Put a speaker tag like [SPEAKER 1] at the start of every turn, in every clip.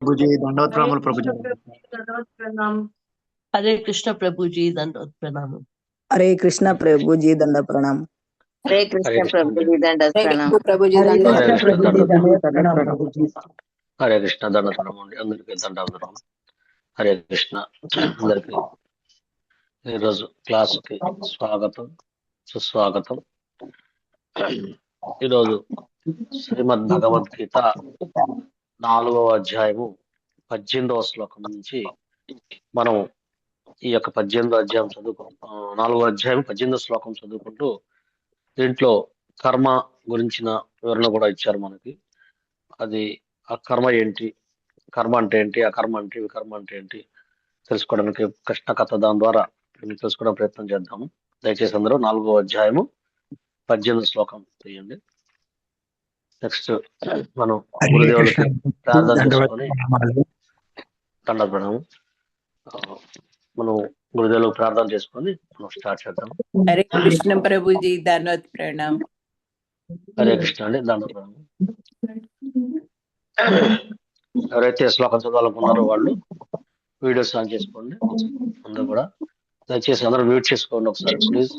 [SPEAKER 1] ప్రభుజీ దండవత్
[SPEAKER 2] हरे
[SPEAKER 1] ప్రణామాలు
[SPEAKER 2] कृष्ण
[SPEAKER 1] ప్రభుజీ.
[SPEAKER 2] प्रभु जी दंडवत प्रणाम। हरे कृष्ण प्रभु जी दंडवत प्रणाम।
[SPEAKER 3] हरे कृष्ण प्रभु जी दंड प्रणाम।
[SPEAKER 4] हरे
[SPEAKER 5] हरे
[SPEAKER 4] कृष्ण
[SPEAKER 5] कृष्ण
[SPEAKER 4] प्रभु जी दंड
[SPEAKER 6] हरे
[SPEAKER 4] प्रणाम।
[SPEAKER 6] कृष्ण प्रभु जी
[SPEAKER 1] హరే
[SPEAKER 6] दंड
[SPEAKER 1] కృష్ణ
[SPEAKER 5] हरे कृष्ण
[SPEAKER 1] ప్రభుజీ
[SPEAKER 5] दंड
[SPEAKER 1] దండవత్ ప్రణామాలు ప్రభుజీ.
[SPEAKER 5] हरे कृष्ण దండవత్ అందరికీ హరే కృష్ణ అందరికి ఈరోజు క్లాస్ కి స్వాగతం సుస్వాగతం. ఈరోజు శ్రీమద్ భగవద్గీత 4వ అధ్యాయము 18వ శ్లోకం నుంచి మనం ఈ యొక్క 18వ అధ్యాయం 4వ అధ్యాయం 18వ శ్లోకం చదువుకుంటూ దీంట్లో కర్మ గురించిన వివరణ కూడా ఇచ్చారు మనకి. అది ఆ కర్మ ఏంటి, కర్మ అంటే ఏంటి, అకర్మ అంటే వికర్మ అంటే ఏంటి తెలుసుకోవడానికి కృష్ణ కథ దాని ద్వారా తెలుసుకోవడం ప్రయత్నం చేద్దాము. దయచేసి అందరూ 4వ అధ్యాయము 18వ శ్లోకం తీయండి. నెక్స్ట్ మనం
[SPEAKER 1] హరే
[SPEAKER 5] గురుదేవులకి
[SPEAKER 1] కృష్ణ
[SPEAKER 5] ప్రార్థన
[SPEAKER 1] దండవత్
[SPEAKER 5] చేసుకొని
[SPEAKER 1] ప్రణామాలు.
[SPEAKER 5] దండపడము. మనం గురుదేవులకు ప్రార్థన చేసుకొని మనం స్టార్ట్ చేద్దాం.
[SPEAKER 6] हरे कृष्ण प्रभु जी दंडवत प्रणाम।
[SPEAKER 5] హరే కృష్ణ అండి. దండపడము. ఎవరైతే శ్లోకం చదవాలనుకున్నారో వాళ్ళు వీడియోస్ ఆన్ చేసుకోండి. అందరూ కూడా దయచేసి అందరూ మ్యూట్ చేసుకోండి ఒకసారి ప్లీజ్.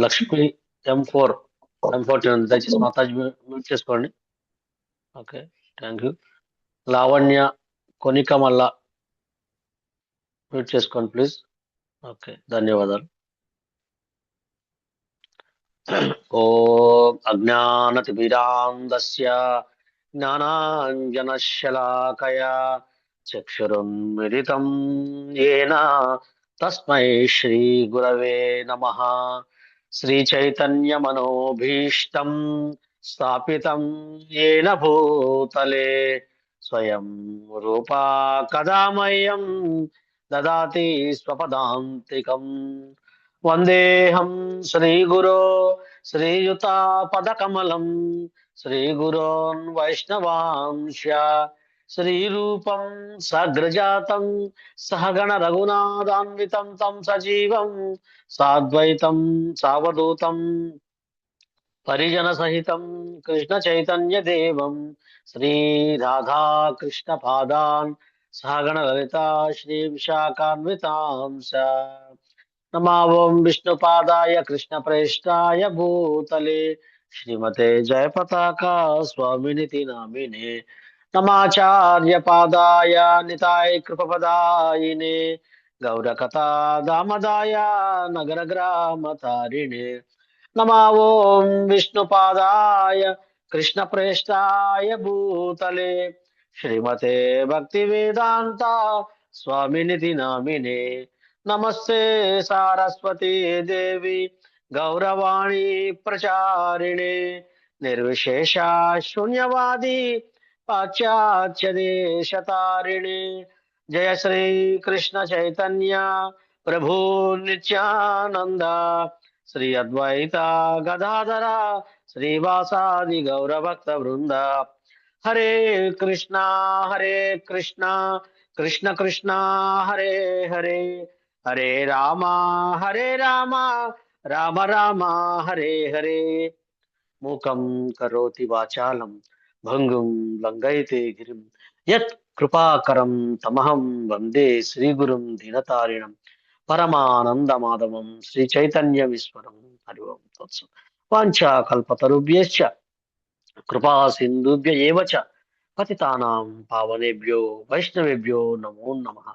[SPEAKER 5] లక్ష్మి M14 దయచేసి మాతాజీ మ్యూట్ చేసుకోండి. Okay, thank you. Lavanya Konika Malla mute చేసుకోండి ప్లీజ్. ఓకే, ధన్యవాదాలు. ఓం అజ్ఞానతిమిరాంధస్య జ్ఞానాంజనశలాకయా చక్షురున్మిలితం యేన తస్మై శ్రీ గురవే నమః. శ్రీచైతన్యమనోభీష్టం స్థాపితం యేన భూతలే స్వయం రూపా కదా మह्यं దదాతి స్వపదాంతికం. వందేహం శ్రీగురో శ్రీయుతాపదకమలం శ్రీగురోన్ వైష్ణవాంశ శ్రీరూపం సగ్రజాతం సహగణ రఘునాథాన్వితం తం సజీవం సాద్వైతం సావధూతం పరిజన సహితం కృష్ణ చైతన్య దేవం శ్రీ రాధా కృష్ణ పాదాన్ సహగణ లలితా శ్రీ విశాఖాన్వితాంశ. నమావం విష్ణుపాదాయ కృష్ణ ప్రేష్టాయ భూతలే శ్రీమతే జయపతాకా స్వామినితి నామినే. నమాచార్య పాదాయ నితాయ కృపపదాయినే గౌరకథా దామదాయ నగర గ్రామ తారిణే. నమావం విష్ణుపాదాయ కృష్ణ ప్రేష్టాయ భూతలే శ్రీమతే భక్తి వేదాంత స్వామినితి నామినే. నమస్తే సారస్వతి దేవి గౌరవాణి ప్రచారిణే నిర్విశేష శూన్యవాది పాశ్చాత్య దేశతారిణే. జయ శ్రీ కృష్ణ చైతన్య ప్రభు నిత్యానంద శ్రీ అద్వైత గదాధర శ్రీవాసాది గౌరభక్త వృంద. హరే కృష్ణ కృష్ణ కృష్ణ హరే హరే హరే రామ రామ రామ హరే హరే. మూకం కరోతి వాచాలం భంగుం లంఘయతే గిరిం యత్ కృపాకరం తమహం వందే శ్రీగురుం దీనతారిణం పరమానంద మాధవం శ్రీ చైతన్య విశ్వరం. హరి ఓం తత్సం. వాంఛా కల్పతరుభ్యశ్చ కృపా సింధుభ్య ఏవ చ పతితానాం పావనేభ్యో వైష్ణవేభ్యో నమో నమః.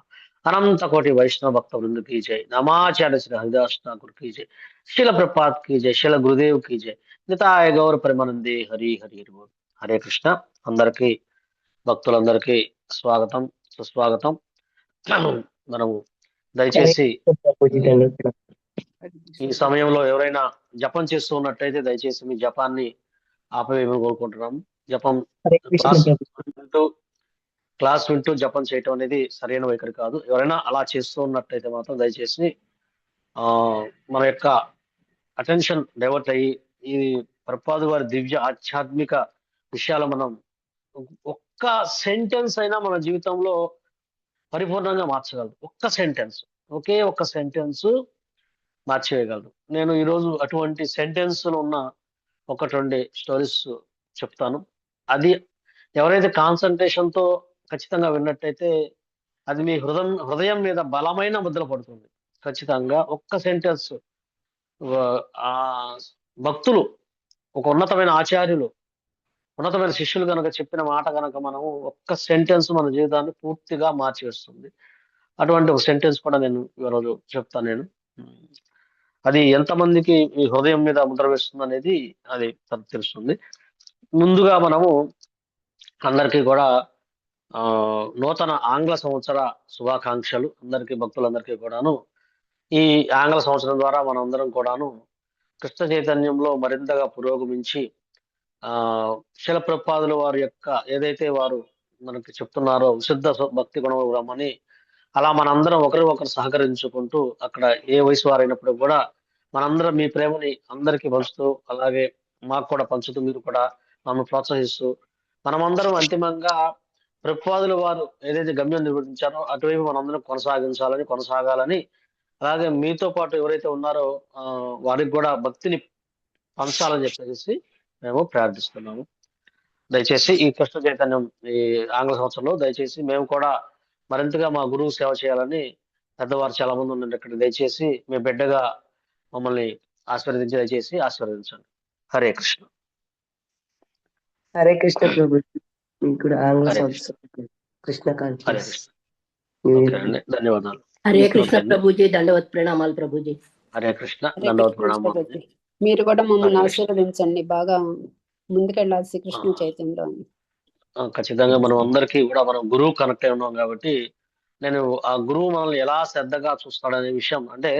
[SPEAKER 5] అనంత కోటి వైష్ణవ భక్త వృంద की जय. నమాచార్య శ్రీ హరిదాస్ ఠాకూర్ की जय. శిల ప్రపాత్ की जय. శిల గురుదేవ్ की जय. నితాయ గౌర పరిమానందే హరి హరి హరి బోల్. హరే కృష్ణ. అందరికీ భక్తులందరికీ స్వాగతం సుస్వాగతం. మనము దయచేసి ఈ సమయంలో ఎవరైనా జపం చేస్తూ ఉన్నట్టయితే దయచేసి మీ జపాన్ని ఆపవేయమని కోరుకుంటున్నాము. జపం క్లాస్ వింటూ జపం చేయటం అనేది సరైన వైఖరి కాదు. ఎవరైనా అలా చేస్తూ ఉన్నట్టయితే మాత్రం దయచేసి మన యొక్క అటెన్షన్ డైవర్ట్ అయ్యి ఈ ప్రభుపాదుల వారి దివ్య ఆధ్యాత్మిక విషయాలు మనం ఒక్క సెంటెన్స్ అయినా మన జీవితంలో పరిపూర్ణంగా మార్చగలదు. ఒక్క సెంటెన్స్, ఒకే ఒక్క సెంటెన్స్ మార్చివేయగలదు. నేను ఈరోజు అటువంటి సెంటెన్స్ లో ఉన్న ఒకటి రెండు స్టోరీస్ చెప్తాను. అది ఎవరైతే కాన్సన్ట్రేషన్ తో ఖచ్చితంగా విన్నట్టయితే అది మీ హృదయం మీద బలమైన ముద్ర పడుతుంది. ఖచ్చితంగా ఒక్క సెంటెన్స్ ఆ భక్తులు, ఒక ఉన్నతమైన ఆచార్యులు, ఉన్నతమైన శిష్యులు కనుక చెప్పిన మాట కనుక మనము ఒక్క సెంటెన్స్ మన జీవితాన్ని పూర్తిగా మార్చివేస్తుంది. అటువంటి ఒక సెంటెన్స్ కూడా నేను ఈరోజు చెప్తాను నేను. అది ఎంతమందికి ఈ హృదయం మీద ముద్ర వేస్తుంది అనేది అది తెలుస్తుంది. ముందుగా మనము అందరికీ కూడా నూతన ఆంగ్ల సంవత్సర శుభాకాంక్షలు అందరికీ, భక్తులందరికీ కూడాను. ఈ ఆంగ్ల సంవత్సరం ద్వారా మనం అందరం కూడాను కృష్ణ చైతన్యంలో మరింతగా పురోగమించి శిల ప్రభుపాదుల వారి యొక్క ఏదైతే వారు మనకి చెప్తున్నారో విశుద్ధ భక్తి గుణములు రమ్మని, అలా మనందరం ఒకరు సహకరించుకుంటూ అక్కడ ఏ వయసు వారైనప్పుడు కూడా మనందరం మీ ప్రేమని అందరికీ పంచుతూ, అలాగే మాకు కూడా పంచుతూ, మీరు కూడా నన్ను ప్రోత్సహిస్తూ, మనమందరం అంతిమంగా ప్రభుపాదుల వారు ఏదైతే గమ్యం నిర్వహించారో అటువైపు మనందరం కొనసాగాలని, అలాగే మీతో పాటు ఎవరైతే ఉన్నారో వారికి కూడా భక్తిని పంచాలని చెప్పేసి మేము ప్రార్థిస్తున్నాము. దయచేసి ఈ కృష్ణ చైతన్యం ఈ ఆంగ్ల సంవత్సరంలో దయచేసి మేము కూడా మరింతగా మా గురువు సేవ చేయాలని పెద్దవారు చాలా మంది ఉన్నారు ఇక్కడ. దయచేసి మీ బిడ్డగా మమ్మల్ని ఆశీర్వదించి దయచేసి ఆశీర్వదించండి. హరే కృష్ణ.
[SPEAKER 3] హరే కృష్ణ ప్రభు. మీకు ఆంగ్ల సంవత్సరం కృష్ణ
[SPEAKER 5] హరే కృష్ణ. ధన్యవాదాలు.
[SPEAKER 1] హరే కృష్ణ ప్రభుజీ, దండవత్ ప్రణామాలు ప్రభుజీ.
[SPEAKER 5] హరే కృష్ణ, దండవత్ ప్రణామాలు.
[SPEAKER 4] మీరు కూడా మమ్మల్ని ఆశీర్వదించండి, బాగా ముందుకెళ్ళాలి శ్రీకృష్ణ చైతన్యంలో.
[SPEAKER 5] ఖచ్చితంగా మనం అందరికీ కూడా మనం గురువు కనెక్ట్ అయి ఉన్నాం కాబట్టి నేను ఆ గురువు మనల్ని ఎలా శ్రద్ధగా చూస్తాడనే విషయం, అంటే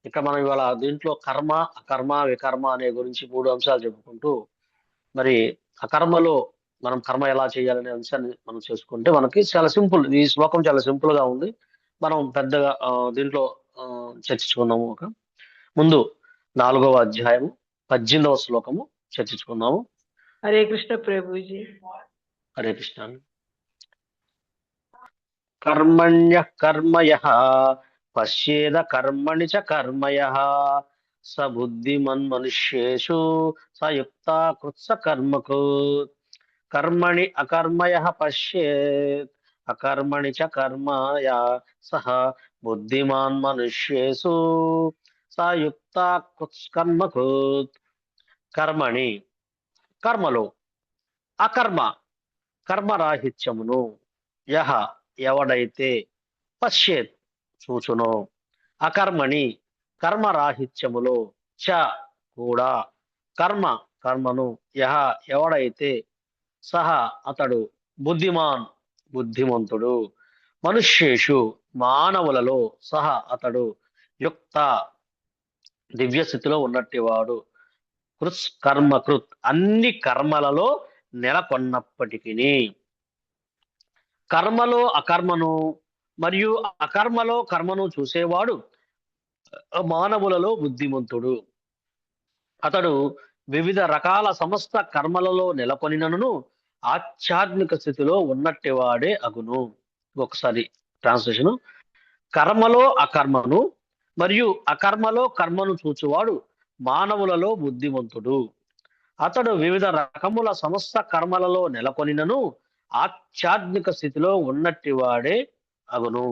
[SPEAKER 5] ఇక్కడ మనం ఇవాళ దీంట్లో కర్మ, అకర్మ, వికర్మ అనే గురించి 3 అంశాలు చెప్పుకుంటూ, మరి అకర్మలో మనం కర్మ ఎలా చేయాలనే అంశాన్ని మనం చేసుకుంటే మనకి చాలా సింపుల్. ఈ శ్లోకం చాలా సింపుల్ గా ఉంది. మనం పెద్దగా దీంట్లో చర్చించుకున్నాము. ముందు 4వ అధ్యాయము 18వ శ్లోకము చర్చించుకున్నాము.
[SPEAKER 2] హరే కృష్ణ ప్రభుజీ.
[SPEAKER 5] హరే కృష్ణ. కర్మణ్యః కర్మయః పశ్యేద కర్మణి చ కర్మయః స బుద్ధిమన్ మనుష్యేషు సయుక్తా కృత్స కర్మకృత్. కర్మణి అకర్మయః పశ్యేత్ అకర్మణి చ కర్మయా సహ బుద్ధిమాన్ మనుష్యేషు సయుక్తా కర్మకృత్. కర్మణి కర్మలో, అకర్మ కర్మరాహిత్యమును, యహ ఎవడైతే, పశ్యేత్ చూచునో, అకర్మణి కర్మరాహిత్యములో, చ కూడా, కర్మను, యహ ఎవడైతే, సహ అతడు, బుద్ధిమాన్ బుద్ధిమంతుడు, మనుష్యేషు మానవులలో, సహ అతడు, యుక్త దివ్యస్థితిలో ఉన్నట్టివాడు, కృత్ అన్ని కర్మలలో నెలకొన్నప్పటికీ. కర్మలో అకర్మను మరియు అకర్మలో కర్మను చూసేవాడు మానవులలో బుద్ధిమంతుడు. అతడు వివిధ రకాల సమస్త కర్మలలో నెలకొనినను ఆధ్యాత్మిక స్థితిలో ఉన్నట్టివాడే అగును. ఒకసారి ట్రాన్స్లేషన్. కర్మలో అకర్మను మరియు అకర్మలో కర్మను చూచువాడు మానవులలో బుద్ధిమంతుడు. అతడు వివిధ రకముల సమస్త కర్మలలో నెలకొనినను ఆధ్యాత్మిక స్థితిలో ఉన్నట్టివాడే అగును.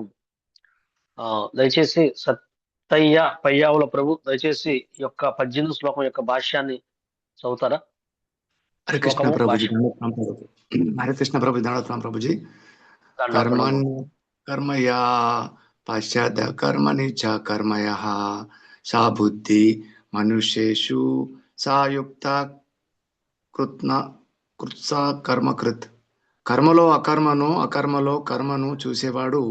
[SPEAKER 5] దయచేసి సత్తయ్య పయ్యావుల ప్రభు దయచేసి ఈ యొక్క 18 శ్లోకం యొక్క భాష్యాన్ని చదువుతారా?
[SPEAKER 7] హరే కృష్ణ ప్రభుజీ. హరే కృష్ణ ప్రభు. దండవత్ ప్రభుజీ. కర్మయా పశ్చాత్ కర్మని చ కర్మయః సా బుద్ధి మనుష్యేషు సాయుక్త కృత్స కర్మకృత్. కర్మలో అకర్మలో కర్మను చూసేవాడు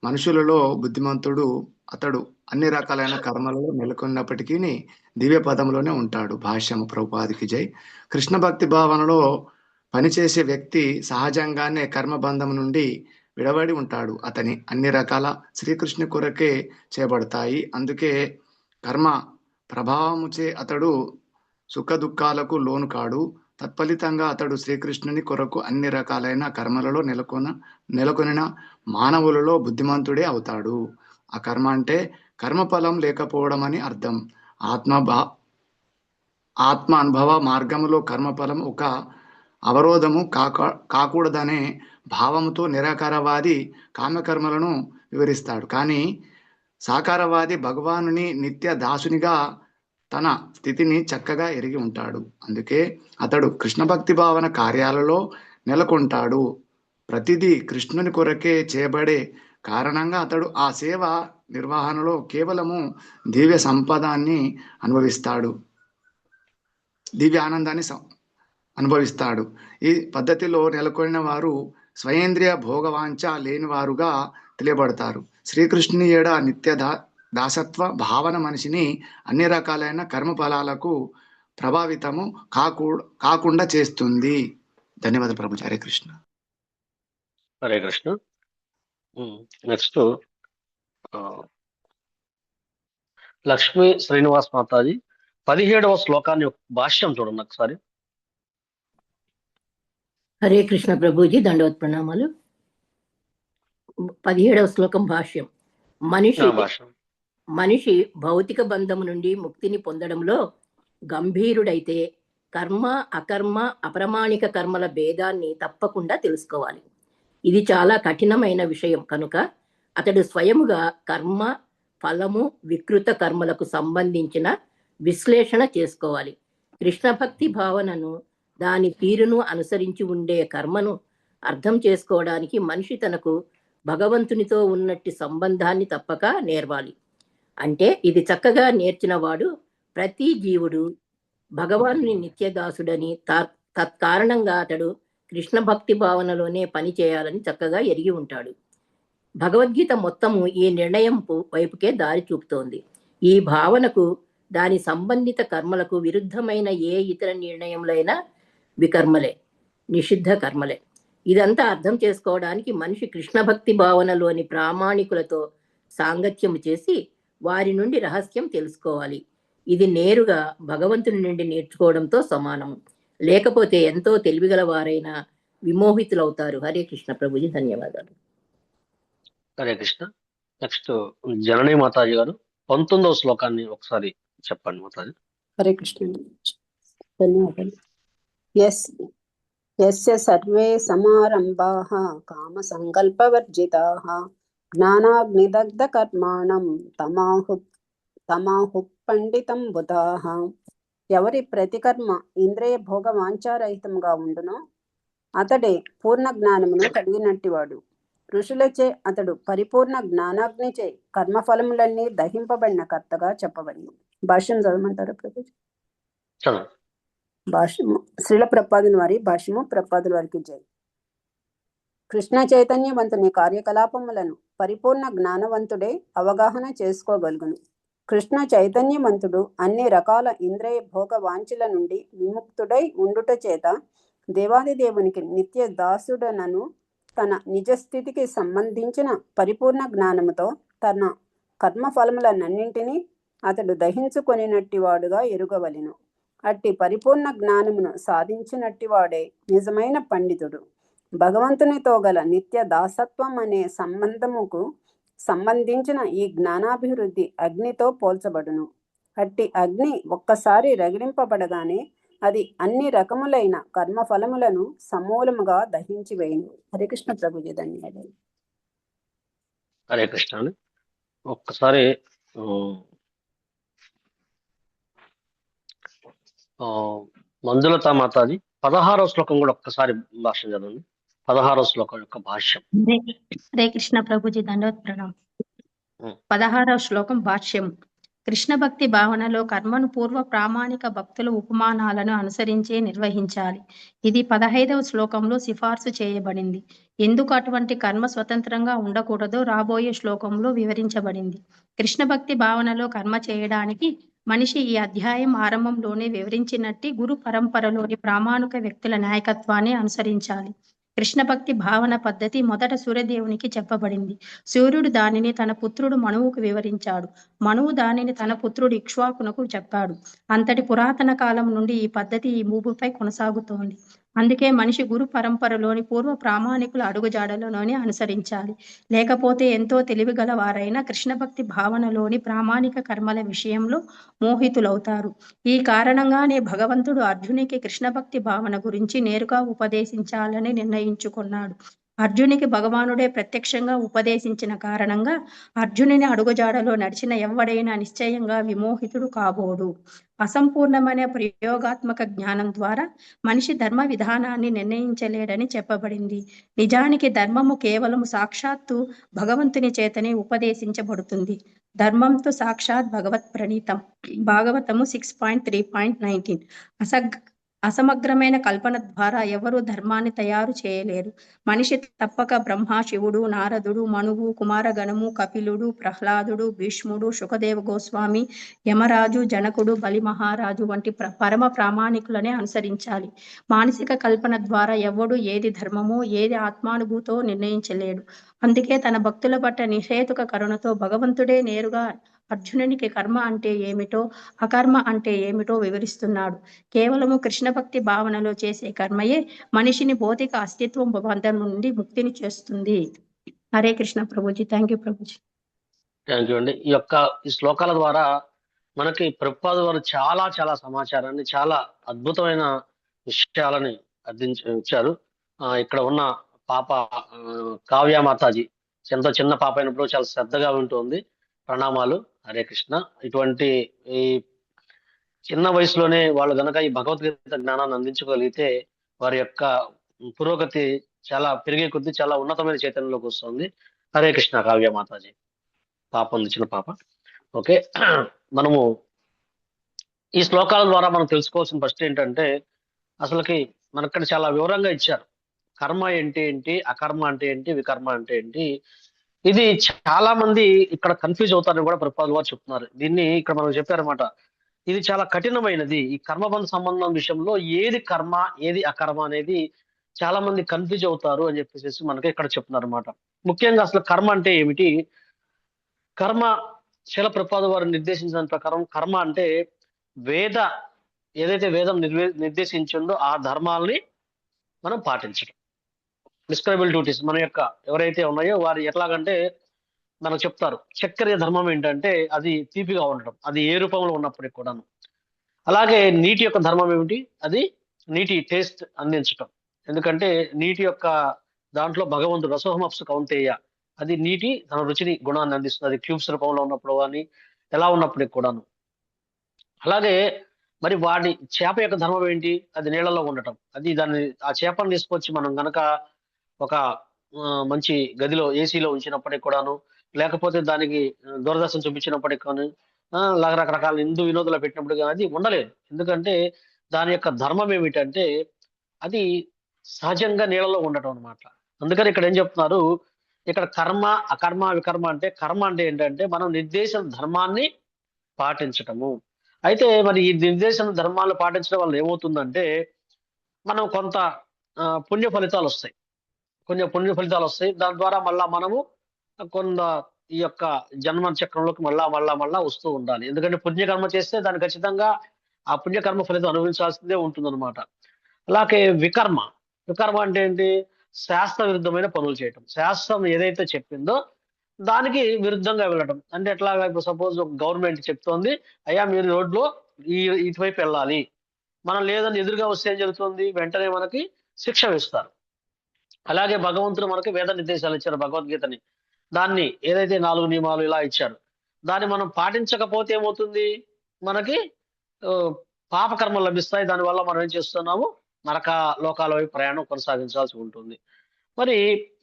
[SPEAKER 7] మనుషులలో బుద్ధిమంతుడు. అతడు అన్ని రకాలైన కర్మలలో నెలకొన్నప్పటికీ దివ్య పదంలోనే ఉంటాడు. భాష్యము ప్రభుపాదికి జై. కృష్ణ భక్తి భావనలో పనిచేసే వ్యక్తి సహజంగానే కర్మబంధం నుండి విడబడి ఉంటాడు. అతని అన్ని రకాల శ్రీకృష్ణు కొరకే చేయబడతాయి. అందుకే కర్మ ప్రభావముచే అతడు సుఖ దుఃఖాలకు లోను కాడు. తత్ఫలితంగా అతడు శ్రీకృష్ణుని కొరకు అన్ని రకాలైన కర్మలలో నెలకొనిన మానవులలో బుద్ధిమంతుడే అవుతాడు. ఆ కర్మ అంటే కర్మఫలం లేకపోవడం అని అర్థం. ఆత్మ అనుభవ మార్గములో కర్మఫలం ఒక అవరోధము కాకూడదనే భావంతో నిరాకారవాది కామ్యకర్మలను వివరిస్తాడు. కానీ సాకారవాది భగవానుని నిత్య దాసునిగా తన స్థితిని చక్కగా ఎరిగి ఉంటాడు. అందుకే అతడు కృష్ణ భక్తి భావన కార్యాలలో నెలకొంటాడు. ప్రతిదీ కృష్ణుని కొరకే చేయబడే కారణంగా అతడు ఆ సేవ నిర్వహణలో కేవలము దివ్య సంపదాన్ని అనుభవిస్తాడు, దివ్య ఆనందాన్ని అనుభవిస్తాడు. ఈ పద్ధతిలో నెలకొన్న వారు స్వయంద్రియ భోగవాంఛ లేనివారుగా తెలియబడతారు. శ్రీకృష్ణుని ఏడ నిత్య దాసత్వ భావన మనిషిని అన్ని రకాలైన కర్మ ఫలాలకు ప్రభావితము కాకుండా చేస్తుంది. ధన్యవాదాలు ప్రభుజీ. హరే కృష్ణ.
[SPEAKER 5] హరే కృష్ణ. నెక్స్ట్ లక్ష్మీ శ్రీనివాస్ మాతాజీ 17వ శ్లోకాన్ని భాష్యం చూడండి ఒకసారి.
[SPEAKER 1] హరే కృష్ణ ప్రభుజీ, దండవత్ ప్రణామాలు. 17వ శ్లోకం భాష్యం. మనిషి భౌతిక బంధము నుండి ముక్తిని పొందడంలో గంభీరుడైతే కర్మ అకర్మ అప్రమాణిక కర్మల భేదాన్ని తప్పకుండా తెలుసుకోవాలి. ఇది చాలా కఠినమైన విషయం కనుక అతడు స్వయముగా కర్మ ఫలము వికృత కర్మలకు సంబంధించిన విశ్లేషణ చేసుకోవాలి. కృష్ణ భక్తి భావనను దాని తీరును అనుసరించి ఉండే కర్మను అర్థం చేసుకోవడానికి మనిషి తనకు భగవంతునితో ఉన్నట్టి సంబంధాన్ని తప్పక నేర్వాలి. అంటే ఇది చక్కగా నేర్చిన వాడు ప్రతి జీవుడు భగవానుని నిత్యదాసుడని, తత్కారణంగా అతడు కృష్ణ భక్తి భావనలోనే పని చేయాలని చక్కగా ఎరిగి ఉంటాడు. భగవద్గీత మొత్తము ఈ నిర్ణయం వైపుకే దారి చూపుతోంది. ఈ భావనకు దాని సంబంధిత కర్మలకు విరుద్ధమైన ఏ ఇతర నిర్ణయములైనా వికర్మలే, నిషిద్ధ కర్మలే. ఇదంతా అర్థం చేసుకోవడానికి మనిషి కృష్ణ భక్తి భావనలోని ప్రామాణికులతో సాంగత్యము చేసి వారి నుండి రహస్యం తెలుసుకోవాలి. ఇది నేరుగా భగవంతుని నుండి నేర్చుకోవడంతో సమానం. లేకపోతే ఎంతో తెలివిగల వారైనా విమోహితులవుతారు. హరే కృష్ణ ప్రభుజీ, ధన్యవాదాలు.
[SPEAKER 5] హరే కృష్ణ. నెక్స్ట్ జననీ మాతాజీ గారు 19వ శ్లోకాన్ని ఒకసారి చెప్పండి మాతాజీ.
[SPEAKER 4] హరే కృష్ణ. ధన్యవాదాలు. యస్య సర్వే సమారంభాః కామ సంకల్పవర్జితాః జ్ఞానాగ్నిదగ్ధ కర్మాణం తమాహు పండితం బుధాః. ఎవరి ప్రతికర్మ ఇంద్రియ భోగ వాంఛారహితంగా ఉండునో అతడే పూర్ణ జ్ఞానమును కలిగినట్టివాడు. ఋషులచే అతడు పరిపూర్ణ జ్ఞానాగ్నిచే కర్మఫలములన్నీ దహింపబడిన కర్తగా చెప్పబడింది. భాష్యం చదవమంటారు ప్రభుజీ? భాష్యము శ్రీల ప్రపాదుల వారి భాష్యము. ప్రపాదుల వారికి జై. కృష్ణ చైతన్యవంతుని కార్యకలాపములను పరిపూర్ణ జ్ఞానవంతుడే అవగాహన చేసుకోగలుగును. కృష్ణ చైతన్యవంతుడు అన్ని రకాల ఇంద్రియ భోగ వాంఛల నుండి విముక్తుడై ఉండుట చేత దేవాది దేవునికి నిత్య దాసుడనను తన నిజస్థితికి సంబంధించిన పరిపూర్ణ జ్ఞానముతో తన కర్మఫలములన్నింటినీ అతడు దహించుకొనినట్టివాడుగా ఎరుగవలెను. అట్టి పరిపూర్ణ జ్ఞానమును సాధించినట్టివాడే నిజమైన పండితుడు. భగవంతునితో గల నిత్య దాసత్వం అనే సంబంధముకు సంబంధించిన ఈ జ్ఞానాభివృద్ధి అగ్నితో పోల్చబడును. అట్టి అగ్ని ఒక్కసారి రగిలింపబడగానే అది అన్ని రకములైన కర్మఫలములను సమూలముగా దహించి వేయును. హరే కృష్ణ ప్రభుజీ, ధన్యవాదాలు.
[SPEAKER 5] హరే కృష్ణ. ఒక్కసారి మంజులత మాతాజీ 16వ శ్లోకం కూడా ఒక్కసారి భాష్యం చదవండి. 16వ శ్లోకం యొక్క భాష్యం.
[SPEAKER 8] హరే కృష్ణ ప్రభుజీ, దండవత్ ప్రణామం. 16వ శ్లోకం భాష్యం. కృష్ణ భక్తి భావనలో కర్మను పూర్వ ప్రామాణిక భక్తుల ఉపమానాలను అనుసరించే నిర్వహించాలి. ఇది 15వ శ్లోకంలో సిఫార్సు చేయబడింది. ఎందుకు అటువంటి కర్మ స్వతంత్రంగా ఉండకూడదో రాబోయే శ్లోకంలో వివరించబడింది. కృష్ణ భక్తి భావనలో కర్మ చేయడానికి మనిషి ఈ అధ్యాయం ఆరంభంలోనే వివరించినట్టు గురు పరంపరలోని ప్రామాణిక వ్యక్తుల నాయకత్వాన్ని అనుసరించాలి. కృష్ణ భక్తి భావన పద్ధతి మొదట సూర్యదేవునికి చెప్పబడింది. సూర్యుడు దానిని తన పుత్రుడు మనువుకు వివరించాడు. మనువు దానిని తన పుత్రుడు ఇక్ష్వాకునకు చెప్పాడు. అంతటి పురాతన కాలం నుండి ఈ పద్ధతి ఈ భూమిపై కొనసాగుతోంది. అందుకే మనిషి గురు పరంపరలోని పూర్వ ప్రామాణికుల అడుగుజాడలలోనే అనుసరించాలి. లేకపోతే ఎంతో తెలివిగల వారైనా కృష్ణ భక్తి భావనలోని ప్రామాణిక కర్మల విషయంలో మోహితులవుతారు. ఈ కారణంగానే భగవంతుడు అర్జునికి కృష్ణ భక్తి భావన గురించి నేరుగా ఉపదేశించాలని నిర్ణయించుకున్నాడు. అర్జునికి భగవానుడే ప్రత్యక్షంగా ఉపదేశించిన కారణంగా అర్జునుని అడుగుజాడలో నడిచిన ఎవ్వడైనా నిశ్చయంగా విమోహితుడు కాబోడు. అసంపూర్ణమైన ప్రయోగాత్మక జ్ఞానం ద్వారా మనిషి ధర్మ విధానాన్ని నిర్ణయించలేడని చెప్పబడింది. నిజానికి ధర్మము కేవలము సాక్షాత్తు భగవంతుని చేతనే ఉపదేశించబడుతుంది. ధర్మంతో సాక్షాత్ భగవత్ ప్రణీతం. భాగవతము 6.3.19. అసమగ్రమైన కల్పన ద్వారా ఎవరూ ధర్మాన్ని తయారు చేయలేరు. మనిషి తప్పక బ్రహ్మ, శివుడు, నారదుడు, మనువు, కుమారగణము, కపిలుడు, ప్రహ్లాదుడు, భీష్ముడు, సుఖదేవ గోస్వామి, యమరాజు, జనకుడు, బలి మహారాజు వంటి పరమ ప్రామాణికులనే అనుసరించాలి. మానసిక కల్పన ద్వారా ఎవడు ఏది ధర్మమో ఏది ఆత్మానుభూతో నిర్ణయించలేడు. అందుకే తన భక్తుల పట్ల నిషేతుక కరుణతో భగవంతుడే నేరుగా అర్జునునికి కర్మ అంటే ఏమిటో అకర్మ అంటే ఏమిటో వివరిస్తున్నాడు. కేవలము కృష్ణ భక్తి భావనలో చేసే కర్మయే మనిషిని భౌతిక అస్తిత్వం బంధం నుండి ముక్తిని చేస్తుంది. Hare Krishna Prabhuji. Thank you Prabhuji.
[SPEAKER 5] Thank you అండి. ఈ శ్లోకాల ద్వారా మనకి ప్రభుపాద వారు చాలా చాలా సమాచారాన్ని, చాలా అద్భుతమైన విషయాలని ఇచ్చారు. ఇక్కడ ఉన్న పాప కావ్య మాతాజీ ఎంతో చిన్న పాప అయినప్పుడు చాలా శ్రద్ధగా వింటుంది. ప్రణామాలు. హరే కృష్ణ. ఇటువంటి ఈ చిన్న వయసులోనే వాళ్ళు గనక ఈ భగవద్గీత జ్ఞానాన్ని అందించగలిగితే వారి యొక్క పురోగతి చాలా పెరిగే కొద్దీ చాలా ఉన్నతమైన చైతన్యంలోకి వస్తుంది. హరే కృష్ణ కావ్య మాతాజీ. పాప ఉంది, చిన్న పాప. ఓకే, మనము ఈ శ్లోకాల ద్వారా మనం తెలుసుకోవాల్సిన ఫస్ట్ ఏంటంటే, అసలుకి మనక్కడ చాలా వివరంగా ఇచ్చారు. కర్మ అంటే ఏంటి, అకర్మ అంటే ఏంటి, వికర్మ అంటే ఏంటి. ఇది చాలా మంది ఇక్కడ కన్ఫ్యూజ్ అవుతారని కూడా ప్రభుపాదులు వారు చెప్తున్నారు. దీన్ని ఇక్కడ మనం చెప్పారన్నమాట. ఇది చాలా కఠినమైనది. ఈ కర్మబంధ సంబంధం విషయంలో ఏది కర్మ ఏది అకర్మ అనేది చాలా మంది కన్ఫ్యూజ్ అవుతారు అని చెప్పేసి మనకి ఇక్కడ చెప్తున్నారు అనమాట. ముఖ్యంగా అసలు కర్మ అంటే ఏమిటి? కర్మ శీల ప్రభుపాద వారు నిర్దేశించిన ప్రకారం కర్మ అంటే ఏదైతే వేదం నిర్దేశించిందో ఆ ధర్మాలని మనం పాటించడం. ప్రిస్క్రైబుల్ డ్యూటీస్ మన యొక్క ఎవరైతే ఉన్నాయో వారు ఎట్లాగంటే మనకు చెప్తారు. చక్కెర ధర్మం ఏంటంటే అది తీపిగా ఉండడం, అది ఏ రూపంలో ఉన్నప్పటికీ కూడాను. అలాగే నీటి యొక్క ధర్మం ఏమిటి? అది నీటి టేస్ట్ అందించటం. ఎందుకంటే నీటి యొక్క దాంట్లో భగవంతుడు రసోహమప్సు కౌంతేయ, అది నీటి తన రుచిని గుణాన్ని అందిస్తుంది. అది క్యూబ్స్ రూపంలో ఉన్నప్పుడు కానీ ఎలా ఉన్నప్పటికీ కూడాను. అలాగే మరి వాడి చేప యొక్క ధర్మం ఏంటి? అది నీళ్లలో ఉండటం. అది ఆ చేపను తీసుకొచ్చి మనం గనక ఒక మంచి గదిలో ఏసీలో ఉంచినప్పటికి కూడాను, లేకపోతే దానికి దూరదర్శనం చూపించినప్పటికి కానీ, రకరకాల హిందూ వినోదాలు పెట్టినప్పుడు కానీ అది ఉండలేదు. ఎందుకంటే దాని యొక్క ధర్మం ఏమిటంటే అది సహజంగా నీళ్ళలో ఉండటం అనమాట. అందుకని ఇక్కడ ఏం చెప్తున్నారు, ఇక్కడ కర్మ అకర్మ వికర్మ అంటే, కర్మ అంటే ఏంటంటే మనం నిర్దేశన ధర్మాన్ని పాటించటము. అయితే మరి ఈ నిర్దేశన ధర్మాలు పాటించడం వల్ల ఏమవుతుందంటే మనం కొంత పుణ్య ఫలితాలు వస్తాయి. దాని ద్వారా మళ్ళా మనము కొంత ఈ యొక్క జన్మ చక్రంలోకి మళ్ళా వస్తూ ఉండాలి. ఎందుకంటే పుణ్యకర్మ చేస్తే దాన్ని ఖచ్చితంగా ఆ పుణ్యకర్మ ఫలితం అనుభవించాల్సిందే ఉంటుందన్నమాట. అలాగే వికర్మ అంటే ఏంటి? శాస్త్ర విరుద్ధమైన పనులు చేయటం. శాస్త్రం ఏదైతే చెప్పిందో దానికి విరుద్ధంగా వెళ్ళటం. అంటే ఎట్లాగా, ఇప్పుడు సపోజ్ ఒక గవర్నమెంట్ చెప్తోంది, అయ్యా మీరు రోడ్లో ఇటువైపు వెళ్ళాలి, మనం లేదని ఎదురుగా వస్తే ఏం జరుగుతుంది? వెంటనే మనకి శిక్ష వేస్తారు. అలాగే భగవంతుడు మనకి వేద నిర్దేశాలు ఇచ్చారు, భగవద్గీతని. దాన్ని ఏదైతే 4 నియమాలు ఇలా ఇచ్చారు, దాన్ని మనం పాటించకపోతే ఏమవుతుంది? మనకి పాపకర్మలు లభిస్తాయి. దానివల్ల మనం ఏం చేస్తున్నాము? నరక లోకాల వైపు ప్రయాణం కొనసాగించాల్సి ఉంటుంది. మరి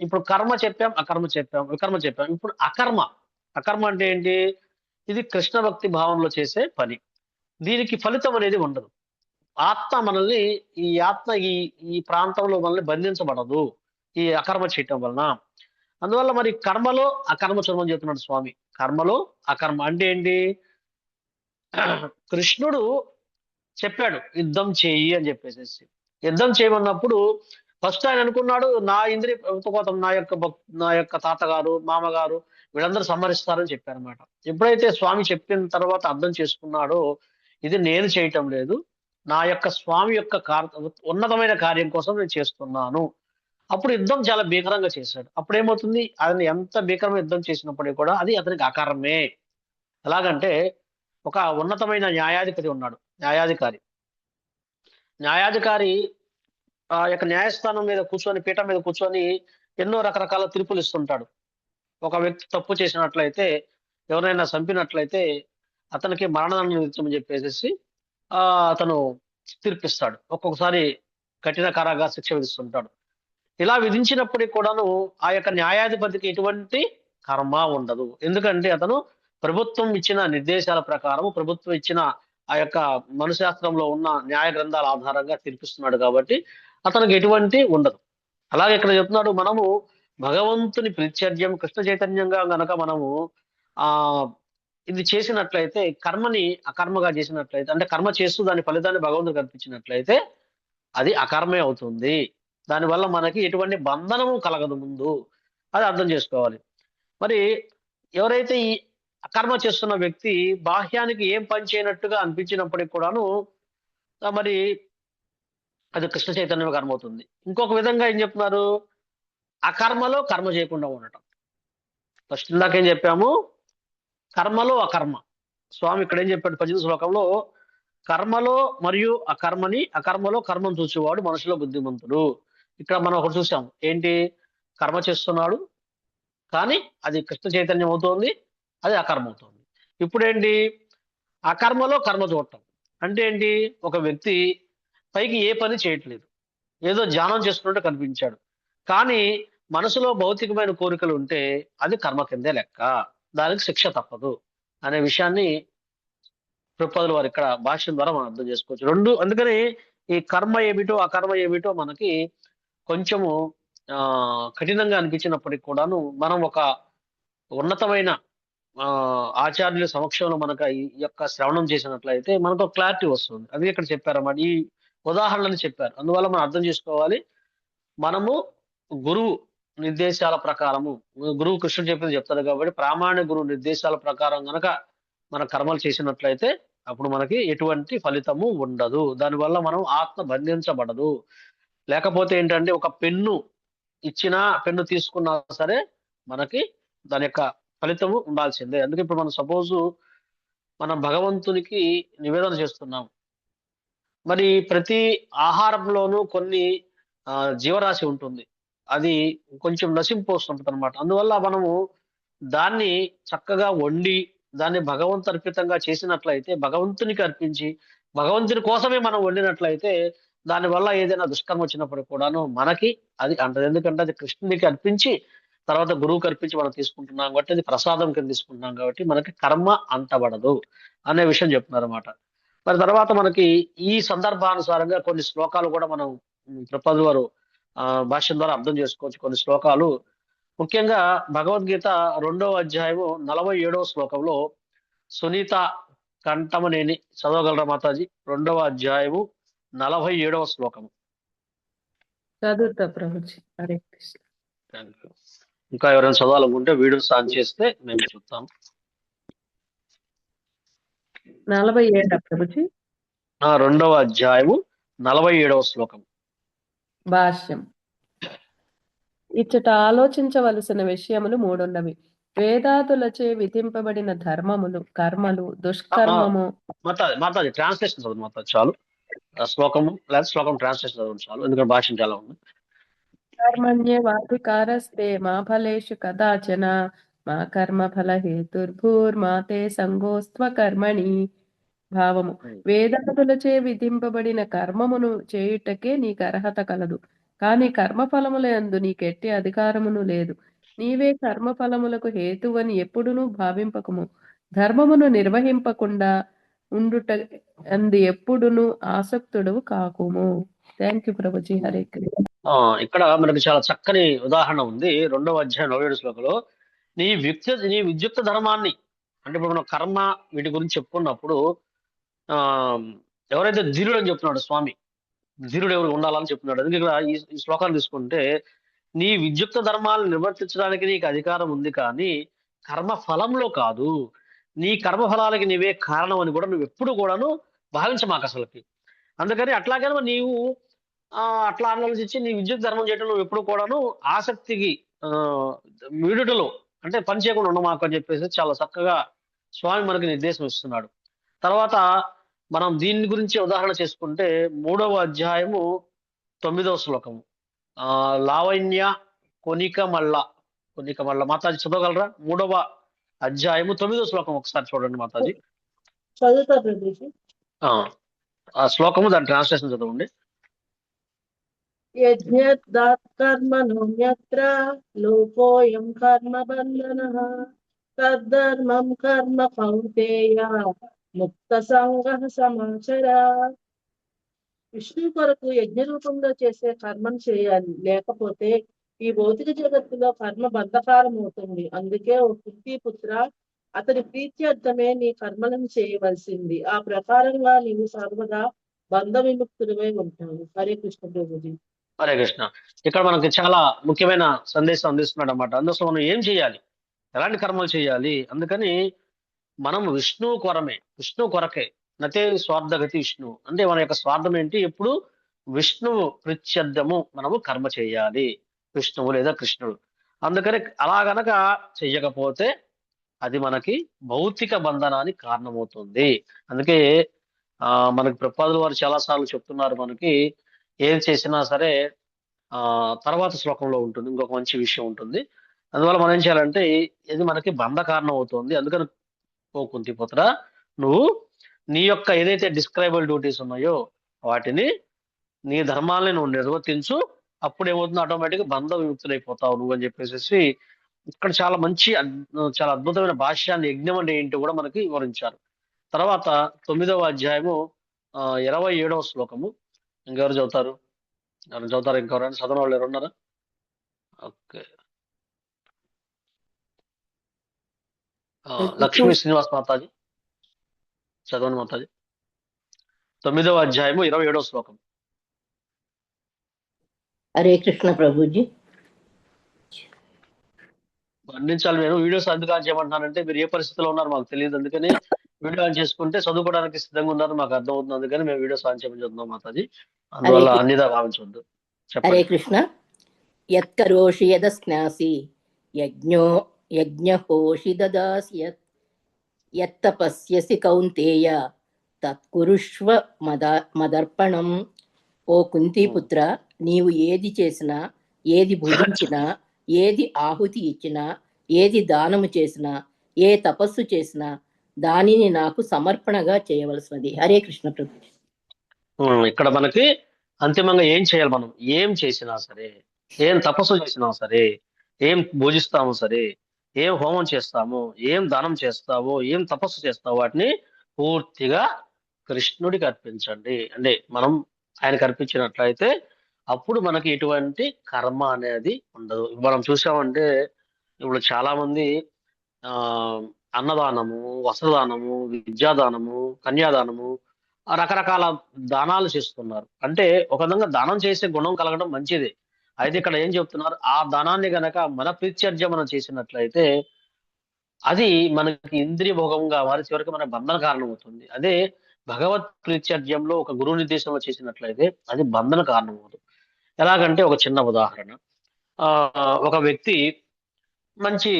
[SPEAKER 5] ఇప్పుడు కర్మ చెప్పాం, అకర్మ చెప్పాం, వికర్మ చెప్పాం. ఇప్పుడు అకర్మ అంటే ఏంటి? ఇది కృష్ణ భక్తి భావంలో చేసే పని. దీనికి ఫలితం అనేది ఉండదు. ఆత్మ మనల్ని ఈ ప్రాంతంలో మనల్ని బంధించబడదు ఈ అకర్మ చేయటం వలన. అందువల్ల మరి కర్మలో అకర్మ చూడమని చెప్తున్నాడు స్వామి. కర్మలో అకర్మ అంటే ఏంటి? కృష్ణుడు చెప్పాడు యుద్ధం చేయి అని చెప్పేసి. యుద్ధం చేయమన్నప్పుడు ఫస్ట్ ఆయన అనుకున్నాడు, నా ఇంద్రియ కోసం నా యొక్క తాతగారు, మామగారు వీళ్ళందరూ సంహరిస్తారని చెప్పారనమాట. ఎప్పుడైతే స్వామి చెప్పిన తర్వాత అర్థం చేసుకున్నాడో ఇది నేను చేయటం లేదు, నా యొక్క స్వామి యొక్క ఉన్నతమైన కార్యం కోసం నేను చేస్తున్నాను. అప్పుడు యుద్ధం చాలా భీకరంగా చేశాడు. అప్పుడు ఏమవుతుంది, ఆయన ఎంత భీకరమైన యుద్ధం చేసినప్పటికీ కూడా అది అతనికి అకారమే. ఎలాగంటే ఒక ఉన్నతమైన న్యాయాధిపతి ఉన్నాడు, న్యాయాధికారి. న్యాయాధికారి ఆ యొక్క న్యాయస్థానం మీద కూర్చొని, పీఠం మీద కూర్చొని ఎన్నో రకరకాల తీర్పులు ఇస్తుంటాడు. ఒక వ్యక్తి తప్పు చేసినట్లయితే, ఎవరైనా చంపినట్లయితే అతనికి మరణదండన విధించమని చెప్పేసి అతను తీర్పిస్తాడు. ఒక్కొక్కసారి కఠిన కారాగార శిక్ష విధిస్తుంటాడు. ఇలా విధించినప్పటికీ కూడాను ఆ యొక్క న్యాయాధిపతికి ఎటువంటి కర్మ ఉండదు. ఎందుకంటే అతను ప్రభుత్వం ఇచ్చిన నిర్దేశాల ప్రకారం, ప్రభుత్వం ఇచ్చిన ఆ యొక్క మనుశాస్త్రంలో ఉన్న న్యాయ గ్రంథాల ఆధారంగా తీర్పిస్తున్నాడు కాబట్టి అతనికి ఎటువంటి ఉండదు. అలాగే ఇక్కడ చెప్తున్నాడు, మనము భగవంతుని ప్రత్యర్యం కృష్ణ చైతన్యంగా గనక మనము ఇది చేసినట్లయితే, కర్మని అకర్మగా చేసినట్లయితే, అంటే కర్మ చేస్తూ దాని ఫలితాన్ని భగవంతుడు కల్పించినట్లయితే అది అకర్మే అవుతుంది. దానివల్ల మనకి ఎటువంటి బంధనము కలగదు ముందు, అది అర్థం చేసుకోవాలి. మరి ఎవరైతే ఈ అకర్మ చేస్తున్న వ్యక్తి బాహ్యానికి ఏం పని చేయనట్టుగా అనిపించినప్పటికి కూడాను మరి అది కృష్ణ చైతన్యం కర్మ అవుతుంది. ఇంకొక విధంగా ఏం చెప్తున్నారు, అకర్మలో కర్మ చేయకుండా ఉండటం. ఫస్ట్ ఇందాకేం చెప్పాము, కర్మలో అకర్మ. స్వామి ఇక్కడ ఏం చెప్పాడు 18వ శ్లోకంలో, కర్మలో మరియు అకర్మలో కర్మను చూసేవాడు మనుషులో బుద్ధిమంతుడు. ఇక్కడ మనం ఒకటి చూసాం, ఏంటి, కర్మ చేస్తున్నాడు కానీ అది కృష్ణ చైతన్యం అవుతోంది, అది అకర్మ అవుతుంది. ఇప్పుడేంటి, అకర్మలో కర్మ చూడటం అంటే ఏంటి, ఒక వ్యక్తి పైకి ఏ పని చేయట్లేదు, ఏదో ధ్యానం చేస్తున్నట్టు కనిపించాడు, కానీ మనసులో భౌతికమైన కోరికలు ఉంటే అది కర్మ కిందే లెక్క, దానికి శిక్ష తప్పదు అనే విషయాన్ని ప్రభుపాదుల వారు ఇక్కడ భాష్యం ద్వారా మనం అర్థం చేసుకోవచ్చు. అందుకని ఈ కర్మ ఏమిటో అకర్మ ఏమిటో మనకి కొంచెము కఠినంగా అనిపించినప్పటికీ కూడాను మనం ఒక ఉన్నతమైన ఆచార్యుల సమక్షంలో మనకు ఈ యొక్క శ్రవణం చేసినట్లయితే మనకు క్లారిటీ వస్తుంది. అది ఇక్కడ చెప్పారన్నమాట, ఈ ఉదాహరణలు చెప్పారు. అందువల్ల మనం అర్థం చేసుకోవాలి, మనము గురువు నిర్దేశాల ప్రకారము, గురువు కృష్ణుడు చెప్పింది చెప్తారు కాబట్టి ప్రామాణిక గురువు నిర్దేశాల ప్రకారం గనక మన కర్మలు చేసినట్లయితే అప్పుడు మనకి ఎటువంటి ఫలితము ఉండదు. దానివల్ల మనం ఆత్మ బంధించబడదు. లేకపోతే ఏంటంటే ఒక పెన్ను ఇచ్చినా, పెన్ను తీసుకున్నా సరే మనకి దాని యొక్క ఫలితము ఉండాల్సిందే. అందుకే ఇప్పుడు మనం సపోజు మనం భగవంతునికి నివేదన చేస్తున్నాం, మరి ప్రతి ఆహారంలోనూ కొన్ని జీవరాశి ఉంటుంది, అది కొంచెం నశింపోస్తుంటుంది అనమాట. అందువల్ల మనము దాన్ని చక్కగా వండి దాన్ని భగవంతు అర్పితంగా చేసినట్లయితే, భగవంతునికి అర్పించి భగవంతుని కోసమే మనం వండినట్లయితే దానివల్ల ఏదైనా దుష్కర్మ వచ్చినప్పుడు కూడాను మనకి అది అంటది. ఎందుకంటే అది కృష్ణునికి అర్పించి తర్వాత గురువుకి అర్పించి మనం తీసుకుంటున్నాం కాబట్టి, అది ప్రసాదం కింద తీసుకుంటున్నాం కాబట్టి మనకి కర్మ అంటబడదు అనే విషయం చెప్తున్నారు అనమాట. మరి తర్వాత మనకి ఈ సందర్భానుసారంగా కొన్ని శ్లోకాలు కూడా మనం ప్రభుపాదుల వారు భాష్యం ద్వారా అర్థం చేసుకోవచ్చు. కొన్ని శ్లోకాలు ముఖ్యంగా భగవద్గీత 2వ అధ్యాయము 47వ శ్లోకంలో, సునీత కంఠమనేని చదవగలరా మాతాజీ? 2వ అధ్యాయము 47వ శ్లోకము.
[SPEAKER 6] చదువుతా ప్రభుజీ. హరే కృష్ణ.
[SPEAKER 5] Thank you. ఇంకా ఎవరైనా చదవాలనుకుంటే వీడియోస్ ఆన్ చేస్తే మేము చెప్తాం.
[SPEAKER 6] 47 ప్రభుజీ.
[SPEAKER 5] 2వ అధ్యాయము 47వ శ్లోకం.
[SPEAKER 6] భాష్యం. ఇచ్చట ఆలోచించవలసిన విషయములు 3 ఉన్నవి. వేదాదులచే విధింపబడిన ధర్మములు, కర్మలు, దుష్కర్మము.
[SPEAKER 5] మాతాజీ ట్రాన్స్లేషన్ చదువు మాతాజీ చాలు. శ్లోకము లేదా శ్లోకం ట్రాన్స్లేషన్ చదవండి చాలు, ఎందుకంటే భాష్యం చాలా ఉంది.
[SPEAKER 6] కర్మణ్యేవాధికారస్తే మా ఫలేషు కదాచన మా కర్మ ఫల హేతుర్భూర్మా తే సంగోస్త్వ కర్మణి. భావము: వేదాదులచే విధింపబడిన కర్మమును చేయుటకే నీకు అర్హత కలదు, కానీ కర్మఫలములందు నీకెట్టి అధికారమును లేదు. నీవే కర్మఫలములకు హేతువని ఎప్పుడునూ భావింపకము. ధర్మమును నిర్వహింపకుండా ఉండుట అందు ఎప్పుడును ఆసక్తుడవు కాకుము. Thank you Prabhuji. హరే కృష్ణ.
[SPEAKER 5] ఇక్కడ మనకు చాలా చక్కని ఉదాహరణ ఉంది 2వ అధ్యాయం 47 శ్లోకంలో. నీ విద్యుక్త ధర్మాన్ని, అంటే ఇప్పుడు మనం కర్మ వీటి గురించి చెప్పుకున్నప్పుడు ఎవరైతే ధీరుడు అని చెప్తున్నాడు స్వామి, ధీరుడు ఎవరు ఉండాలని చెప్తున్నాడు. అందుకే ఇక్కడ ఈ శ్లోకాలు తీసుకుంటే, నీ విద్యుక్త ధర్మాలను నిర్వర్తించడానికి నీకు అధికారం ఉంది, కానీ కర్మ ఫలంలో కాదు. నీ కర్మ ఫలాలకి నీవే కారణం అని కూడా నువ్వు ఎప్పుడు కూడాను భావించమాక అసలుకి. అందుకని అట్లాగే నీవు అట్లా ఆలోచించి నీ విద్యుత్ ధర్మం చేయటం నువ్వు ఎప్పుడు కూడాను ఆసక్తికి వీడుటలో అంటే పని చేయకుండా ఉండమాకు అని చెప్పేసి చాలా చక్కగా స్వామి మనకి నిర్దేశం ఇస్తున్నాడు. తర్వాత మనం దీని గురించి ఉదాహరణ చేసుకుంటే 3వ అధ్యాయము 9వ శ్లోకము లావణ్య కొనిక మల్ల మాతాజీ చదవగలరా? 3వ అధ్యాయము 9వ శ్లోకం ఒకసారి చూడండి మాతాజీ.
[SPEAKER 2] చదువుతా ప్రభుజీ.
[SPEAKER 5] ఆ శ్లోకము దాని ట్రాన్స్లేషన్ చదవండి.
[SPEAKER 2] యజ్ఞదాత్ కర్మణోన్యత్ర లోకోయం కర్మ బంధనః తద్ధర్మం కర్మ కౌంతేయ ముక్త సంగః సమాచర. విష్ణు కొరకు యజ్ఞ రూపంలో చేసే కర్మను చేయాలి, లేకపోతే ఈ భౌతిక జగత్తులో కర్మ బంధకారం అవుతుంది. అందుకే ఓ పుత్ర, అతని ప్రీత్యర్థమే నీ కర్మలను చేయవలసింది. ఆ ప్రకారంగా నీవు సర్వదా బంధ విముక్తుడివై ఉంటావు. హరే కృష్ణ ప్రభుజీ.
[SPEAKER 5] హరే కృష్ణ. ఇక్కడ మనకి చాలా ముఖ్యమైన సందేశం అందిస్తున్నాడు అన్నమాట. అందులో మనం ఏం చేయాలి, ఎలాంటి కర్మలు చేయాలి. అందుకని మనం విష్ణు కొరకే నతే స్వార్థగతి విష్ణు అంటే మన యొక్క స్వార్థం ఏంటి? ఎప్పుడు విష్ణువు ప్రత్యర్థము మనము కర్మ చేయాలి, విష్ణువు లేదా కృష్ణుడు. అందుకని అలా గనక చెయ్యకపోతే అది మనకి భౌతిక బంధనానికి కారణమవుతుంది. అందుకే మనకి ప్రభుపాదుల వారు చాలా సార్లు చెప్తున్నారు, మనకి ఏం చేసినా సరే తర్వాత శ్లోకంలో ఉంటుంది ఇంకొక మంచి విషయం ఉంటుంది. అందువల్ల మనం ఏం చేయాలంటే ఇది మనకి బంధ కారణం అవుతుంది. అందుకని ఓ కుంతిపుత్ర, నువ్వు నీ యొక్క ఏదైతే డిస్క్రైబుల్ డ్యూటీస్ ఉన్నాయో వాటిని, నీ ధర్మాలని నువ్వు నిర్వర్తించు. అప్పుడు ఏమవుతుంది, ఆటోమేటిక్ గా బంధ విముక్తులైపోతావు నువ్వు అని చెప్పేసి ఇక్కడ చాలా మంచి చాలా అద్భుతమైన భాష్యాన్ని, యజ్ఞం అంటే ఏంటో కూడా మనకి వివరించారు. తర్వాత 9వ అధ్యాయము 27వ శ్లోకము. ఇంకెవరు చదువుతారు? ఇంకెవరైనా చదవని వాళ్ళు ఎవరున్నారా? ఓకే, లక్ష్మీ శ్రీనివాస్ మాతాజీ చదవండి మాతాజీ. 9వ అధ్యాయము 27వ శ్లోకం.
[SPEAKER 1] హరే కృష్ణ ప్రభుజీ.
[SPEAKER 5] వర్ణించాలి. నేను వీడియోస్ అందుకు ఆన్ చేయమంటున్నానంటే మీరు ఏ పరిస్థితిలో ఉన్నారు మాకు తెలియదు. అందుకని వీడియో ఆన్ చేసుకుంటే చదువుకోవడానికి సిద్ధంగా ఉన్నారు మాకు అర్థమవుతుంది. అందుకని మేము వీడియోస్ ఆన్ చేయమని చెప్తున్నాం మాతాజీ. అందువల్ల అన్నిదా భావించవద్దు.
[SPEAKER 1] హరే
[SPEAKER 5] చెప్పండి.
[SPEAKER 1] కృష్ణ. యత్కరోషి యదస్నాసి యజ్ఞహోషి దదాసి యత్తపస్యసి కౌంతేయ తత్కురుష్వ మదర్పణం. ఓ కుంతిపుత్ర, నీవు ఏది చేసినా, ఏది భుజించినా, ఏది ఆహుతి ఇచ్చినా, ఏది దానము చేసినా, ఏ తపస్సు చేసినా దానిని నాకు సమర్పణగా చేయవలసినది. హరే కృష్ణ ప్రభు.
[SPEAKER 5] ఇక్కడ మనకి అంతిమంగా ఏం చేయాలి? మనం ఏం చేసినా సరే, ఏం తపస్సు చేసినా సరే, ఏం భోజిస్తాము సరే, ఏం హోమం చేస్తామో, ఏం దానం చేస్తావో, ఏం తపస్సు చేస్తావో వాటిని పూర్తిగా కృష్ణుడికి అర్పించండి. అంటే మనం ఆయనకు అర్పించినట్లయితే అప్పుడు మనకి ఎటువంటి కర్మ అనేది ఉండదు. మనం చూసామంటే ఇప్పుడు చాలా మంది అన్నదానము, వస్త్రదానము, విద్యాదానము, కన్యాదానము రకరకాల దానాలు చేస్తున్నారు. అంటే ఒక విధంగా దానం చేసే గుణం కలగడం మంచిదే. అయితే ఇక్కడ ఏం చెప్తున్నారు, ఆ దానాన్ని గనక మన ప్రీత్యర్జ మనం చేసినట్లయితే అది మనకి ఇంద్రియ భోగంగా మారి చివరికి మన బంధన కారణం అవుతుంది. అదే భగవత్ ప్రీత్యర్జంలో ఒక గురువు నిర్దేశంలో చేసినట్లయితే అది బంధన కారణం అవుతుంది. ఎలాగంటే ఒక చిన్న ఉదాహరణ, ఒక వ్యక్తి మంచి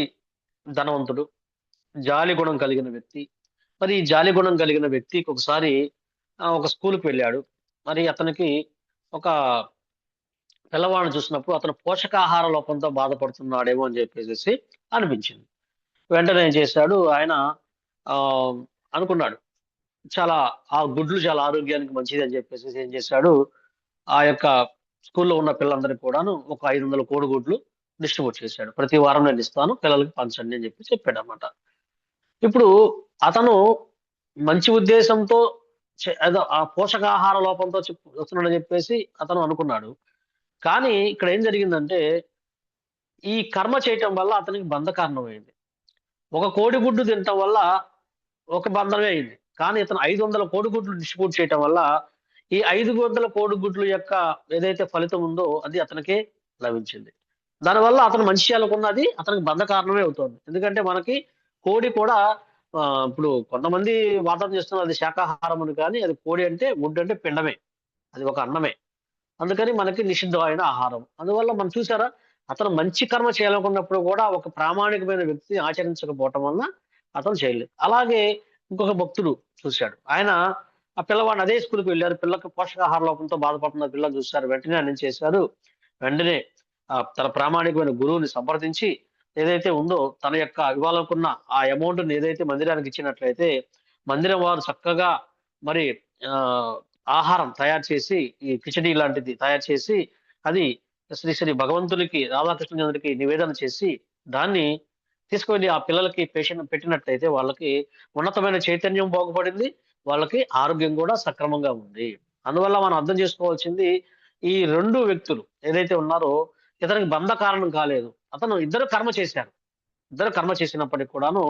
[SPEAKER 5] ధనవంతుడు, జాలి గుణం కలిగిన వ్యక్తి. మరి ఈ జాలి గుణం కలిగిన వ్యక్తికి ఒకసారి ఒక స్కూల్కి వెళ్ళాడు. మరి అతనికి ఒక పిల్లవాడిని చూసినప్పుడు అతను పోషకాహార లోపంతో బాధపడుతున్నాడేమో అని చెప్పేసి అనిపించింది. వెంటనే ఏం చేశాడు, ఆయన అనుకున్నాడు ఆ గుడ్లు చాలా ఆరోగ్యానికి మంచిది అని చెప్పేసి ఏం చేశాడు, ఆ యొక్క స్కూల్లో ఉన్న పిల్లలందరికీ కూడాను ఒక 500 కోడిగుడ్లు డిస్ట్రిబ్యూట్ చేశాడు. ప్రతి వారం నేను ఇస్తాను, పిల్లలకి పంచండి అని చెప్పి చెప్పాడు అన్నమాట. ఇప్పుడు అతను మంచి ఉద్దేశంతో ఏదో ఆ పోషకాహార లోపంతో వస్తున్నాడని చెప్పేసి అతను అనుకున్నాడు. కానీ ఇక్కడ ఏం జరిగిందంటే ఈ కర్మ చేయటం వల్ల అతనికి బంధ కారణమైంది. ఒక కోడిగుడ్డు తినటం వల్ల ఒక బంధమే అయింది. కానీ ఇతను 500 కోడిగుడ్లు డిస్ట్రిబ్యూట్ చేయటం వల్ల ఈ 500 కోడిగుడ్లు యొక్క ఏదైతే ఫలితం ఉందో అది అతనికే లభించింది. దానివల్ల అతను మంచి చేయాలనుకున్నది అతనికి బంధ కారణమే అవుతుంది. ఎందుకంటే మనకి కోడి కూడా ఇప్పుడు కొంతమంది వాదన చేస్తున్నారు అది శాకాహారం అని, కానీ అది కోడి అంటే గుడ్డు అంటే పిండమే. అది ఒక అన్నమే. అందుకని మనకి నిషిద్ధమైన ఆహారం. అందువల్ల మనం చూసారా, అతను మంచి కర్మ చేయాలనుకున్నప్పుడు కూడా ఒక ప్రామాణికమైన వ్యక్తి ఆచరించకపోవటం వలన అతను చేయలేదు. అలాగే ఇంకొక భక్తుడు చూశాడు. ఆయన ఆ పిల్లవాడిని అదే స్కూల్కి వెళ్ళారు. పిల్లకి పోషకాహార లోపంతో బాధపడుతున్న పిల్లలు చూశారు. వెంటనే ఆయన ఏం చేశారు, వెంటనే తన ప్రామాణికమైన గురువుని సంప్రదించి ఏదైతే ఉందో తన యొక్క ఇవ్వాలనుకున్న ఆ అమౌంట్ ని ఏదైతే మందిరానికి ఇచ్చినట్లయితే మందిరం వారు చక్కగా మరి ఆ ఆహారం తయారు చేసి ఈ కిచడీ లాంటిది తయారు చేసి అది శ్రీ శ్రీ భగవంతునికి రాధాకృష్ణచంద్రుడికి నివేదన చేసి దాన్ని తీసుకువెళ్ళి ఆ పిల్లలకి పేషెంట్ పెట్టినట్లయితే వాళ్ళకి ఉన్నతమైన చైతన్యం బాగుపడింది, వాళ్ళకి ఆరోగ్యం కూడా సక్రమంగా ఉంది. అందువల్ల మనం అర్థం చేసుకోవాల్సింది ఈ రెండు వ్యక్తులు ఏదైతే ఉన్నారో ఇతనికి బంధ కారణం కాలేదు. అతను ఇద్దరు కర్మ చేశారు. ఇద్దరు కర్మ చేసినప్పటికి కూడాను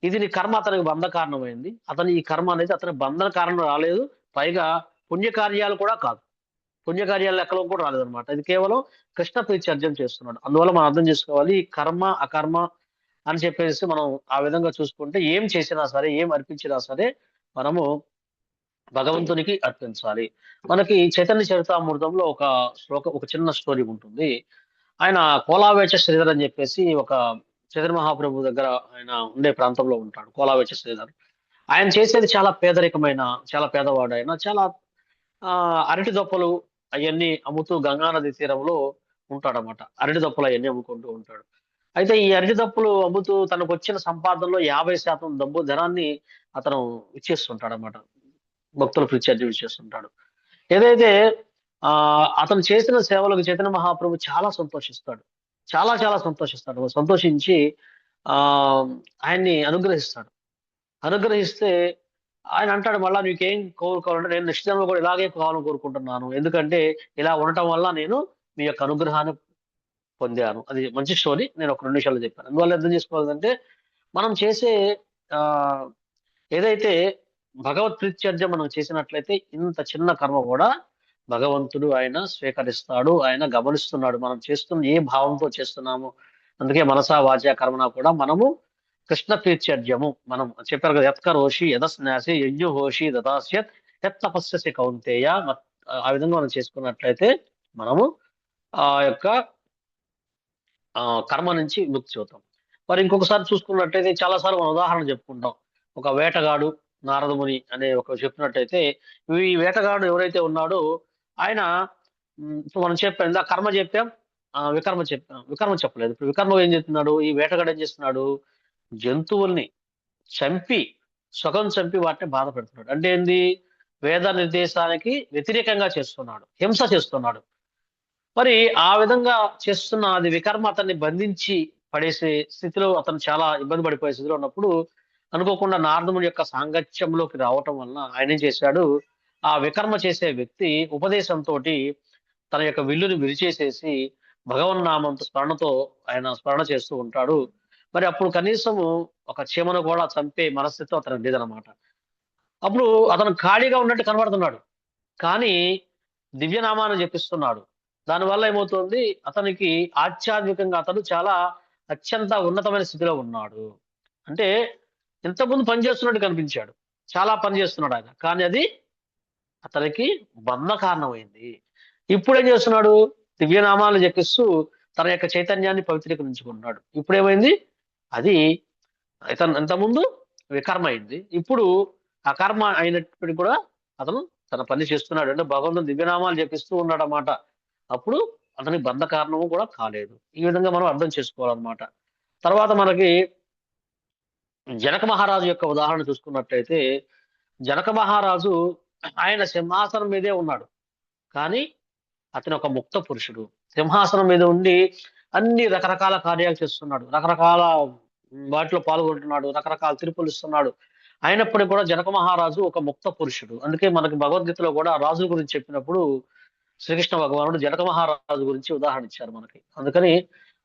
[SPEAKER 5] ఇది నీ కర్మ అతనికి బంధ కారణమైంది. అతని ఈ కర్మ అనేది అతని బంధన కారణం రాలేదు. పైగా పుణ్యకార్యాలు కూడా కాదు, పుణ్యకార్యాలు లెక్కలో కూడా రాలేదన్నమాట. ఇది కేవలం కృష్ణ ప్రీత్యర్జం చేస్తున్నాడు. అందువల్ల మనం అర్థం చేసుకోవాలి ఈ కర్మ అకర్మ అని చెప్పేసి మనం ఆ విధంగా చూసుకుంటే ఏం చేసినా సరే ఏం అర్పించినా సరే మనము భగవంతునికి అర్పించాలి. మనకి చైతన్య చరితామృతంలో ఒక శ్లోకం, ఒక చిన్న స్టోరీ ఉంటుంది. ఆయన కోలావేచ శ్రీధర్ అని చెప్పేసి ఒక చైతన్య మహాప్రభు దగ్గర ఆయన ఉండే ప్రాంతంలో ఉంటాడు. కోలావేచ శ్రీధర్ ఆయన చేసేది చాలా పేదరికమైన, చాలా పేదవాడు. ఆయన చాలా అరటి దొప్పలు అవన్నీ అమ్ముతూ గంగానది తీరంలో ఉంటాడనమాట. అరటి దొప్పలు అవన్నీ అమ్ముకుంటూ ఉంటాడు. అయితే ఈ అరటి దప్పులు అమ్ముతూ తనకు వచ్చిన సంపాదనలో 50% డబ్బు ధనాన్ని అతను ఇచ్చేస్తుంటాడు అనమాట. భక్తుల ప్రీత్యర్జం ఇచ్చేస్తుంటాడు. ఏదైతే అతను చేసిన సేవలకు చైతన్య మహాప్రభు చాలా సంతోషిస్తాడు, చాలా చాలా సంతోషిస్తాడు. సంతోషించి ఆయన్ని అనుగ్రహిస్తాడు. అనుగ్రహిస్తే ఆయన అంటాడు, మళ్ళా నీకేం కోరుకోవాలంటే నేను నిశ్చితంగా కూడా ఇలాగే కావాలని కోరుకుంటున్నాను, ఎందుకంటే ఇలా ఉండటం వల్ల నేను మీ యొక్క అనుగ్రహాన్ని పొందాను. అది మంచి స్టోరీ, నేను ఒక 2 నిమిషాలు చెప్పాను. అందువల్ల అర్థం చేసుకోవాలంటే మనం చేసే ఆ ఏదైతే భగవత్ ప్రీత్యర్జం మనం చేసినట్లయితే ఇంత చిన్న కర్మ కూడా భగవంతుడు ఆయన స్వీకరిస్తాడు, ఆయన గమనిస్తున్నాడు మనం చేస్తున్న ఏ భావంతో చేస్తున్నాము. అందుకే మనసా వాచా కర్మన కూడా మనము కృష్ణ ప్రీత్యర్జము మనం చెప్పారు కదా, యత్కరోషి యదస్నాసి యజ్ఞుహోషి దదాస్యత్ యత్ తపస్యసి కౌంతేయ. ఆ విధంగా మనం చేసుకున్నట్లయితే మనము ఆ యొక్క కర్మ నుంచి ముక్తి అవుతాం. మరి ఇంకొకసారి చూసుకున్నట్టయితే చాలాసార్లు మనం ఉదాహరణ చెప్పుకుంటాం. ఒక వేటగాడు నారదముని అనే ఒక చెప్పినట్టయితే ఈ వేటగాడు ఎవరైతే ఉన్నాడో ఆయన ఇప్పుడు మనం చెప్పాం, ఇందా కర్మ చెప్పాం, వికర్మ చెప్పలేదు. ఇప్పుడు వికర్మ ఏం చెప్తున్నాడు, ఈ వేటగాడు ఏం చేస్తున్నాడు, జంతువుల్ని చంపి సగం చంపి వాటిని బాధ పెడుతున్నాడు. అంటే ఏంది, వేద నిర్దేశానికి వ్యతిరేకంగా చేస్తున్నాడు, హింస చేస్తున్నాడు. మరి ఆ విధంగా చేస్తున్న అది వికర్మ అతన్ని బంధించి పడేసే స్థితిలో అతను చాలా ఇబ్బంది పడిపోయే స్థితిలో ఉన్నప్పుడు అనుకోకుండా నారదుని యొక్క సాంగత్యంలోకి రావటం వలన ఆయన ఏం చేశాడు, ఆ వికర్మ చేసే వ్యక్తి ఉపదేశంతో తన యొక్క విల్లుని విరిచేసేసి భగవన్నామంతో స్మరణతో ఆయన స్మరణ చేస్తూ ఉంటాడు. మరి అప్పుడు కనీసము ఒక చీమను కూడా చంపే మనస్థితితో అతను లేదనమాట. అప్పుడు అతను ఖాళీగా ఉన్నట్టు కనబడుతున్నాడు, కానీ దివ్యనామాన్ని జపిస్తున్నాడు. దానివల్ల ఏమవుతుంది, అతనికి ఆధ్యాత్మికంగా అతను చాలా అత్యంత ఉన్నతమైన స్థితిలో ఉన్నాడు. అంటే ఇంతకుముందు పని చేస్తున్నట్టు కనిపించాడు, చాలా పని చేస్తున్నాడు ఆయన, కానీ అది అతనికి బంధ కారణమైంది. ఇప్పుడు ఏం చేస్తున్నాడు, దివ్యనామాలను జపిస్తూ తన యొక్క చైతన్యాన్ని పవిత్రీకరించుకుంటున్నాడు. ఇప్పుడు ఏమైంది, అది ఇతను ఇంతకుముందు వికర్మ అయింది, ఇప్పుడు అకర్మ అయినప్పటికీ కూడా అతను తన పని చేస్తున్నాడు. అంటే భగవంతుని దివ్యనామాలు జపిస్తూ ఉన్నాడు అన్నమాట. అప్పుడు అతనికి బంధ కారణము కూడా కాలేదు. ఈ విధంగా మనం అర్థం చేసుకోవాలన్నమాట. తర్వాత మనకి జనక మహారాజు యొక్క ఉదాహరణ చూసుకున్నట్లయితే, జనక మహారాజు ఆయన సింహాసనం మీదే ఉన్నాడు, కానీ అతను ఒక ముక్త పురుషుడు. సింహాసనం మీద ఉండి అన్ని రకరకాల కార్యాలు చేస్తున్నాడు, రకరకాల వాటిలో పాల్గొంటున్నాడు, రకరకాల తీర్పులు ఇస్తున్నాడు. అయినప్పటికీ కూడా జనక మహారాజు ఒక ముక్త పురుషుడు. అందుకే మనకి భగవద్గీతలో కూడా రాజు గురించి చెప్పినప్పుడు శ్రీకృష్ణ భగవానుడు జనక మహారాజు గురించి ఉదాహరణ ఇచ్చారు మనకి. అందుకని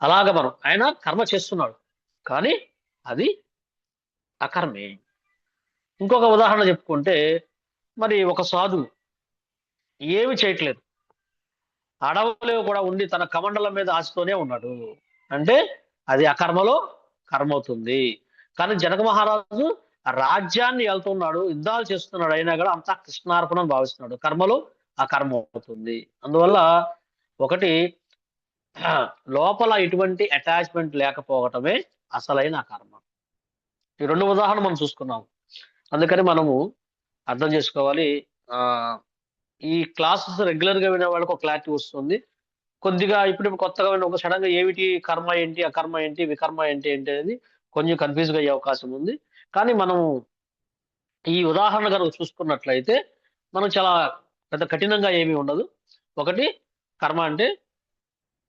[SPEAKER 5] అలాగ మనం ఆయన కర్మ చేస్తున్నాడు, కానీ అది అకర్మే. ఇంకొక ఉదాహరణ చెప్పుకుంటే, మరి ఒక సాధువు ఏమి చేయట్లేదు, అడవులో కూడా ఉండి తన కమండలం మీద ఆశతోనే ఉన్నాడు, అంటే అది అకర్మలో కర్మ అవుతుంది. కానీ జనక మహారాజు రాజ్యాన్ని వెళ్తున్నాడు, యుద్ధాలు చేస్తున్నాడు, అయినా కూడా అంతా కృష్ణార్పణం భావిస్తున్నాడు, కర్మలో ఆ కర్మ అవుతుంది. అందువల్ల ఒకటి లోపల ఎటువంటి అటాచ్మెంట్ లేకపోవటమే అసలైన కర్మ. ఈ 2 ఉదాహరణలు మనం చూసుకున్నాం. అందుకని మనము అర్థం చేసుకోవాలి. ఆ ఈ క్లాసెస్ రెగ్యులర్ గా వినే వాళ్ళకి ఒక క్లారిటీ వస్తుంది. కొద్దిగా ఇప్పుడు కొత్తగా విన్న ఒక సడన్ గా ఏమిటి కర్మ ఏంటి, అకర్మ ఏంటి, వికర్మ ఏంటి అనేది కొంచెం కన్ఫ్యూజ్ గా అయ్యే అవకాశం ఉంది. కానీ మనం ఈ ఉదాహరణ కనుక చూసుకున్నట్లయితే మనం చాలా పెద్ద కఠినంగా ఏమీ ఉండదు. ఒకటి కర్మ అంటే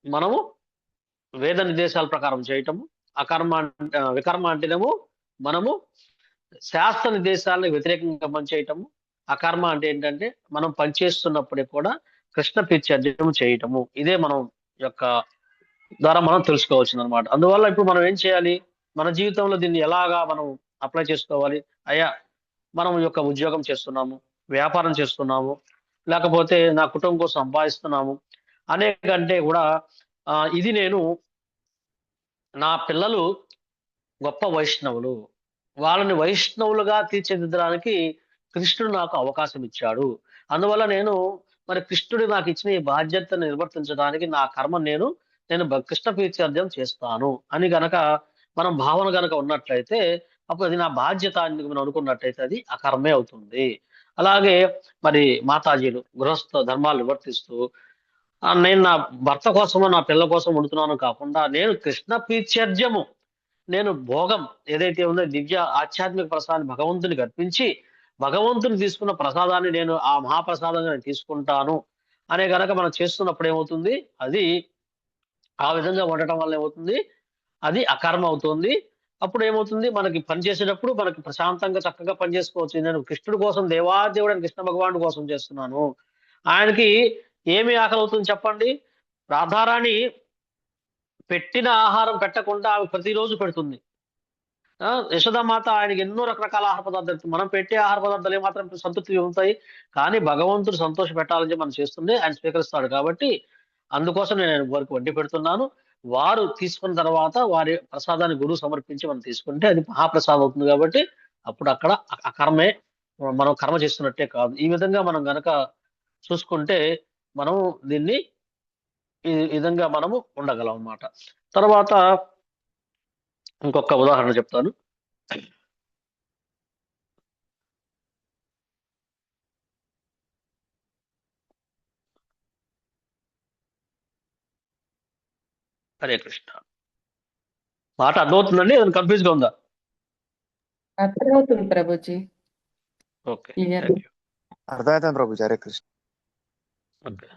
[SPEAKER 5] మనము వేద నిర్దేశాల ప్రకారం చేయటము, వికర్మ అంటేనేమో మనము శాస్త్ర నిర్దేశాలకు వ్యతిరేకంగా పనిచేయటము. అకర్మ అంటే ఏంటంటే మనం పనిచేస్తున్నప్పుడే కూడా కృష్ణ ప్రీత్యర్థం చేయటము. ఇదే మనం యొక్క ద్వారా మనం తెలుసుకోవాల్సింది అనమాట. అందువల్ల ఇప్పుడు మనం ఏం చేయాలి, మన జీవితంలో దీన్ని ఎలాగా మనం అప్లై చేసుకోవాలి. అయ్యా మనం యొక్క ఉద్యోగం చేస్తున్నాము, వ్యాపారం చేస్తున్నాము, లేకపోతే నా కుటుంబం కోసం సంపాదిస్తున్నాము అనే కంటే కూడా ఇది నేను నా పిల్లలు గొప్ప వైష్ణవులు, వాళ్ళని వైష్ణవులుగా తీర్చిదిద్దడానికి కృష్ణుడు నాకు అవకాశం ఇచ్చాడు. అందువల్ల నేను మరి కృష్ణుడు నాకు ఇచ్చిన ఈ బాధ్యతను నిర్వర్తించడానికి నా కర్మ నేను కృష్ణ ప్రీత్యర్థం చేస్తాను అని గనక మనం భావన గనక ఉన్నట్లయితే అప్పుడు అది నా బాధ్యత అని మనం అనుకున్నట్లయితే అది ఆ కర్మే అవుతుంది. అలాగే మరి మాతాజీలు గృహస్థ ధర్మాలు నిర్వర్తిస్తూ నేను నా భర్త కోసమో నా పిల్లల కోసం వండుతున్నాను కాకుండా నేను కృష్ణ ప్రీత్యర్థము, నేను భోగం ఏదైతే ఉందో దివ్య ఆధ్యాత్మిక ప్రసాదాన్ని భగవంతునికి అర్పించి భగవంతుని తీసుకున్న ప్రసాదాన్ని నేను ఆ మహాప్రసాదంగా నేను తీసుకుంటాను అనే గనక మనం చేస్తున్నప్పుడు ఏమవుతుంది, అది ఆ విధంగా ఉండటం వల్ల ఏమవుతుంది, అది అకర్మ అవుతుంది. అప్పుడు ఏమవుతుంది, మనకి పని చేసేటప్పుడు మనకి ప్రశాంతంగా చక్కగా పని చేసుకోవచ్చు. నేను కృష్ణుడి కోసం దేవాదేవుడని కృష్ణ భగవానుడి కోసం చేస్తున్నాను. ఆయనకి ఏమి ఆకలి అవుతుంది చెప్పండి. రాధారాణి పెట్టిన ఆహారం పెట్టకుండా ఆమె ప్రతిరోజు పెడుతుంది. యశోదామాత ఆయనకి ఎన్నో రకరకాల ఆహార పదార్థాలు, మనం పెట్టే ఆహార పదార్థాలు ఏమాత్రం సంతృప్తి ఉంటాయి, కానీ భగవంతుడు సంతోష పెట్టాలని మనం చేస్తుండే ఆయన స్వీకరిస్తాడు. కాబట్టి అందుకోసం నేను వారికి వండి పెడుతున్నాను. వారు తీసుకున్న తర్వాత వారి ప్రసాదాన్ని గురువు సమర్పించి మనం తీసుకుంటే అది మహాప్రసాదం అవుతుంది. కాబట్టి అప్పుడు అక్కడ ఆ కర్మే మనం కర్మ చేస్తున్నట్టే కాదు. ఈ విధంగా మనం గనక చూసుకుంటే మనం దీన్ని ఈ విధంగా మనము ఉండగలం అన్నమాట. తర్వాత ఇంకొక ఉదాహరణ చెప్తాను. హరే కృష్ణ. మాట అర్థమవుతుందండి, ఏదైనా కన్ఫ్యూజ్ గా ఉందా?
[SPEAKER 6] అర్థమవుతుంది Prabhuji.
[SPEAKER 5] Okay,
[SPEAKER 6] clear.
[SPEAKER 5] Thank you.
[SPEAKER 9] అర్థమవుతుంది ప్రభు. హరే కృష్ణ.
[SPEAKER 5] ఓకే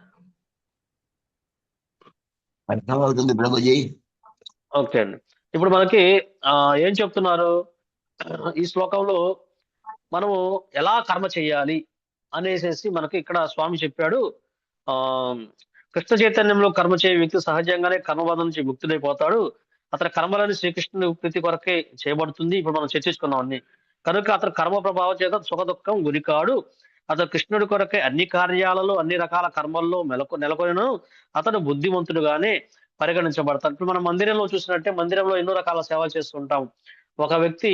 [SPEAKER 10] అర్థమవుతుంది ప్రభుజీ.
[SPEAKER 5] ఓకే అండి. ఇప్పుడు మనకి ఏం చెప్తున్నారు ఈ శ్లోకంలో, మనము ఎలా కర్మ చేయాలి అనేసి మనకి ఇక్కడ స్వామి చెప్పాడు. ఆ కృష్ణ చైతన్యంలో కర్మ చేయ వ్యక్తి సహజంగానే కర్మబంధం నుంచి ముక్తుడైపోతాడు. అతని కర్మలని శ్రీకృష్ణుని ప్రీతి కొరకే చేయబడుతుంది. ఇప్పుడు మనం చర్చించుకున్నాం అన్ని. కనుక అతని కర్మ ప్రభావం చేత సుఖ దుఃఖం గురికాడు. అతను కృష్ణుడి కొరకే అన్ని కార్యాలలో అన్ని రకాల కర్మల్లో నెలకొనను అతను బుద్ధిమంతుడుగానే పరిగణించబడతాడు. ఇప్పుడు మనం మందిరంలో చూసినట్టే మందిరంలో ఎన్నో రకాల సేవలు చేస్తుంటాం. ఒక వ్యక్తి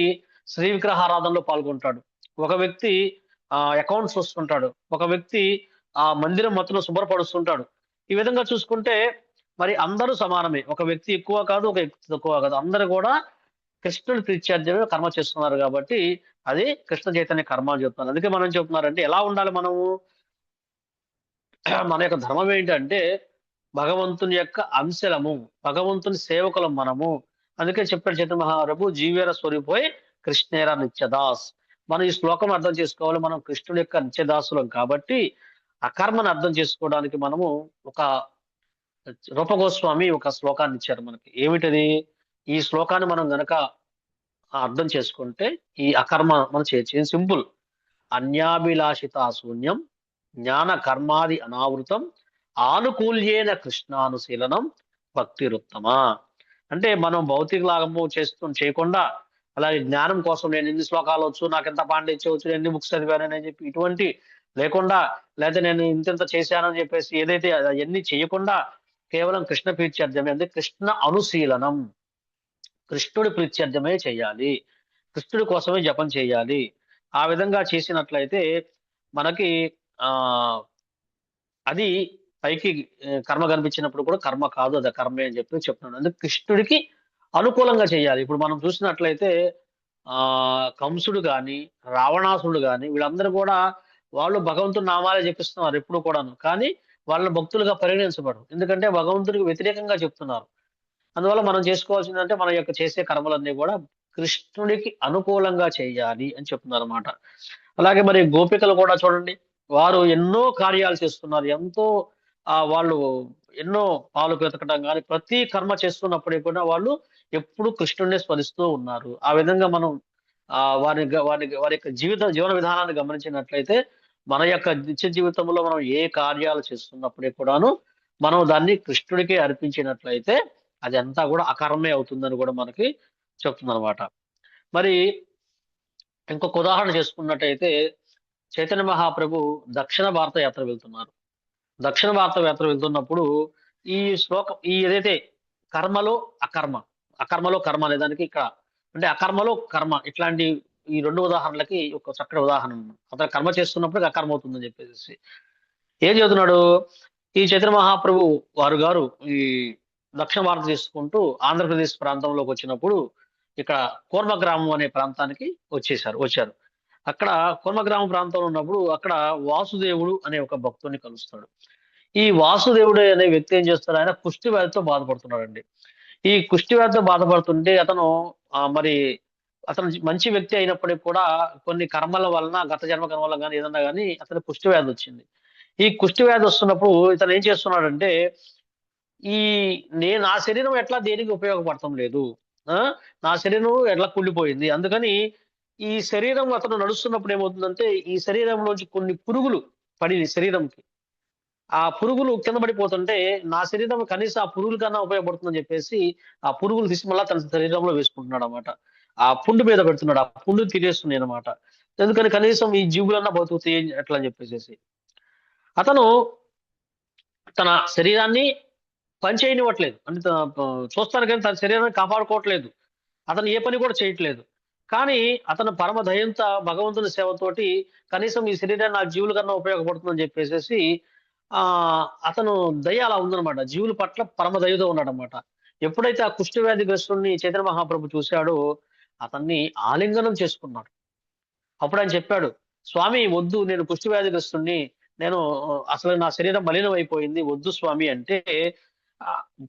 [SPEAKER 5] శ్రీ విగ్రహారాధనలో పాల్గొంటాడు, ఒక వ్యక్తి అకౌంట్స్ వస్తుంటాడు, ఒక వ్యక్తి ఆ మందిరం మొత్తం శుభ్రపరుస్తుంటాడు. ఈ విధంగా చూసుకుంటే మరి అందరూ సమానమే. ఒక వ్యక్తి ఎక్కువ కాదు, ఒక వ్యక్తి తక్కువ కాదు, అందరూ కూడా కృష్ణుడి ప్రీత్యర్థమే కర్మ చేస్తున్నారు. కాబట్టి అది కృష్ణ చైతన్య కర్మ అని చెప్తున్నారు. అందుకే మనం చెప్తున్నారంటే ఎలా ఉండాలి మనము, మన యొక్క ధర్మం ఏంటంటే భగవంతుని యొక్క అంశలము, భగవంతుని సేవకులం మనము. అందుకే చెప్పాడు చైతన్య మహాప్రభు, జీవేర స్వరూపోయ్ కృష్ణేర నిత్యదాస్. మనం ఈ శ్లోకం అర్థం చేసుకోవాలి, మనం కృష్ణుడి యొక్క నిత్యదాసులం. కాబట్టి అకర్మను అర్థం చేసుకోవడానికి మనము ఒక రూపగోస్వామి ఒక శ్లోకాన్ని ఇచ్చారు మనకి. ఏమిటది, ఈ శ్లోకాన్ని మనం గనక అర్థం చేసుకుంటే ఈ అకర్మ మనం చేయొచ్చు. సింపుల్. అన్యాభిలాషిత శూన్యం జ్ఞాన కర్మాది అనావృతం ఆనుకూల్యేన కృష్ణానుశీలనం భక్తిరుత్తమ. అంటే మనం భౌతిక లాభము చేయకుండా, అలాగే జ్ఞానం కోసం నేను ఎన్ని శ్లోకాలు వచ్చు, నాకు ఎంత పాండిత్యం వచ్చు, ఎన్ని బుక్స్ చదివానని చెప్పి ఇటువంటి లేకుండా, లేదా నేను ఇంత చేశానని చెప్పేసి ఏదైతే అవన్నీ చేయకుండా కేవలం కృష్ణ ప్రీత్యర్థమే, అంటే కృష్ణ అనుశీలనం, కృష్ణుడి ప్రీత్యర్థమే చేయాలి, కృష్ణుడి కోసమే జపం చేయాలి. ఆ విధంగా చేసినట్లయితే మనకి అది పైకి కర్మ కనిపించినప్పుడు కూడా కర్మ కాదు, అది కర్మే అని చెప్పి చెప్తున్నాడు. అందుకే కృష్ణుడికి అనుకూలంగా చేయాలి. ఇప్పుడు మనం చూసినట్లయితే కంసుడు గాని, రావణాసురుడు గాని వీళ్ళందరూ కూడా వాళ్ళు భగవంతుడి నామాలే జపిస్తున్నారు ఎప్పుడు కూడాను. కానీ వాళ్ళ భక్తులుగా పరిగణించబడరు. ఎందుకంటే భగవంతుడికి వ్యతిరేకంగా చెప్తున్నారు. అందువల్ల మనం చేసుకోవాల్సిందంటే మన యొక్క చేసే కర్మలన్నీ కూడా కృష్ణుడికి అనుకూలంగా చేయాలి అని చెప్తున్నారు అనమాట. అలాగే మరి గోపికలు కూడా చూడండి, వారు ఎన్నో కార్యాలు చేస్తున్నారు. ఎంతో వాళ్ళు ఎన్నో పాలు పెతకడం కానీ ప్రతి కర్మ చేస్తున్నప్పటికీ కూడా వాళ్ళు ఎప్పుడు కృష్ణుడిని స్మరిస్తూ ఉన్నారు. ఆ విధంగా మనం వారి యొక్క జీవన విధానాన్ని గమనించినట్లయితే మన యొక్క నిత్య జీవితంలో మనం ఏ కార్యాలు చేస్తున్నప్పటికీ కూడాను మనం దాన్ని కృష్ణుడికి అర్పించినట్లయితే అది అంతా కూడా అకర్మే అవుతుందని కూడా మనకి చెప్తుంది అనమాట. మరి ఇంకొక ఉదాహరణ చేసుకున్నట్టయితే చైతన్య మహాప్రభు దక్షిణ భారత యాత్ర వెళ్తున్నారు. దక్షిణ భారత యాత్ర వెళ్తున్నప్పుడు ఈ శ్లోకం ఏదైతే కర్మలో అకర్మ, అకర్మలో కర్మ అనే దానికి ఇక్కడ అంటే అకర్మలో కర్మ ఇట్లాంటి ఈ రెండు ఉదాహరణలకి ఒక చక్కటి ఉదాహరణ. అతను కర్మ చేస్తున్నప్పుడు అకర్మ అవుతుందని చెప్పేసి ఏం చెబుతున్నాడు ఈ చైతన్య మహాప్రభు గారు ఈ దక్షిణ భారత తీసుకుంటూ ఆంధ్రప్రదేశ్ ప్రాంతంలోకి వచ్చినప్పుడు ఇక్కడ కూర్మ గ్రామం అనే ప్రాంతానికి వచ్చారు. అక్కడ కూర్మ గ్రామం ప్రాంతంలో ఉన్నప్పుడు అక్కడ వాసుదేవుడు అనే ఒక భక్తుడిని కలుస్తాడు. ఈ వాసుదేవుడు అనే వ్యక్తి ఏం చేస్తాడు, ఆయన కుష్టి వ్యాధితో బాధపడుతున్నాడండి. ఈ కుష్టి వ్యాధితో బాధపడుతుంటే అతను మరి అతను మంచి వ్యక్తి అయినప్పటికీ కూడా కొన్ని కర్మల వలన గత జన్మ కర్మ వల్ల కానీ ఏదన్నా కానీ అతను కుష్టి వ్యాధి వచ్చింది. ఈ కుష్టి వ్యాధి వస్తున్నప్పుడు ఇతను ఏం చేస్తున్నాడంటే నా శరీరం ఎట్లా దేనికి ఉపయోగపడటం లేదు, నా శరీరం ఎట్లా కుళ్ళిపోయింది, అందుకని ఈ శరీరం అతను నడుస్తున్నప్పుడు ఏమవుతుందంటే ఈ శరీరంలోంచి కొన్ని పురుగులు పడి శరీరంకి ఆ పురుగులు కింద పడిపోతుంటే నా శరీరం కనీసం ఆ పురుగుల కన్నా ఉపయోగపడుతుందని చెప్పేసి ఆ పురుగులు తీసి మళ్ళా తన శరీరంలో వేసుకుంటున్నాడు అనమాట. ఆ పుండు మీద పెడుతున్నాడు, ఆ పుండు తినేస్తున్నాయి అనమాట. ఎందుకని కనీసం ఈ జీవులన్నా బతుకుతాయి అట్లా అని చెప్పేసి అతను తన శరీరాన్ని పనిచేయనివ్వట్లేదు. అంటే చూస్తాను కానీ తన శరీరాన్ని కాపాడుకోవట్లేదు. అతను ఏ పని కూడా చేయట్లేదు. కానీ అతను పరమ దయంతో భగవంతుని సేవతోటి కనీసం ఈ శరీరాన్ని నా జీవుల కన్నా ఉపయోగపడుతుందని చెప్పేసి అతను దయ అలా ఉందన్నమాట. జీవుల పట్ల పరమ దయతో ఉన్నాడనమాట. ఎప్పుడైతే ఆ కుష్టి వ్యాధిగ్రస్తుడిని చైతన్య మహాప్రభు చూశాడో అతన్ని ఆలింగనం చేసుకున్నాడు. అప్పుడు ఆయన చెప్పాడు, స్వామి వద్దు, నేను కుష్టి వ్యాధిగ్రస్తుడిని, నేను అసలు నా శరీరం మలినం అయిపోయింది, వద్దు స్వామి అంటే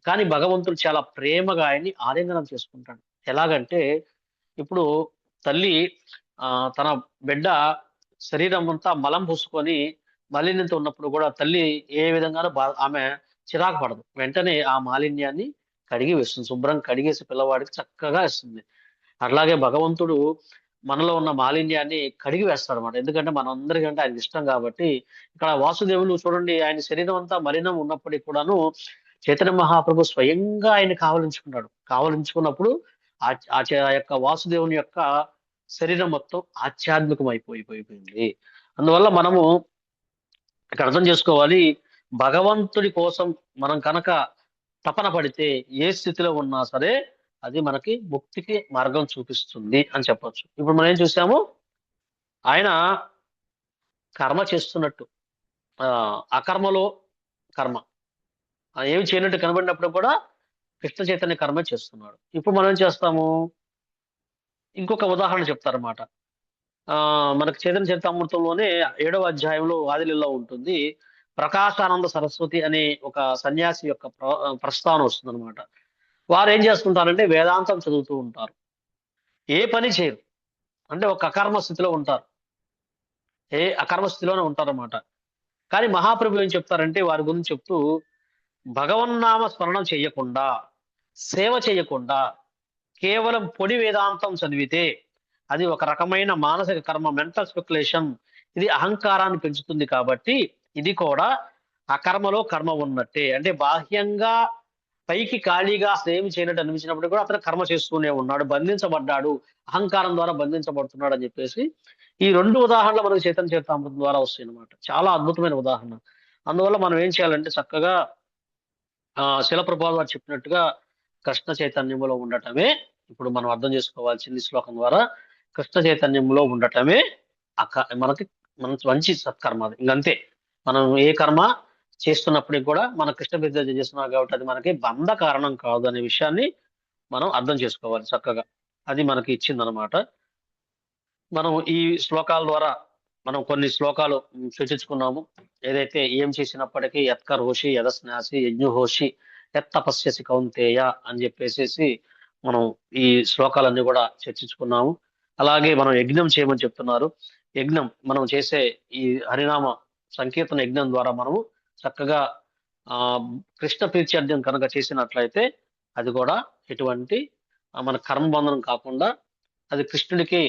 [SPEAKER 5] కానీ భగవంతుడు చాలా ప్రేమగా ఆయన్ని ఆలింగనం చేసుకుంటాడు. ఎలాగంటే ఇప్పుడు తల్లి తన బిడ్డ శరీరం అంతా మలం పూసుకొని మాలిన్యంతో ఉన్నప్పుడు కూడా తల్లి ఏ విధంగానూ ఆమె చిరాకు పడదు. వెంటనే ఆ మాలిన్యాన్ని కడిగి వేస్తుంది, శుభ్రం కడిగేసి పిల్లవాడికి చక్కగా ఇస్తుంది. అట్లాగే భగవంతుడు మనలో ఉన్న మాలిన్యాన్ని కడిగి వేస్తాడు అనమాట. ఎందుకంటే మనందరికంటే ఆయనకి ఇష్టం కాబట్టి. ఇక్కడ వాసుదేవులు చూడండి, ఆయన శరీరం అంతా మలినం ఉన్నప్పటికీ కూడాను చైతన్య మహాప్రభు స్వయంగా ఆయన కావలించుకున్నప్పుడు ఆ యొక్క వాసుదేవుని యొక్క శరీరం మొత్తం ఆధ్యాత్మికం అయిపోయింది. అందువల్ల మనము ఇక్కడ అర్థం చేసుకోవాలి, భగవంతుడి కోసం మనం కనుక తపన పడితే ఏ స్థితిలో ఉన్నా సరే అది మనకి ముక్తికి మార్గం చూపిస్తుంది అని చెప్పొచ్చు. ఇప్పుడు మనం ఏం చూసాము, ఆయన కర్మ చేస్తున్నట్టు అకర్మలో కర్మ ఏమి చేయనట్టు కనబడినప్పుడు కూడా కృష్ణ చైతన్య కర్మ చేస్తున్నాడు. ఇప్పుడు మనం ఏం చేస్తాము, ఇంకొక ఉదాహరణ చెప్తారన్నమాట. మనకు చైతన్య చరితామృతంలోనే 7వ అధ్యాయంలో ఆదిలీలలో ఉంటుంది, ప్రకాశానంద సరస్వతి అనే ఒక సన్యాసి యొక్క ప్రస్తావన వస్తుంది అనమాట. వారు ఏం చేస్తుంటారంటే వేదాంతం చదువుతూ ఉంటారు, ఏ పని చేయరు, అంటే ఒక అకర్మ స్థితిలో ఉంటారు, అకర్మ స్థితిలోనే ఉంటారన్నమాట. కానీ మహాప్రభు ఏం చెప్తారంటే వారి గురించి చెప్తూ, భగవన్నామ స్మరణం చేయకుండా, సేవ చేయకుండా కేవలం పొడి వేదాంతం చదివితే అది ఒక రకమైన మానసిక కర్మ, మెంటల్ స్పెక్యులేషన్. ఇది అహంకారాన్ని పెంచుతుంది. కాబట్టి ఇది కూడా అకర్మలో కర్మ ఉన్నట్టే. అంటే బాహ్యంగా పైకి ఖాళీగా ఏమి చేయనట్టు అనిపించినప్పుడు కూడా అతను కర్మ చేస్తూనే ఉన్నాడు, బంధించబడ్డాడు, అహంకారం ద్వారా బంధించబడుతున్నాడు అని చెప్పేసి ఈ 2 ఉదాహరణలు మనకు చైతన్య చరితామృతం ద్వారా వస్తాయి అన్నమాట. చాలా అద్భుతమైన ఉదాహరణ. అందువల్ల మనం ఏం చేయాలంటే చక్కగా శిల ప్రభుపాదులు వారు చెప్పినట్టుగా కృష్ణ చైతన్యంలో ఉండటమే ఇప్పుడు మనం అర్థం చేసుకోవాల్సింది. శ్లోకం ద్వారా కృష్ణ చైతన్యంలో ఉండటమే మనకి మంచి సత్కర్మ. అది ఇంకంతే. మనం ఏ కర్మ చేస్తున్నప్పటికి కూడా మన కృష్ణ ప్రతిజ్ఞ చేస్తున్నాం కాబట్టి అది మనకి బంధ కారణం కాదు అనే విషయాన్ని మనం అర్థం చేసుకోవాలి చక్కగా. అది మనకి ఇచ్చిందనమాట. మనం ఈ శ్లోకాల ద్వారా మనం కొన్ని శ్లోకాలు సూచించుకున్నాము. ఏదైతే ఏం చేసినప్పటికీ యత్కరోషి యదస్నాసి యజ్ఞుహోషి యత్తపస్యసి కౌంతేయ అని చెప్పేసి మనం ఈ శ్లోకాలన్నీ కూడా చర్చించుకున్నాము. అలాగే మనం యజ్ఞం చేయమని చెప్తున్నారు. యజ్ఞం మనం చేసే ఈ హరినామ సంకీర్తన యజ్ఞం ద్వారా మనము చక్కగా కృష్ణ ప్రీత్యర్థం కనుక చేసినట్లయితే అది కూడా ఎటువంటి మన కర్మబంధనం కాకుండా అది కృష్ణుడికి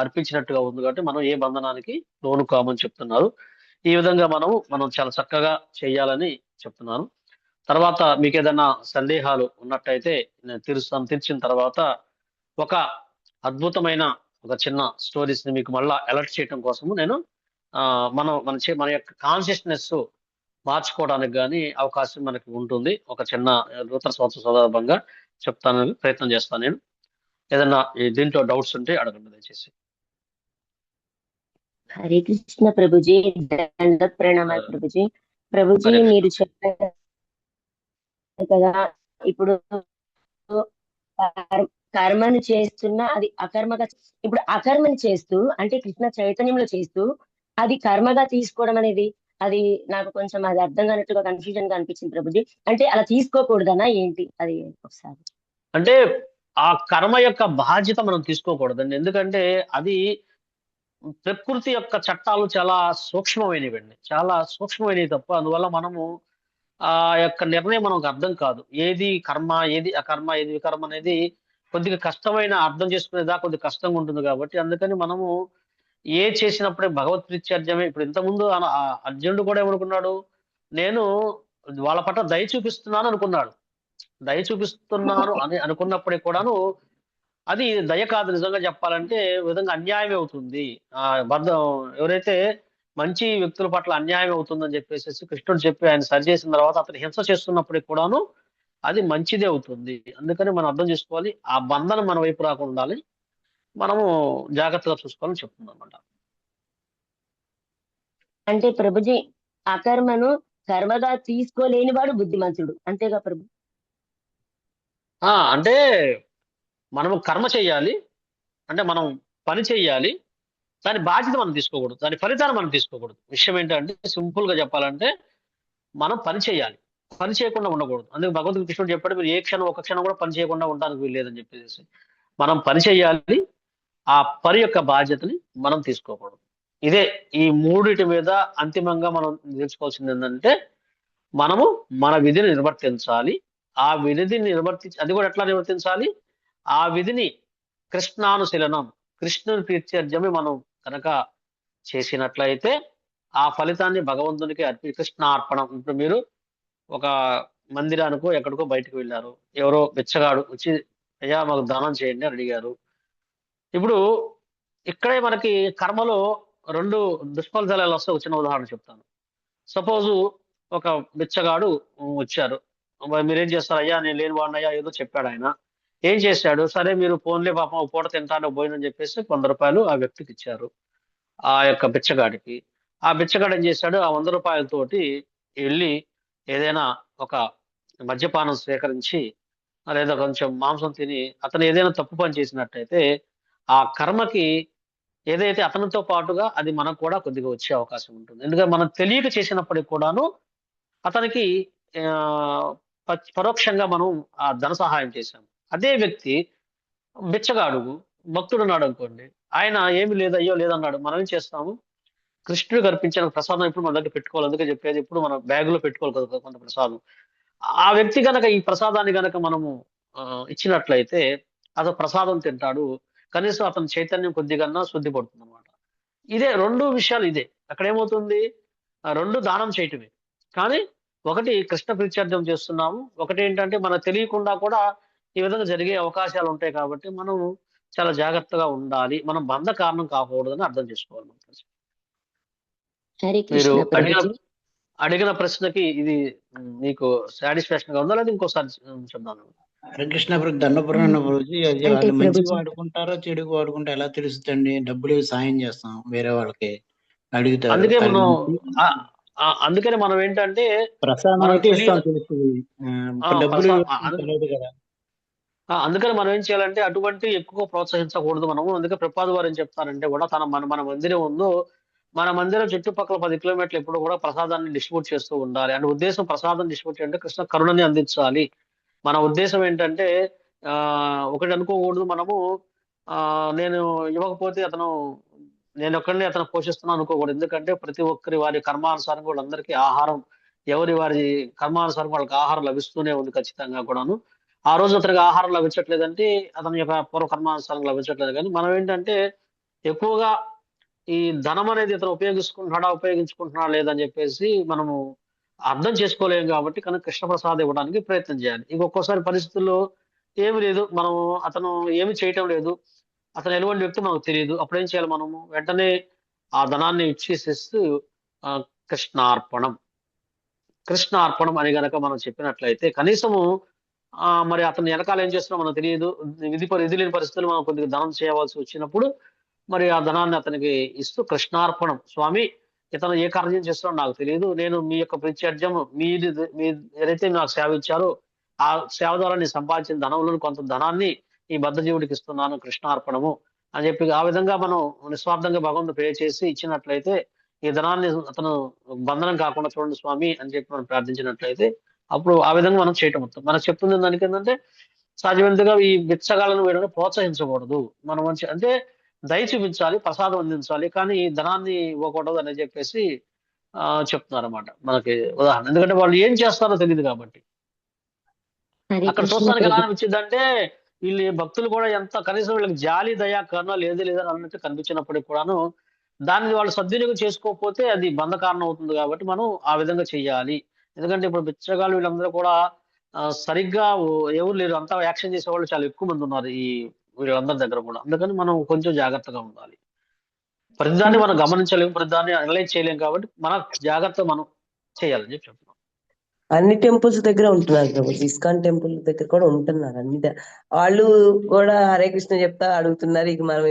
[SPEAKER 5] అర్పించినట్టుగా ఉంది కాబట్టి మనం ఏ బంధనానికి లోను కామని చెప్తున్నారు. ఈ విధంగా మనం చాలా చక్కగా చేయాలని చెప్తున్నాను. తర్వాత మీకు ఏదైనా సందేహాలు ఉన్నట్టయితే నేను తీర్చిన తర్వాత ఒక అద్భుతమైన ఒక చిన్న స్టోరీస్ ని మీకు మళ్ళా అలర్ట్ చేయడం కోసము నేను మన యొక్క కాన్షియస్నెస్ మార్చుకోవడానికి కానీ అవకాశం మనకి ఉంటుంది. ఒక చిన్న నూతన సంవత్సర సందర్భంగా చెప్తానని ప్రయత్నం చేస్తాను. నేను ఏదన్నా దీంట్లో డౌట్స్ ఉంటే అడగండి దయచేసి.
[SPEAKER 3] హరే కృష్ణ ప్రభుజీ, దండ ప్రణామాలు ప్రభుజీ. ప్రభుజీ మీరు చెప్పారు కదా, ఇప్పుడు కర్మను చేస్తున్నా అది అకర్మగా, ఇప్పుడు అకర్మని చేస్తూ అంటే కృష్ణ చైతన్యంలో చేస్తూ అది కర్మగా తీసుకోవడం అనేది అది నాకు కొంచెం అది అర్థం కానట్టుగా కన్ఫ్యూజన్ గా అనిపించింది ప్రభుజీ. అంటే అలా తీసుకోకూడదనా ఏంటి అది ఒకసారి?
[SPEAKER 5] అంటే ఆ కర్మ యొక్క బాధ్యత మనం తీసుకోకూడదండి. ఎందుకంటే అది ప్రకృతి యొక్క చట్టాలు చాలా సూక్ష్మమైనవండి, చాలా సూక్ష్మమైనవి తప్ప అందువల్ల మనము ఆ యొక్క నిర్ణయం మనకు అర్థం కాదు. ఏది కర్మ, ఏది అకర్మ, ఏది వికర్మ అనేది కొద్దిగా కష్టమైన అర్థం చేసుకునేదా కొద్దిగా కష్టంగా ఉంటుంది. కాబట్టి అందుకని మనము ఏ చేసినప్పుడే భగవత్ ప్రీత్యర్థమే. ఇప్పుడు ఇంతకుముందు అర్జునుడు కూడా ఏమనుకున్నాడు, నేను వాళ్ళ పట్ల దయ చూపిస్తున్నాను అనుకున్నాడు. దయ చూపిస్తున్నాను అని అనుకున్నప్పటికీ కూడాను అది దయ కాదు. నిజంగా చెప్పాలంటే విధంగా అన్యాయం అవుతుంది. ఎవరైతే మంచి వ్యక్తుల పట్ల అన్యాయం అవుతుందని చెప్పేసి కృష్ణుడు చెప్పి ఆయన సరి చేసిన తర్వాత అతను హింస చేస్తున్నప్పటికి కూడాను అది మంచిదే అవుతుంది. అందుకని మనం అర్థం చేసుకోవాలి, ఆ బంధనం మన వైపు రాకుండా ఉండాలి, మనము జాగ్రత్తగా చూసుకోవాలని చెప్తుంది అనమాట.
[SPEAKER 3] అంటే ప్రభుజీ అకర్మను కర్మగా తీసుకోలేని వాడు బుద్ధిమంతుడు, అంతేగా ప్రభు?
[SPEAKER 5] అంటే మనము కర్మ చేయాలి, అంటే మనం పని చేయాలి, దాని బాధ్యత మనం తీసుకోకూడదు, దాని ఫలితాన్ని మనం తీసుకోకూడదు. విషయం ఏంటంటే సింపుల్ గా చెప్పాలంటే మనం పని చేయాలి, పని చేయకుండా ఉండకూడదు. అందుకే భగవంతుడు కృష్ణుడు చెప్పాడు, మీరు ఏ క్షణం ఒక క్షణం కూడా పని చేయకుండా ఉండడానికి వీల్లేదని చెప్పేసి. మనం పని చేయాలి, ఆ పని యొక్క బాధ్యతని మనం తీసుకోకూడదు. ఇదే ఈ మూడిటి మీద అంతిమంగా మనం తెలుసుకోవాల్సింది ఏంటంటే మనము మన విధిని నిర్వర్తించాలి. ఆ విధిని అది కూడా ఎట్లా నిర్వర్తించాలి? ఆ విధిని కృష్ణానుశీలనం, కృష్ణుని ప్రీత్యర్థమే మనం కనుక చేసినట్లయితే ఆ ఫలితాన్ని భగవంతునికి కృష్ణార్పణం. ఇప్పుడు మీరు ఒక మందిరానికో ఎక్కడికో బయటకు వెళ్ళారు, ఎవరో బిచ్చగాడు వచ్చి అయ్యా మాకు దానం చేయండి అని అడిగారు. ఇప్పుడు ఇక్కడే మనకి కర్మలో రెండు దుష్ఫలితాలు ఎలా వస్తాయి, చిన్న ఉదాహరణ చెప్తాను. సపోజు ఒక బిచ్చగాడు వచ్చారు, మీరేం చేస్తారు? అయ్యా నేను లేని వాడినయ్యా ఏదో చెప్పాడు ఆయన. ఏం చేశాడు? సరే మీరు ఫోన్లే పాపం ఒక పూట తింటాను పోయిందని చెప్పేసి 100 రూపాయలు ఆ వ్యక్తికి ఇచ్చారు, ఆ యొక్క బిచ్చగాడికి. ఆ బిచ్చగాడు ఏం చేశాడు? ఆ 100 రూపాయలతోటి వెళ్ళి ఏదైనా ఒక మద్యపానం స్వీకరించి లేదా కొంచెం మాంసం తిని అతను ఏదైనా తప్పు పని చేసినట్టయితే ఆ కర్మకి ఏదైతే అతనితో పాటుగా అది మనకు కూడా కొద్దిగా వచ్చే అవకాశం ఉంటుంది. ఎందుకంటే మనం తెలియక చేసినప్పటికి కూడాను అతనికి పరోక్షంగా మనం ఆ ధన సహాయం చేశాం. అదే వ్యక్తి బిచ్చగాడు భక్తుడు ఉన్నాడు అనుకోండి, ఆయన ఏమి లేదు అయ్యో లేదన్నాడు, మనం ఏం చేస్తాము? కృష్ణుడికి అర్పించిన ప్రసాదం ఇప్పుడు మన దగ్గర పెట్టుకోవాలి. అందుకే చెప్పేది ఇప్పుడు మనం బ్యాగులో పెట్టుకోవాలి కదా కొంత ప్రసాదం. ఆ వ్యక్తి గనక ఈ ప్రసాదాన్ని గనక మనము ఇచ్చినట్లయితే అతను ప్రసాదం తింటాడు, కనీసం అతని చైతన్యం కొద్దిగా శుద్ధి పడుతుంది అనమాట. ఇదే రెండు విషయాలు. ఇదే అక్కడ ఏమవుతుంది, రెండు దానం చేయటమే. కానీ ఒకటి కృష్ణ ప్రీత్యర్థం చేస్తున్నాము, ఒకటి ఏంటంటే మనకు తెలియకుండా కూడా ఈ విధంగా జరిగే అవకాశాలు ఉంటాయి. కాబట్టి మనం చాలా జాగ్రత్తగా ఉండాలి, మనం బంధ కారణం కాకూడదని అర్థం చేసుకోవాలి. మీరు అడిగిన ప్రశ్నకి ఇది మీకు సాటిస్ఫాక్షన్ గా ఉందా లేదా ఇంకోసారి చెప్తాను?
[SPEAKER 11] హరే కృష్ణ ప్రభు, దండపురాణ ప్రభుజీ, అది వాళ్ళు మంచి వాడుకుంటారో చెడుకు వాడుకుంటే ఎలా తెలుస్తుందండి? డబ్బులు సాయం చేస్తాం వేరే వాళ్ళకి అడుగుతారు.
[SPEAKER 5] అందుకే మనం అందుకని మనం ఏంటంటే
[SPEAKER 11] ప్రసాదం
[SPEAKER 5] మనకు
[SPEAKER 11] అయితే ఇస్తాం
[SPEAKER 5] తెలియదు.
[SPEAKER 11] తెలుస్తుంది. డబ్బులు తెలియదు కదా.
[SPEAKER 5] అందుకని మనం ఏం చేయాలంటే అటువంటి ఎక్కువ ప్రోత్సహించకూడదు మనము. అందుకే ప్రభుపాద వారు ఏం చెప్తారంటే కూడా మన మందిరం ఉందో మన మందిరం చుట్టుపక్కల 10 కిలోమీటర్లు ఎప్పుడు కూడా ప్రసాదాన్ని డిస్ట్రిబ్యూట్ చేస్తూ ఉండాలి. అంటే ఉద్దేశం ప్రసాదం డిస్ట్రిబ్యూట్ అంటే కృష్ణ కరుణని అందించాలి. మన ఉద్దేశం ఏంటంటే ఒకటి అనుకోకూడదు మనము నేను ఇవ్వకపోతే నేను ఒక్కడిని అతను పోషిస్తున్నాను అనుకోకూడదు. ఎందుకంటే ప్రతి ఒక్కరి వారి కర్మానుసారంగా వాళ్ళందరికీ ఆహారం వారి కర్మానుసారం వాళ్ళకి ఆహారం లభిస్తూనే ఉంది ఖచ్చితంగా కూడాను. ఆ రోజు అతనికి ఆహారం లభించట్లేదంటే అతని యొక్క పూర్వ కర్మానుసారం లభించట్లేదు. కానీ మనం ఏంటంటే ఎక్కువగా ఈ ధనం అనేది ఇతను ఉపయోగించుకుంటున్నాడా లేదని చెప్పేసి మనము అర్థం చేసుకోలేము కాబట్టి కనుక కృష్ణప్రసాద్ ఇవ్వడానికి ప్రయత్నం చేయాలి. ఇంకొకసారి పరిస్థితుల్లో ఏమి లేదు, అతను ఏమి చేయటం లేదు, అతను ఎటువంటి వ్యక్తి మనకు తెలియదు. అప్పుడు ఏం చేయాలి, మనము వెంటనే ఆ ధనాన్ని ఇచ్చేసేస్తూ కృష్ణార్పణం అని గనక మనం చెప్పినట్లయితే కనీసము మరి అతను వెనకాల ఏం చేస్తున్నా మనకు తెలియదు. విధి లేని పరిస్థితులు మనం కొద్దిగా ధనం చేయవలసి వచ్చినప్పుడు మరి ఆ ధనాన్ని అతనికి ఇస్తూ కృష్ణార్పణం, స్వామి ఇతను ఏ కార్యం చేస్తున్నాడో నాకు తెలియదు, నేను మీ యొక్క ప్రత్యర్థం మీ ఏదైతే నాకు సేవ ఇచ్చారో ఆ సేవ ద్వారా నేను సంపాదించిన ధనంలో కొంత ధనాన్ని ఈ బద్ధజీవుడికి ఇస్తున్నాను, కృష్ణార్పణము అని చెప్పి ఆ విధంగా మనం నిస్వార్థంగా భగవంతుడు ప్రే చేసి ఇచ్చినట్లయితే ఈ ధనాన్ని అతను బంధనం కాకుండా చూడండి స్వామి అని చెప్పి మనం ప్రార్థించినట్లయితే అప్పుడు ఆ విధంగా మనం చేయటం మొత్తం మనకు చెప్తుంది దానికి ఏంటంటే సాధ్యమైనంతగా ఈ బిచ్చగాళ్ళను వేయడం ప్రోత్సహించకూడదు. మనం అంటే దయ చూపించాలి, ప్రసాదం అందించాలి, కానీ ఈ ధనాన్ని ఇవ్వకూడదు అని చెప్పేసి చెప్తున్నారు అన్నమాట మనకి ఉదాహరణ. ఎందుకంటే వాళ్ళు ఏం చేస్తారో తెలియదు కాబట్టి. అక్కడ చూస్తానికి ఎలా అనిపించిందంటే వీళ్ళు భక్తులు కూడా ఎంత కనీసం వీళ్ళకి జాలి దయా కరుణ లేదని అన్నట్టు కనిపించినప్పటికి కూడాను దాన్ని వాళ్ళు సద్వినియోగం చేసుకోకపోతే అది బంధ కారణం అవుతుంది. కాబట్టి మనం ఆ విధంగా చెయ్యాలి. ఎందుకంటే ఇప్పుడు బిచ్చగాళ్ళు వీళ్ళందరూ కూడా సరిగ్గా ఎవరు లేరు, అంతా యాక్షన్ చేసే వాళ్ళు చాలా ఎక్కువ మంది ఉన్నారు ఈ వీళ్ళందరి దగ్గర కూడా. అందుకని మనం కొంచెం జాగ్రత్తగా ఉండాలి. ప్రతిదాన్ని మనం గమనించలేము, ప్రతిదాన్ని అనలైజ్ చేయలేము, కాబట్టి మన జాగ్రత్త మనం చేయాలని చెప్పి చెప్తున్నాం.
[SPEAKER 12] అన్ని టెంపుల్స్ దగ్గర ఉంటున్నారు ప్రభు, ఇస్కాన్ టెంపుల్ దగ్గర కూడా ఉంటున్నారు. వాళ్ళు కూడా హరే కృష్ణ చెప్తా అడుగుతున్నారు, ఇక మనం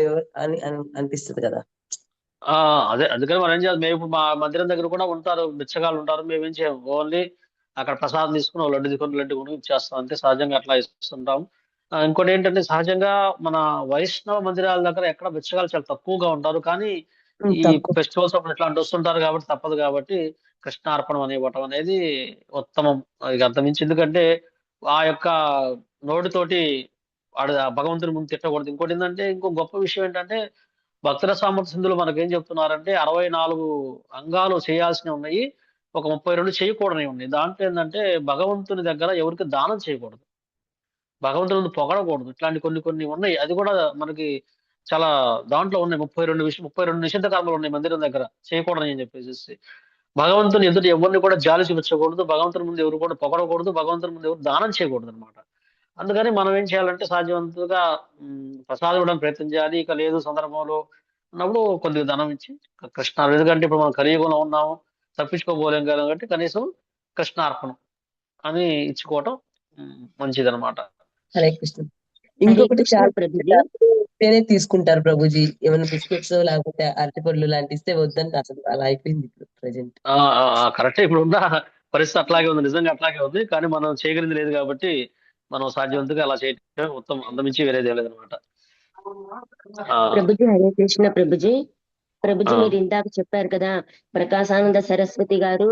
[SPEAKER 12] అని అనిపిస్తుంది కదా.
[SPEAKER 5] అందుకని మనం ఏం చేయాలి, మేము ఇప్పుడు మా మందిరం దగ్గర కూడా ఉంటారు బిచ్చగాళ్ళు ఉంటారు, మేమేం చేయం, ఓన్లీ అక్కడ ప్రసాదం తీసుకుని లడ్డు కొనుక్కు ఇచ్చేస్తాం అంతే. సహజంగా అట్లా ఇస్తుంటాం. ఇంకోటి ఏంటంటే సహజంగా మన వైష్ణవ మందిరాల దగ్గర ఎక్కడ బిచ్చగాళ్ళు చాలా తక్కువగా ఉంటారు, కానీ ఈ ఫెస్టివల్స్ అప్పుడు ఇట్లాంటి వస్తుంటారు కాబట్టి తప్పదు. కాబట్టి కృష్ణార్పణం అని ఇవ్వటం అనేది ఉత్తమం. అది అంతమించి, ఎందుకంటే ఆ యొక్క నోటితోటి భగవంతుని ముందు తిట్టకూడదు. ఇంకోటి ఏంటంటే ఇంకో గొప్ప విషయం ఏంటంటే భక్తుల సామర్థ్య సింధులు మనకేం చెప్తున్నారంటే 64 అంగాలు చేయాల్సినవి ఉన్నాయి, ఒక 32 చేయకూడనివి ఉన్నాయి. దాంట్లో ఏంటంటే భగవంతుని దగ్గర ఎవరికి దానం చేయకూడదు, భగవంతుని పొగడకూడదు, ఇట్లాంటి కొన్ని ఉన్నాయి. అది కూడా మనకి చాలా దాంట్లో ఉన్నాయి. 32 నిషిద్ధ కర్మలు ఉన్నాయి మందిరం దగ్గర చేయకూడదని అని చెప్పేసి. భగవంతుని ఎదుటి ఎవరిని కూడా జాలి చూపించకూడదు, భగవంతుని ముందు ఎవరు కూడా పొగడకూడదు, భగవంతుని ముందు ఎవరు దానం చేయకూడదు అనమాట. అందుకని మనం ఏం చేయాలంటే సాధ్యవంతంగా ప్రసాదం ఇవ్వడానికి ప్రయత్నం చేయాలి. ఇక లేదు సందర్భంలో ఉన్నప్పుడు కొద్దిగా ధనం ఇచ్చి కృష్ణ, ఎందుకంటే ఇప్పుడు మనం కలియుగంలో ఉన్నాము, తప్పించుకోబోలేం కదా, కాబట్టి కనీసం కృష్ణార్పణం అని ఇచ్చుకోవటం మంచిది అనమాట.
[SPEAKER 12] హరే కృష్ణ. ఇంకొకటి చాలా తీసుకుంటారు ప్రభుజీ, ఏమైనా బిస్కెట్స్ లేకపోతే అరటిపళ్ళు లాంటి ఇస్తే వద్దంటే అసలు అలా అయిపోయింది ఇప్పుడు ప్రెజెంట్.
[SPEAKER 5] కరెక్ట్, ఇప్పుడు ఉన్న పరిస్థితి అట్లాగే ఉంది, నిజంగా అట్లాగే ఉంది. కానీ మనం చేయగలిగింది లేదు కాబట్టి మనం సాధ్యవంతంగా అలా చేయటం ఉత్తమం, అంతమించి వేరేది లేదు అనమాట.
[SPEAKER 3] ప్రభుజీ హరే కృష్ణ. ప్రభుజీ మీరు ఇందాక చెప్పారు కదా, ప్రకాశానంద సరస్వతి గారు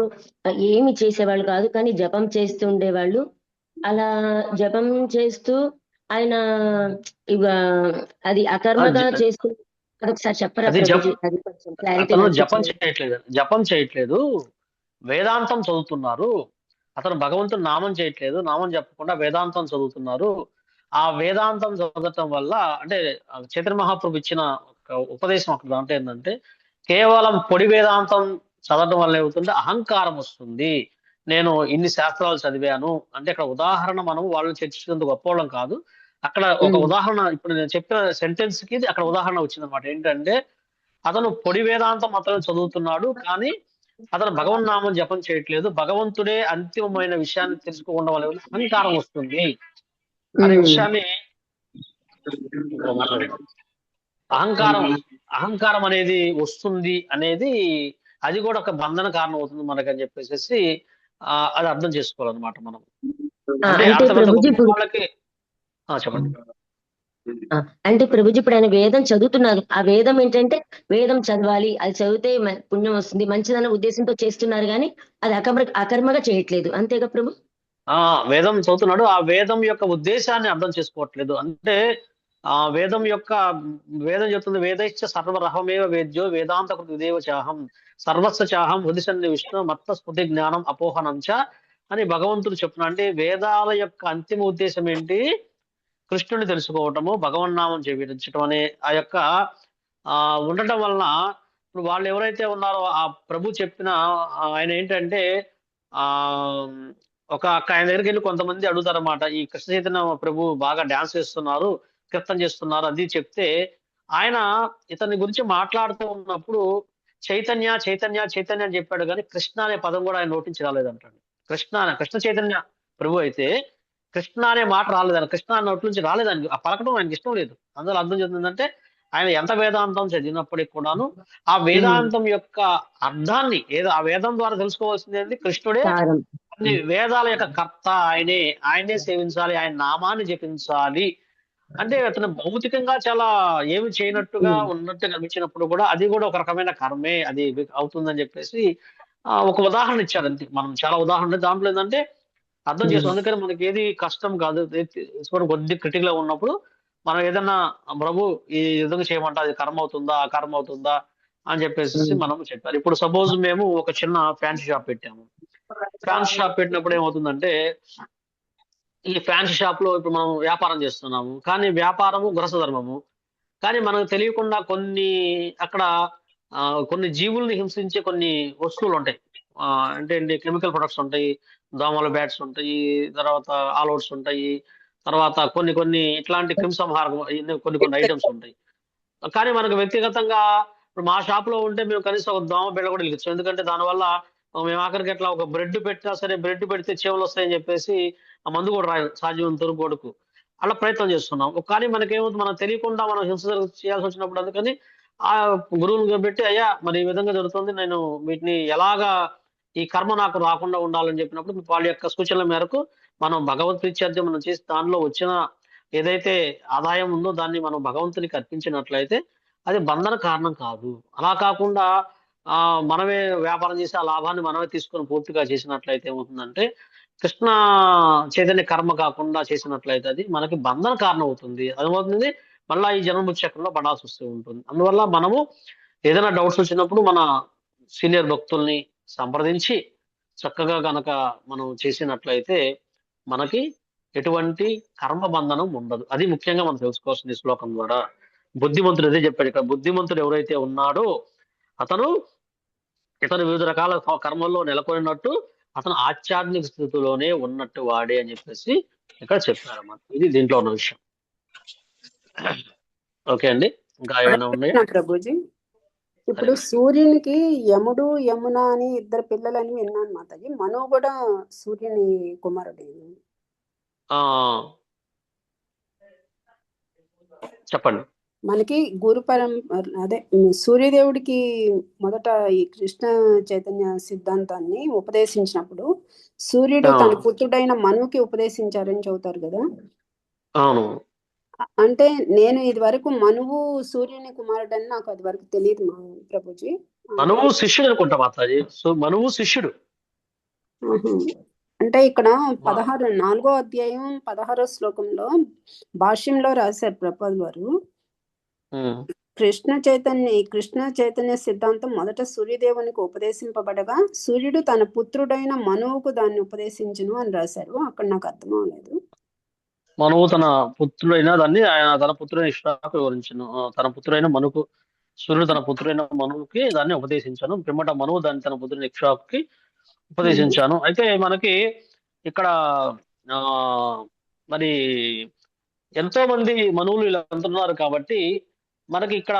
[SPEAKER 3] ఏమి చేసేవాళ్ళు కాదు, కానీ జపం చేస్తూ ఉండేవాళ్ళు. అలా జపం చేస్తూ ఆయన అది అకర్మగా చేస్తూ అదొకసారి చెప్పరా ప్రభుజీ? అది కొంచెం క్లారిటీ.
[SPEAKER 5] జపం చేయట్లేదు, వేదాంతం చదువుతున్నారు. అతను భగవంతుడు నామం చేయట్లేదు, నామం చెప్పకుండా వేదాంతం చదువుతున్నారు. ఆ వేదాంతం చదవటం వల్ల అంటే చైతన్య మహాప్రభు ఇచ్చిన ఒక ఉపదేశం అక్కడ దాంట్లో ఏంటంటే కేవలం పొడి వేదాంతం చదవడం వల్ల ఏమవుతుంటే అహంకారం వస్తుంది. నేను ఇన్ని శాస్త్రాలు చదివాను అంటే అక్కడ ఉదాహరణ, మనం వాళ్ళని చర్చించేందుకు గొప్పవాళ్ళం కాదు. అక్కడ ఒక ఉదాహరణ, ఇప్పుడు నేను చెప్పిన సెంటెన్స్ కి అక్కడ ఉదాహరణ వచ్చింది అనమాట. ఏంటంటే అతను పొడి వేదాంతం మాత్రమే చదువుతున్నాడు, కానీ అతను భగవన్ నామం జపం చేయట్లేదు. భగవంతుడే అంతిమమైన విషయాన్ని తెలుసుకోవడం వల్ల అహంకారం వస్తుంది అనే విషయాన్ని, అహంకారం అనేది వస్తుంది అనేది అది కూడా ఒక బంధన కారణం అవుతుంది మనకని చెప్పేసి అది అర్థం చేసుకోవాలన్నమాట మనం. అంటే
[SPEAKER 3] అంటే
[SPEAKER 5] అర్థం
[SPEAKER 3] ప్రభుజీ
[SPEAKER 5] గొప్ప
[SPEAKER 3] ఇప్పుడు
[SPEAKER 5] వాళ్ళకి చెప్పండి.
[SPEAKER 3] అంటే ప్రభుజీ ఇప్పుడు ఆయన వేదం చదువుతున్నారు. ఆ వేదం ఏంటంటే వేదం చదవాలి, అది చదివితే పుణ్యం వస్తుంది, మంచిదన్న ఉద్దేశంతో చేస్తున్నారు కానీ అది అకర్మగా చేయట్లేదు. అంతేగా ప్రభు?
[SPEAKER 5] వేదం చదువుతున్నాడు, ఆ వేదం యొక్క ఉద్దేశాన్ని అర్థం చేసుకోవట్లేదు. అంటే వేదం చెప్తుంది, వేదైశ్చ సర్వరహమేవ వేద్యో వేదాంత కృతి దేవ చాహం సర్వస్వ చాహం హృది సన్నివిష్ణు మత్త స్మృతి జ్ఞానం అపోహనం చ అని భగవంతుడు చెప్తున్నాడు. అంటే వేదాల యొక్క అంతిమ ఉద్దేశం ఏంటి? కృష్ణుని తెలుసుకోవటము, భగవన్నామం చేయించడం అనే ఆ యొక్క ఉండటం వలన ఇప్పుడు వాళ్ళు ఎవరైతే ఉన్నారో ఆ ప్రభు చెప్పిన ఆయన ఏంటంటే ఆయన దగ్గరికి వెళ్ళి కొంతమంది అడుగుతారన్నమాట, ఈ కృష్ణ చైతన్య ప్రభు బాగా డాన్స్ చేస్తున్నారు, కీర్తన చేస్తున్నారు అది చెప్తే ఆయన ఇతని గురించి మాట్లాడుతూ ఉన్నప్పుడు చైతన్య చైతన్య చైతన్య అని చెప్పాడు, కానీ కృష్ణ అనే పదం కూడా ఆయన నోటించి రాలేదంటాడు. కృష్ణ చైతన్య ప్రభు అయితే కృష్ణ అనే మాట రాలేదని, కృష్ణ అనే నోటి నుంచి రాలేదని, ఆ పలకడం ఆయనకి ఇష్టం లేదు. అందులో అర్థం చెందిందంటే ఆయన ఎంత వేదాంతం చదివినప్పటికి కూడాను ఆ వేదాంతం యొక్క అర్థాన్ని ఆ వేదం ద్వారా తెలుసుకోవాల్సింది ఏంటి? కృష్ణుడే అన్ని వేదాల యొక్క కర్త, ఆయనే సేవించాలి, ఆయన నామాన్ని జపించాలి. అంటే అతను భౌతికంగా చాలా ఏమి చేయనట్టుగా ఉన్నట్టు కనిపించినప్పుడు కూడా అది కూడా ఒక రకమైన కర్మే, అది అవుతుందని చెప్పేసి ఒక ఉదాహరణ ఇచ్చారు అంతే. మనం చాలా ఉదాహరణ దాంట్లో ఏంటంటే అర్థం చేసుకోవాలి. అందుకని మనకి ఏది కష్టం కాదు, కొద్ది క్రిటికల్ గా ఉన్నప్పుడు మనం ఏదన్నా ప్రభు ఈ విధంగా చేయమంటే అది కర్మ అవుతుందా అకర్మ అవుతుందా అని చెప్పేసి మనం చెప్పారు. ఇప్పుడు సపోజ్ మేము ఒక చిన్న ఫ్యాన్సీ షాప్ పెట్టాము. ఫ్యాన్సీ షాప్ పెట్టినప్పుడు ఏమవుతుందంటే ఈ ఫ్యాన్సీ షాప్ లో ఇప్పుడు మనం వ్యాపారం చేస్తున్నాము, కానీ వ్యాపారము గృహస్థ ధర్మము, కానీ మనకు తెలియకుండా అక్కడ కొన్ని జీవుల్ని హింసించే కొన్ని వస్తువులు ఉంటాయి. అంటే కెమికల్ ప్రొడక్ట్స్ ఉంటాయి, దోమల బ్యాట్స్ ఉంటాయి, తర్వాత ఆల్అవుట్స్ ఉంటాయి, తర్వాత కొన్ని ఇట్లాంటి క్రిమిసంహారకం కొన్ని ఐటమ్స్ ఉంటాయి. కానీ మనకు వ్యక్తిగతంగా ఇప్పుడు మా షాప్ లో ఉంటే మేము కనీసం ఒక దోమ బిళ్ళ కూడా వెలిగించాం. ఎందుకంటే దానివల్ల మేము ఆఖరికి ఎట్లా ఒక బ్రెడ్ పెట్టినా సరే, బ్రెడ్ పెడితే చీమలు వస్తాయని చెప్పేసి ఆ మందు కూడా రాయదు సాధ్యమంత కొడుకు అలా ప్రయత్నం చేస్తున్నాం. కానీ మనకేమవుతుంది, మనం తెలియకుండా మనం హింస చేయాల్సి వచ్చినప్పుడు అందుకని ఆ గురువుని పెట్టి, అయ్యా మరి ఈ విధంగా జరుగుతుంది, నేను వీటిని ఎలాగా ఈ కర్మ నాకు రాకుండా ఉండాలని చెప్పినప్పుడు వాళ్ళ యొక్క సూచనల మేరకు మనం భగవత్ ప్రీత్యార్థం మనం చేసి దానిలో వచ్చిన ఏదైతే ఆదాయం ఉందో దాన్ని మనం భగవంతునికి అర్పించినట్లయితే అది బంధన కారణం కాదు. అలా కాకుండా మనమే వ్యాపారం చేసి ఆ లాభాన్ని మనమే తీసుకొని పూర్తిగా చేసినట్లయితే ఏమవుతుందంటే కృష్ణ చైతన్య కర్మ కాకుండా చేసినట్లయితే అది మనకి బంధన కారణం అవుతుంది. అదేమవుతుంది, మళ్ళా ఈ జన్మ చక్రంలో పడాల్సి వస్తూ ఉంటుంది. అందువల్ల మనము ఏదైనా డౌట్స్ వచ్చినప్పుడు మన సీనియర్ భక్తుల్ని సంప్రదించి చక్కగా గనక మనం చేసినట్లయితే మనకి ఎటువంటి కర్మ బంధనం ఉండదు. అది ముఖ్యంగా మనం తెలుసుకోవాల్సింది శ్లోకం ద్వారా. బుద్ధిమంతుడు అదే చెప్పాడు ఇక్కడ. బుద్ధిమంతుడు ఎవరైతే ఉన్నాడో ఇతను వివిధ రకాల కర్మల్లో నెలకొన్నట్టు అతను ఆధ్యాత్మిక స్థితిలోనే ఉన్నట్టు వాడే అని చెప్పేసి ఇక్కడ చెప్పారన్నమాట. ఇది దీంట్లో ఉన్న విషయం. ఓకే అండి, ఇంకా ఏమైనా ఉన్నాయా
[SPEAKER 4] ప్రభుజీ? ఇప్పుడు సూర్యునికి యముడు యమున అని ఇద్దరు పిల్లలని విన్నాను మాతాజీ. మను కూడా సూర్యుని కుమారుడు.
[SPEAKER 5] చెప్పండి.
[SPEAKER 4] మనకి అదే సూర్యదేవుడికి మొదట ఈ కృష్ణ చైతన్య సిద్ధాంతాన్ని ఉపదేశించినప్పుడు సూర్యుడు తన పుత్రుడైన మనుకి ఉపదేశించారని చెబుతారు కదా.
[SPEAKER 5] అవును.
[SPEAKER 4] అంటే నేను ఇది వరకు మనువు సూర్యుని కుమారుడు అని నాకు అది వరకు తెలియదు మా ప్రభుజీ.
[SPEAKER 5] మనువు శిష్యుడు అనుకుంటా మాతాజీ. మనువు శిష్యుడు.
[SPEAKER 4] అంటే ఇక్కడ 4వ అధ్యాయం 16వ శ్లోకంలో భాష్యంలో రాశారు ప్రభుపాదుల వారు, కృష్ణ చైతన్య సిద్ధాంతం మొదట సూర్యదేవునికి ఉపదేశింపబడగా సూర్యుడు తన పుత్రుడైన మనువుకు దాన్ని ఉపదేశించును అని రాశారు. అక్కడ నాకు అర్థం అవ్వలేదు.
[SPEAKER 5] మనువు తన పుత్రుడైన దాన్ని ఆయన తన పుత్రుడైన ఇష్టాకు వివరించను. తన పుత్రుడైన మనుకు సూర్యుడు తన పుత్రుడైన మనువుకి దాన్ని ఉపదేశించాను. పిమ్మట మనువు దాన్ని తన పుత్రుడైన ఇష్టాకుకి ఉపదేశించాను. అయితే మనకి ఇక్కడ మరి ఎంతో మంది మనువులు ఇలా అంటున్నారు కాబట్టి మనకి ఇక్కడ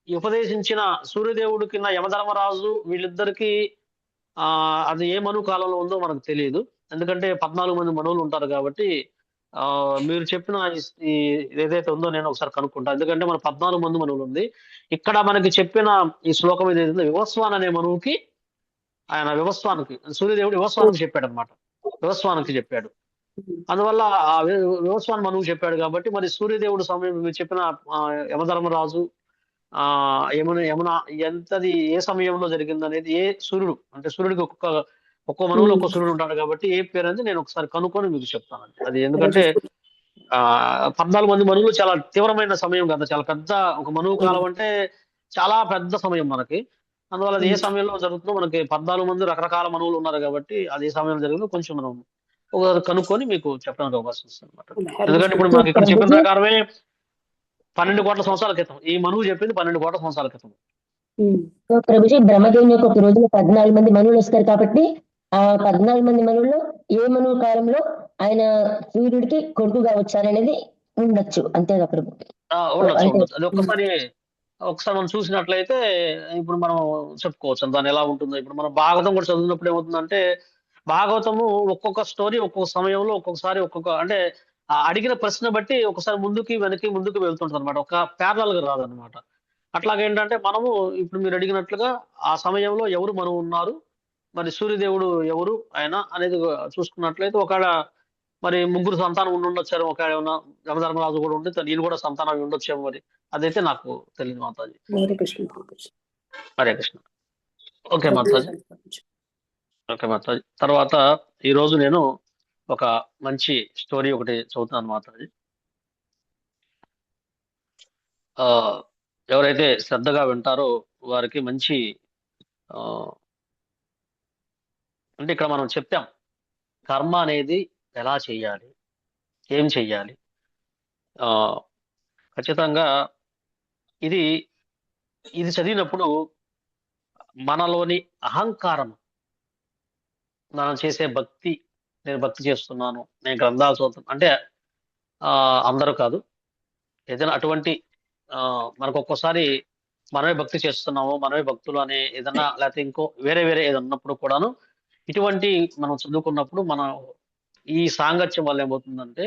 [SPEAKER 5] ఉపదేశించిన సూర్యదేవుడికి యమధర్మరాజు వీళ్ళిద్దరికి అది ఏ మను కాలంలో ఉందో మనకు తెలియదు. ఎందుకంటే 14 మంది మనువులు ఉంటారు కాబట్టి మీరు చెప్పిన ఏదైతే ఉందో నేను ఒకసారి కనుక్కుంటా. ఎందుకంటే మన 14 మంది మనువులు ఉంది. ఇక్కడ మనకి చెప్పిన ఈ శ్లోకం ఏదైతే ఉందో వివస్వాన్ అనే మనువుకి ఆయన వివస్వానికి సూర్యదేవుడు వివస్వానికి చెప్పాడు అనమాట. వివస్వానికి చెప్పాడు. అందువల్ల ఆ వివస్వాన్ మనువు చెప్పాడు కాబట్టి మరి సూర్యదేవుడు సమయం మీరు చెప్పిన యమధర్మరాజు యమున ఎంతది ఏ సమయంలో జరిగింది అనేది ఏ సూర్యుడు అంటే సూర్యుడికి ఒక్కో మనువులో ఒక్కో సూర్యుడు ఉంటాడు కాబట్టి ఏ పేరు అనేది నేను ఒకసారి కనుక్కొని మీకు చెప్తాను. అది ఎందుకంటే 14 మంది మనువులు చాలా తీవ్రమైన సమయం కదా, చాలా పెద్ద ఒక మనువు కాలం అంటే చాలా పెద్ద సమయం మనకి. అందువల్ల అది ఏ సమయంలో జరుగుతుందో మనకి 14 మంది రకరకాల మనువులు ఉన్నారు కాబట్టి అది ఏ సమయంలో జరిగిందో కొంచెం మనం కనుక్కొని మీకు చెప్పడానికి అవకాశం ఇస్తుంది అనమాట. ఎందుకంటే ఇప్పుడు మనకి ఇక్కడ చెప్పిన ప్రకారమే 12 కోట్ల సంవత్సరాల క్రితం ఈ మనువు చెప్పింది 12 కోట్ల సంవత్సరాల క్రితం.
[SPEAKER 3] ప్రభుజీ బ్రహ్మదేవుని యొక్క ఒక రోజున 14 మంది మనువులు వస్తారు కాబట్టి ఆ 14 మంది మనువుల్లో ఏ మనువు కాలంలో ఆయన సూర్యుడికి కొడుకుగా వచ్చారనేది ఉండొచ్చు అంతేగా ప్రభు.
[SPEAKER 5] ఉండొచ్చు. అది ఒకసారి మనం చూసినట్లయితే ఇప్పుడు మనం చెప్పుకోవచ్చు దాన్ని ఎలా ఉంటుందో. ఇప్పుడు మనం భాగవతం కూడా చదివినప్పుడు ఏమవుతుందంటే భాగవతము ఒక్కొక్క స్టోరీ ఒక్కొక్క సమయంలో ఒక్కొక్కసారి అంటే అడిగిన ప్రశ్న బట్టి ఒకసారి ముందుకు వెళ్తుంటది అనమాట. ఒక ప్యారలల్ గా రాదనమాట. అట్లాగేంటంటే మనము ఇప్పుడు మీరు అడిగినట్లుగా ఆ సమయంలో ఎవరు మనం ఉన్నారు, మరి సూర్యదేవుడు ఎవరు ఆయన అనేది చూసుకున్నట్లయితే ఒకవేళ మరి 3 సంతానం ఉండొచ్చారు, ఒకవేళ ఏమన్నా యమధర్మరాజు కూడా ఉంటే ఈయన కూడా సంతానం ఉండొచ్చేమో. మరి అదైతే నాకు తెలియదు మాతాజీ. హరే కృష్ణ. ఓకే మాతాజీ. తర్వాత ఈ రోజు నేను ఒక మంచి స్టోరీ ఒకటి చదువుతున్నాను మాతాజీ. ఎవరైతే శ్రద్ధగా వింటారో వారికి మంచి అంటే ఇక్కడ మనం చెప్పాం కర్మ అనేది ఎలా చెయ్యాలి, ఏం చెయ్యాలి. ఖచ్చితంగా ఇది చదివినప్పుడు మనలోని అహంకారం, మనం చేసే భక్తి, నేను భక్తి చేస్తున్నాను, నేను గ్రంథాలు చదువుతున్నాను అంటే అందరూ కాదు, ఏదైనా అటువంటి మనకు ఒక్కోసారి మనమే భక్తి చేస్తున్నాము, మనమే భక్తులు అనే ఏదన్నా లేకపోతే ఇంకో వేరే ఏదన్నా ఉన్నప్పుడు కూడాను ఇటువంటి మనం చదువుకున్నప్పుడు మన ఈ సాంగత్యం వల్ల ఏమవుతుందంటే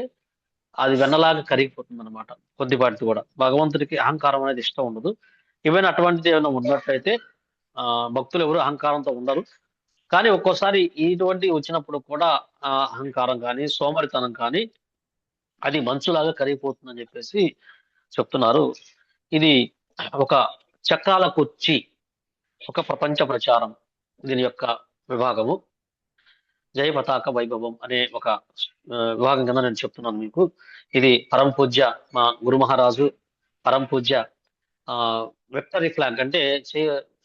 [SPEAKER 5] అది వెన్నలాగా కరిగిపోతుంది అనమాట. కొద్దిపాటిది కూడా భగవంతుడికి అహంకారం అనేది ఇష్టం ఉండదు. ఏమైనా అటువంటిది ఏమైనా ఉన్నట్లయితే భక్తులు ఎవరు అహంకారంతో ఉండరు. కానీ ఒక్కోసారి ఇటువంటి వచ్చినప్పుడు కూడా అహంకారం కానీ సోమరితనం కానీ అది మంచులాగా కరిగిపోతుందని చెప్పేసి చెప్తున్నారు. ఇది ఒక చక్రాల కుర్చీ, ఒక ప్రపంచ ప్రచారం, దీని యొక్క విభాగము జయ పతాక వైభవం అనే ఒక విభాగం కింద నేను చెప్తున్నాను మీకు. ఇది పరమ పూజ్య మా గురు మహారాజు పరమ పూజ్య విక్టరీ ఫ్లాగ్ అంటే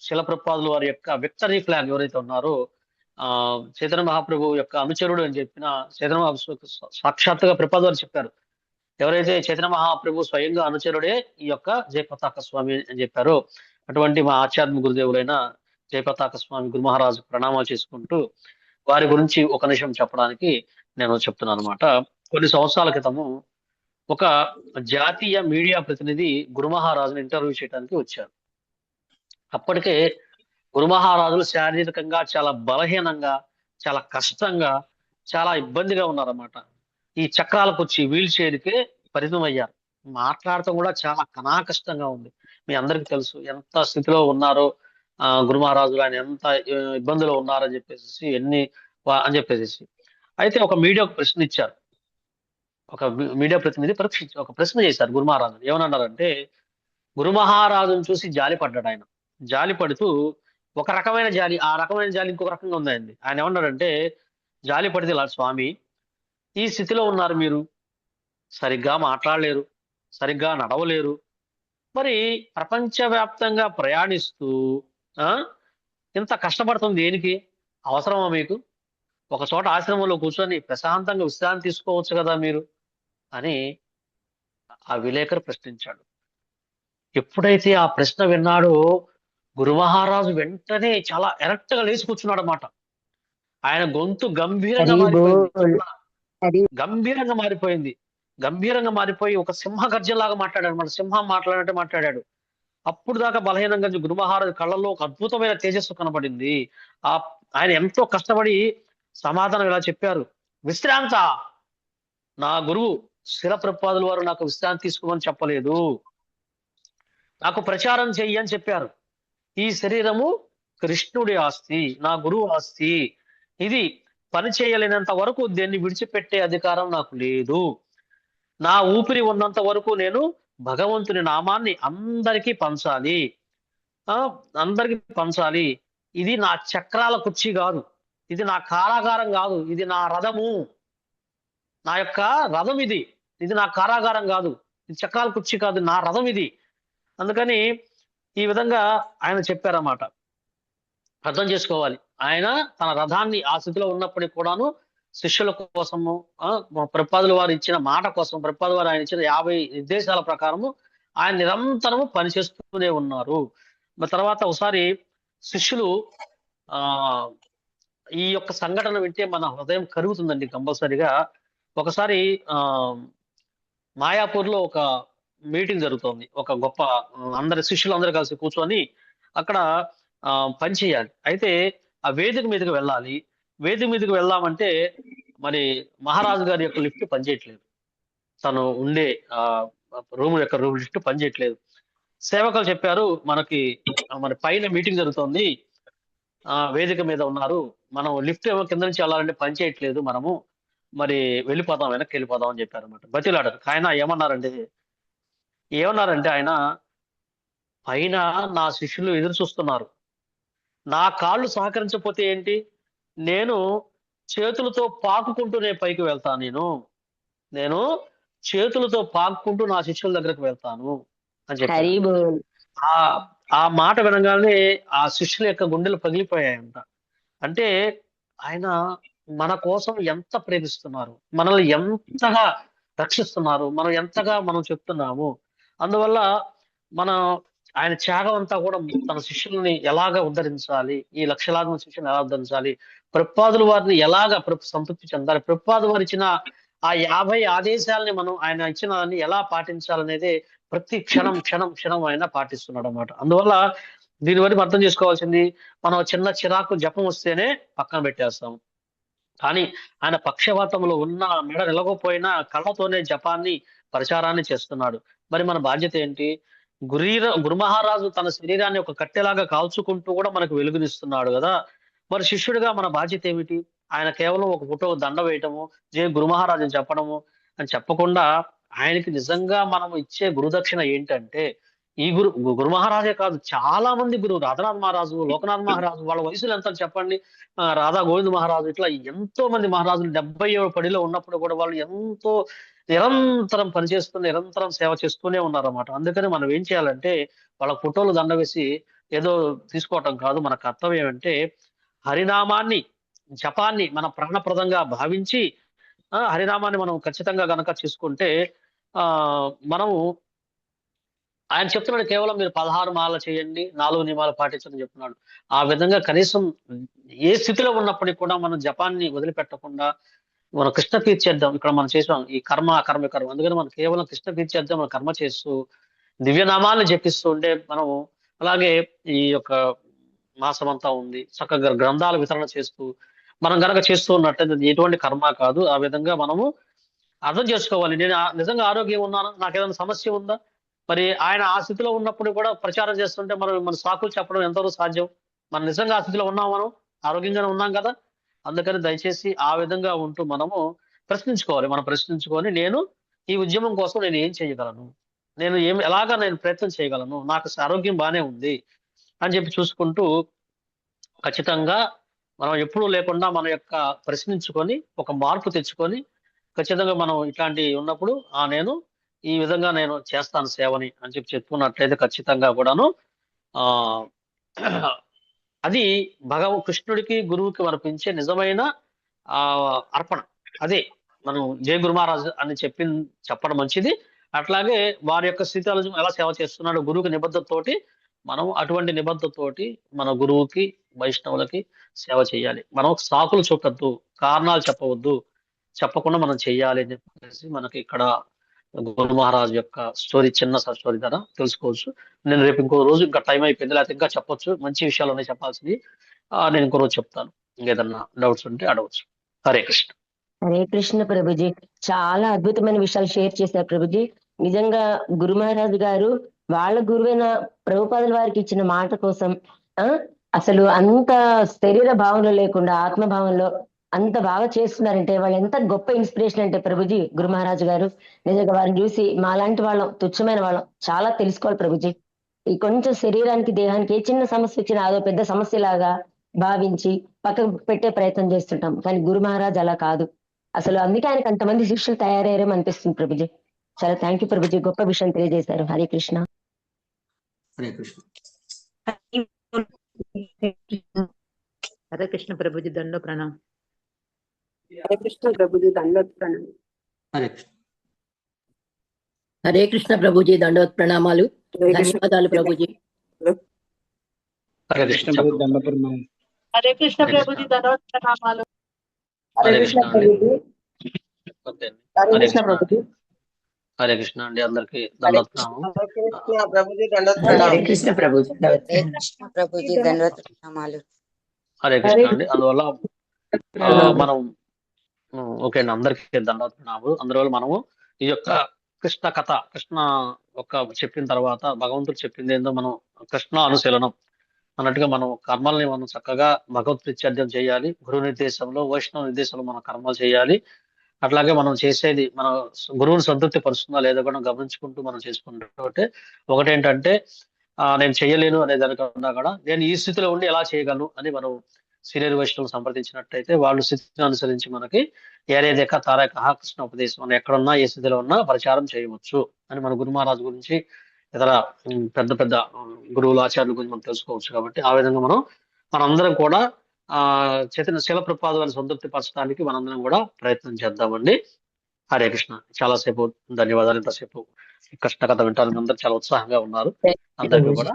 [SPEAKER 5] శిల ప్రభుపాదుల వారి యొక్క విక్టరీ ఫ్లాగ్ ఎవరైతే ఉన్నారో చైతన్య మహాప్రభు యొక్క అనుచరుడు అని చెప్పిన చైతన్య మహాప్రభు సాక్షాత్తుగా ప్రభుపాదుల వారు చెప్పారు. ఎవరైతే చైతన్య మహాప్రభు స్వయంగా అనుచరుడే ఈ యొక్క జయపతాక స్వామి అని చెప్పారో అటువంటి మా ఆధ్యాత్మిక గురుదేవులైన జయపతాక స్వామి గురు మహారాజు ప్రణామాలు చేసుకుంటూ వారి గురించి ఒక నిమిషం చెప్పడానికి నేను చెప్తున్నాను అనమాట. కొన్ని సంవత్సరాల క్రితము ఒక జాతీయ మీడియా ప్రతినిధి గురు మహారాజును ఇంటర్వ్యూ చేయడానికి వచ్చారు. అప్పటికే గురు మహారాజులు శారీరకంగా చాలా బలహీనంగా, చాలా కష్టంగా, చాలా ఇబ్బందిగా ఉన్నారన్నమాట. ఈ చక్రాలకు వచ్చి వీల్ చైర్కే పరిమితం అయ్యారు. మాట్లాడటం కూడా చాలా కష్టంగా ఉంది. మీ అందరికి తెలుసు ఎంత స్థితిలో ఉన్నారో గురు మహారాజులు, ఆయన ఎంత ఇబ్బందులు ఉన్నారని చెప్పేసి అని చెప్పేసి. అయితే ఒక మీడియాకు ప్రశ్న ఇచ్చారు. ఒక మీడియా ప్రతినిధి ఒక ప్రశ్న చేశారు గురు మహారాజుని. ఏమన్నారంటే గురు మహారాజును చూసి జాలి పడ్డాడు ఆయన. జాలి పడుతూ ఒక రకమైన జాలి, ఆ రకమైన జాలి ఇంకొక రకంగా ఉందండి. ఆయన ఏమన్నాడంటే జాలి పడితే ఇలా, స్వామి ఈ స్థితిలో ఉన్నారు మీరు, సరిగ్గా మాట్లాడలేరు, సరిగ్గా నడవలేరు, మరి ప్రపంచవ్యాప్తంగా ప్రయాణిస్తూ ఇంత కష్టపడుతుంది దేనికి? అవసరమా మీకు? ఒక చోట ఆశ్రమంలో కూర్చొని ప్రశాంతంగా విశ్రాంతి తీసుకోవచ్చు కదా మీరు అని ఆ విలేకరు ప్రశ్నించాడు. ఎప్పుడైతే ఆ ప్రశ్న విన్నాడో గురు మహారాజు వెంటనే చాలా ఎరెక్ట్ గా లేచి కూర్చున్నాడు అన్నమాట. ఆయన గొంతు గంభీరంగా మారిపోయి ఒక సింహ గర్జనలాగా మాట్లాడాడు అన్నమాట. సింహం మాట్లాడినట్టే మాట్లాడాడు. అప్పుడు దాకా బలహీనంగా గురు మహారాజు కళ్ళల్లో ఒక అద్భుతమైన తేజస్సు కనబడింది. ఆయన ఎంతో కష్టపడి సమాధానం ఇలా చెప్పారు, నా గురువు శిల ప్రభుపాదుల వారు నాకు విశ్రాంతి తీసుకోమని చెప్పలేదు, నాకు ప్రచారం చెయ్యి అని చెప్పారు. ఈ శరీరము కృష్ణుడి ఆస్తి, నా గురువు ఆస్తి. ఇది పని చేయలేనంత వరకు దీన్ని విడిచిపెట్టే అధికారం నాకు లేదు. నా ఊపిరి ఉన్నంత వరకు నేను భగవంతుని నామాన్ని అందరికీ పంచాలి, అందరికీ పంచాలి. ఇది నా చక్రాల కుర్చీ కాదు, ఇది నా కారాగారం కాదు, ఇది నా రథము, నా యొక్క రథం ఇది. ఇది నా కారాగారం కాదు, ఇది చక్రాల కుర్చీ కాదు, నా రథం ఇది. అందుకని ఈ విధంగా ఆయన చెప్పారన్నమాట. అర్థం చేసుకోవాలి. ఆయన తన రథాన్ని ఆ స్థితిలో ఉన్నప్పటికీ కూడాను శిష్యుల కోసము, ప్రభుపాదుల వారు ఇచ్చిన మాట కోసం, ప్రభుపాదుల వారు ఆయన ఇచ్చిన 50 నిర్దేశాల ప్రకారము ఆయన నిరంతరము పనిచేస్తూనే ఉన్నారు. మరి తర్వాత ఒకసారి శిష్యులు ఈ యొక్క సంఘటన వింటే మన హృదయం కరుగుతుందండి కంపల్సరిగా. ఒకసారి మాయాపూర్లో ఒక మీటింగ్ జరుగుతోంది. ఒక గొప్ప అందరి శిష్యులందరూ కలిసి కూర్చొని అక్కడ పని చేయాలి. అయితే ఆ వేదిక మీదకి వెళ్ళాలి. వేదిక మీదకి వెళ్దామంటే మరి మహారాజు గారి యొక్క లిఫ్ట్ పనిచేయట్లేదు, తను ఉండే రూమ్ యొక్క లిఫ్ట్ పనిచేయట్లేదు. సేవకులు చెప్పారు, మన పైన మీటింగ్ జరుగుతోంది, వేదిక మీద ఉన్నారు, మనం లిఫ్ట్ ఏమో కింద నుంచి వెళ్ళాలంటే పని చేయట్లేదు, మనము మరి వెళ్ళిపోదాం, వెనక్కి వెళ్ళిపోదాం అని చెప్పారు అనమాట. బతిలాడారు. ఆయన ఏమన్నారంటే ఆయన, పైన నా శిష్యులు ఎదురు చూస్తున్నారు, నా కాళ్ళు సహకరించకపోతే ఏంటి, నేను చేతులతో పాకుకుంటూ నేను పైకి వెళ్తాను, నేను చేతులతో పాకుకుంటూ నా శిష్యుల దగ్గరకు వెళ్తాను అని చెప్పారు. ఆ మాట వినగానే ఆ శిష్యుల యొక్క గుండెలు పగిలిపోయాయంట. అంటే ఆయన మన కోసం ఎంత ప్రేమిస్తున్నారు, మనల్ని ఎంతగా రక్షిస్తున్నారు, మనం చెప్తున్నాము. అందువల్ల ఆయన త్యాగం అంతా కూడా తన శిష్యుల్ని ఎలాగ ఉద్ధరించాలి, ఈ లక్షలాది మంది శిష్యులను ఎలా ఉద్ధరించాలి, ప్రభుపాదుల వారిని ఎలాగ సంతృప్తి చెందాలి, ప్రభుపాదుల వారు ఇచ్చిన ఆ 50 ఆదేశాలని ఆయన ఇచ్చిన దాన్ని ఎలా పాటించాలనేది ప్రతి క్షణం ఆయన పాటిస్తున్నాడు అన్నమాట. అందువల్ల దీని వరకు అర్థం చేసుకోవాల్సింది, మనం చిన్న చిరాకు జపం వస్తేనే పక్కన పెట్టేస్తాం. కానీ ఆయన పక్షవాతంలో ఉన్న, మెడ నిలవకపోయినా కళ్ళతోనే జపాన్ని, ప్రచారాన్ని చేస్తున్నాడు. మరి మన బాధ్యత ఏంటి? గురు మహారాజు తన శరీరాన్ని ఒక కట్టెలాగా కాల్చుకుంటూ కూడా మనకు వెలుగునిస్తున్నాడు కదా. మరి శిష్యుడిగా మన బాధ్యత ఏమిటి? ఆయన కేవలం ఒక ఫోటో దండ వేయటము, జయ గురు మహారాజు అని చెప్పడము అని చెప్పకుండా, ఆయనకి నిజంగా మనం ఇచ్చే గురుదక్షిణ ఏంటంటే, ఈ గురు మహారాజే కాదు, చాలా మంది గురువు, రాధానాథ్ మహారాజు, లోకనాథ్ మహారాజు, వాళ్ళ వయసులు ఎంత చెప్పండి, రాధా గోవింద్ మహారాజు, ఇట్లా ఎంతో మంది మహారాజులు 77 పడిలో ఉన్నప్పుడు కూడా వాళ్ళు ఎంతో నిరంతరం పనిచేస్తూ, నిరంతరం సేవ చేస్తూనే ఉన్నారన్నమాట. అందుకని మనం ఏం చేయాలంటే, వాళ్ళ ఫోటోలు దండ వేసి ఏదో తీసుకోవటం కాదు. మన కర్తవ్యం అంటే హరినామాన్ని, జపాన్ని మన ప్రాణప్రదంగా భావించి, హరినామాన్ని మనం ఖచ్చితంగా గనక చేసుకుంటే మనము, ఆయన చెప్తున్నాడు కేవలం మీరు 16 మాలలు చేయండి, 4 నియమాలు పాటించని చెప్తున్నాడు. ఆ విధంగా కనీసం ఏ స్థితిలో ఉన్నప్పటికీ కూడా మనం జపాన్ని వదిలిపెట్టకుండా మనం కృష్ణ తీర్చేద్దాం. ఇక్కడ మనం చేసాం ఈ కర్మ. అందుకని మనం కేవలం కృష్ణ తీర్చేద్దాం, మనం కర్మ చేస్తూ దివ్యనామాలను జపిస్తూ ఉంటే మనము, అలాగే ఈ యొక్క మాసం అంతా ఉంది, చక్కగా గ్రంథాల వితరణ చేస్తూ మనం గనక చేస్తూ ఉన్నట్టయితే ఎటువంటి కర్మ కాదు. ఆ విధంగా మనము అర్థం చేసుకోవాలి. నేను నిజంగా ఆరోగ్యం ఉన్నాను, నాకు ఏదైనా సమస్య ఉందా? మరి ఆయన ఆ స్థితిలో ఉన్నప్పుడు కూడా ప్రచారం చేస్తుంటే మన సాకులు చెప్పడం ఎంతవరకు సాధ్యం? మనం నిజంగా ఆ స్థితిలో ఉన్నాం, మనం ఆరోగ్యంగానే ఉన్నాం కదా. అందుకని దయచేసి ఆ విధంగా ఉంటూ మనము ప్రశ్నించుకోవాలి. మనం ప్రశ్నించుకొని, నేను ఈ ఉద్యమం కోసం నేను ఏం చేయగలను, నేను ఎలాగా నేను ప్రయత్నం చేయగలను, నాకు ఆరోగ్యం బాగానే ఉంది అని చెప్పి చూసుకుంటూ, ఖచ్చితంగా మనం ఎప్పుడూ లేకుండా మన యొక్క ప్రశ్నించుకొని ఒక మార్పు తెచ్చుకొని, ఖచ్చితంగా మనం ఇట్లాంటివి ఉన్నప్పుడు నేను ఈ విధంగా నేను చేస్తాను సేవని అని చెప్పి చెప్పుకున్నట్లయితే ఖచ్చితంగా కూడాను అది కృష్ణుడికి, గురువుకి అర్పించే నిజమైన అర్పణ. అదే మనం జయ గురు మహారాజు అని చెప్పడం మంచిది. అట్లాగే వారి యొక్క స్థితిలో ఎలా సేవ చేస్తున్నాడు, గురువుకి నిబద్ధతతోటి మనం అటువంటి నిబద్ధతతోటి మన గురువుకి, వైష్ణవులకి సేవ చేయాలి. మనం సాకులు చూపద్దు, కారణాలు చెప్పకుండా మనం చెయ్యాలి అని చెప్పేసి మనకి ఇక్కడ గురు మహారాజు యొక్క చిన్న స్టోరీ ద్వారా తెలుసుకోవచ్చు. నేను రేపు ఇంకో రోజు, ఇంకా టైం అయిపోయింది, లేకపోతే ఇంకా చెప్పొచ్చు, మంచి విషయాలు ఉన్నాయి చెప్పాల్సింది. నేను ఇంకో రోజు చెప్తాను. ఇంకేదన్నా డౌట్స్ ఉంటే అడగచ్చు. హరే కృష్ణ.
[SPEAKER 3] హరే కృష్ణ ప్రభుజీ. చాలా అద్భుతమైన విషయాలు షేర్ చేశారు ప్రభుజీ. నిజంగా గురు మహారాజ్ గారు వాళ్ళ గురువైన ప్రభుపాదుల వారికి ఇచ్చిన మాట కోసం అసలు అంత శరీర భావంలో లేకుండా ఆత్మ భావంలో అంత బాగా చేస్తున్నారంటే వాళ్ళు ఎంత గొప్ప ఇన్స్పిరేషన్ అంటే ప్రభుజీ గురు మహారాజు గారు. నిజంగా వారిని చూసి మాలాంటి వాళ్ళం, తుచ్చమైన వాళ్ళం చాలా తెలుసుకోవాలి ప్రభుజీ. ఈ కొంచెం శరీరానికి దేహానికి ఏ చిన్న సమస్య వచ్చినా అదో పెద్ద సమస్యలాగా భావించి పక్కకు పెట్టే ప్రయత్నం చేస్తుంటాం. కానీ గురు మహారాజ్ అలా కాదు. అసలు అందుకే ఆయనకు అంతమంది శిష్యులు తయారయ్యారేమో అనిపిస్తుంది ప్రభుజీ. చాలా థ్యాంక్ యూ ప్రభుజీ, గొప్ప విషయం తెలియజేశారు. హరే కృష్ణ.
[SPEAKER 5] హరే కృష్ణ.
[SPEAKER 13] హరే కృష్ణ ప్రభుజీ, దండో ప్రణాం.
[SPEAKER 4] హరే కృష్ణ ప్రభుజీ, దండోత్ ప్రణామం.
[SPEAKER 5] హరే కృష్ణ.
[SPEAKER 1] హరే కృష్ణ ప్రభుజీ, దండోత్ ప్రణామాలు. ధన్యవాదాలు ప్రభుజీ.
[SPEAKER 5] హరే
[SPEAKER 11] కృష్ణ
[SPEAKER 5] కృష్ణ.
[SPEAKER 11] ప్రభుజీ, దండో ప్రణామం.
[SPEAKER 2] హరే కృష్ణ ప్రభుజీ, దండోత్ ప్రణామాలు.
[SPEAKER 5] హరే కృష్ణ అండి. ఓకే అండి.
[SPEAKER 12] హరే
[SPEAKER 5] హరే
[SPEAKER 12] కృష్ణ
[SPEAKER 5] కృష్ణ.
[SPEAKER 12] ప్రభుజీ.
[SPEAKER 5] హరే కృష్ణ అండి. అందరికి
[SPEAKER 12] హరే
[SPEAKER 5] దండోత్నామం.
[SPEAKER 12] కృష్ణ ప్రభుజీ, దండోత్
[SPEAKER 3] హరే
[SPEAKER 12] ప్రణామం.
[SPEAKER 3] కృష్ణ ప్రభుజీ.
[SPEAKER 14] హరే కృష్ణ ప్రభుజీ, దండవత్ ప్రణామాలు.
[SPEAKER 5] హరే కృష్ణ అండి. అందువల్ల మనం ఓకే అండి, అందరికి దండోత్నామాలు. అందువల్ల మనము ఈ యొక్క కృష్ణ కథ, కృష్ణ ఒక చెప్పిన తర్వాత భగవంతుడు చెప్పింది ఏందో మనం కృష్ణ అనుశీలనం అన్నట్టుగా మనం కర్మల్ని మనం చక్కగా భగవత్ ప్రత్యర్థం చేయాలి. గురు నిర్దేశంలో, వైష్ణవ నిర్దేశంలో మనం కర్మలు చేయాలి. అట్లాగే మనం చేసేది మన గురువుని సంతృప్తి పరుస్తుందా లేదా కూడా గమనించుకుంటూ మనం చేసుకుంటే ఒకటేంటంటే నేను చేయలేను అనే దానికన్నా కూడా నేను ఈ స్థితిలో ఉండి ఎలా చేయగలను అని మనం సీనియర్ వైష్ణవులు సంప్రదించినట్టయితే వాళ్ళు స్థితిని అనుసరించి మనకి ఏరేదేక తారేక కృష్ణ ఉపదేశం మనం ఎక్కడున్నా ఏ స్థితిలో ఉన్నా ప్రచారం చేయవచ్చు అని మన గురు మహారాజు గురించి ఇతర పెద్ద పెద్ద గురువులు ఆచార్యుల గురించి మనం తెలుసుకోవచ్చు. కాబట్టి ఆ విధంగా మనందరం కూడా చైతన్య శీల ప్రభుపాద వారిని సంతృప్తి పరచడానికి మనందరం కూడా ప్రయత్నం చేద్దామండి. హరే కృష్ణ. చాలాసేపు ధన్యవాదాలు. ఇంతసేపు కృష్ణ కథ వింటారు, అందరూ చాలా ఉత్సాహంగా ఉన్నారు. అందరికీ కూడా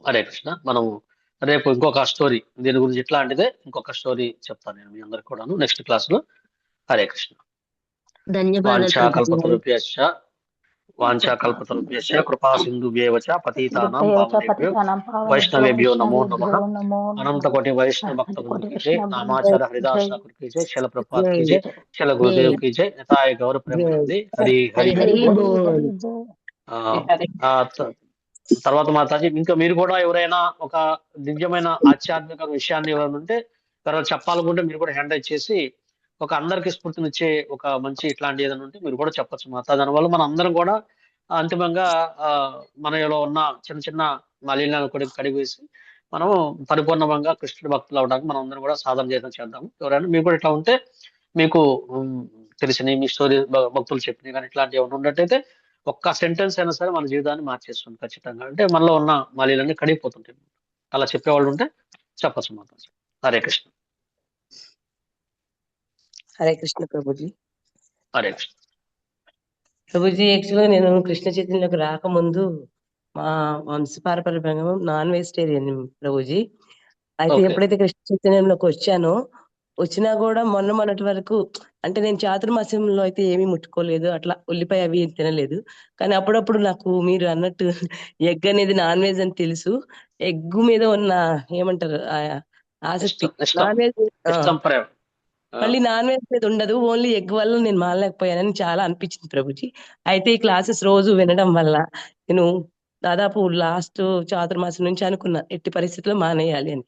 [SPEAKER 5] హరే కృష్ణ. మనం రేపు ఇంకొక స్టోరీ దీని గురించి ఇట్లాంటిదే ఇంకొక స్టోరీ చెప్తాను నేను మీ అందరికి కూడాను నెక్స్ట్ క్లాస్ లో. హరే కృష్ణ. వాంఛాకల్పతరుభ్యశ్చ కృపా సింధుభ్యేవ చ పతితానాం పావనేభ్యో వైష్ణవేభ్యో నమో నమః. అనంత కోటి వైష్ణవ భక్త వృందకి జై. నామాచార్య హరిదాస్ ఠాకూర్ की जय. శిల ప్రభుపాద్ की जय. శిల గురుదేవ్ की जय. నితాయ గౌర ప్రేమానంది. హరి హరి. తర్వాత మాతాజీ ఇంకా మీరు కూడా ఎవరైనా ఒక దివ్యమైన ఆధ్యాత్మిక విషయాన్ని ఎవరైనా ఉంటే తర్వాత చెప్పాలనుకుంటే మీరు కూడా హ్యాండ్ రైజ్ చేసి ఒక అందరికి స్ఫూర్తినిచ్చే ఒక మంచి ఇట్లాంటి ఏదైనా ఉంటే మీరు కూడా చెప్పొచ్చు మాత. దానివల్ల మన అందరం కూడా అంతిమంగా మనలో ఉన్న చిన్న చిన్న మాలిన్యాలను కూడా కడిగివేసి మనము పరిపూర్ణంగా కృష్ణుడి భక్తులు అవడానికి మనం అందరం కూడా సాధన చేయడం చేద్దాము. ఎవరైనా మీకు కూడా ఇట్లా ఉంటే మీకు తెలిసిన మీ స్టోరీ భక్తులు చెప్పినవి కానీ ఇట్లాంటివి ఏమైనా ఉన్నట్టయితే ఒక్క సెంటెన్స్ అయినా సరే మన జీవితాన్ని మార్చేస్తుంది ఖచ్చితంగా. అంటే మనలో ఉన్న మాలిన్యాలన్నీ కడిగిపోతుంటాయి. అలా చెప్పేవాళ్ళు ఉంటే చెప్పచ్చు మాత. హరే కృష్ణ.
[SPEAKER 12] హరే కృష్ణ ప్రభుజీ.
[SPEAKER 5] హరే కృష్ణ.
[SPEAKER 12] ప్రభుజీ యాక్చువల్గా నేను కృష్ణ చైతన్యంలోకి రాకముందు మా వంశపారపర్యంగా నాన్ వెజిటేరియన్ ప్రభుజీ. అయితే ఎప్పుడైతే కృష్ణ చైతన్యంలోకి వచ్చానో వచ్చినా కూడా మొన్నటి వరకు అంటే నేను చాతుర్మాస్యంలో అయితే ఏమీ ముట్టుకోలేదు, అట్లా ఉల్లిపాయ అవి తినలేదు. కానీ అప్పుడప్పుడు నాకు మీరు అన్నట్టు ఎగ్ అనేది నాన్ వెజ్ అని తెలుసు. ఎగ్ మీద ఉన్న ఏమంటారు ఆసక్తి నాన్ వెజ్ మళ్ళీ నాన్ వెజ్ మీద ఉండదు, ఓన్లీ ఎగ్ వల్ల నేను మానలేకపోయానని చాలా అనిపించింది ప్రభుజీ. అయితే ఈ క్లాసెస్ రోజు వినడం వల్ల నేను దాదాపు లాస్ట్ చాతుర్మాసం నుంచి అనుకున్నా ఎట్టి పరిస్థితుల్లో మానేయాలి అని.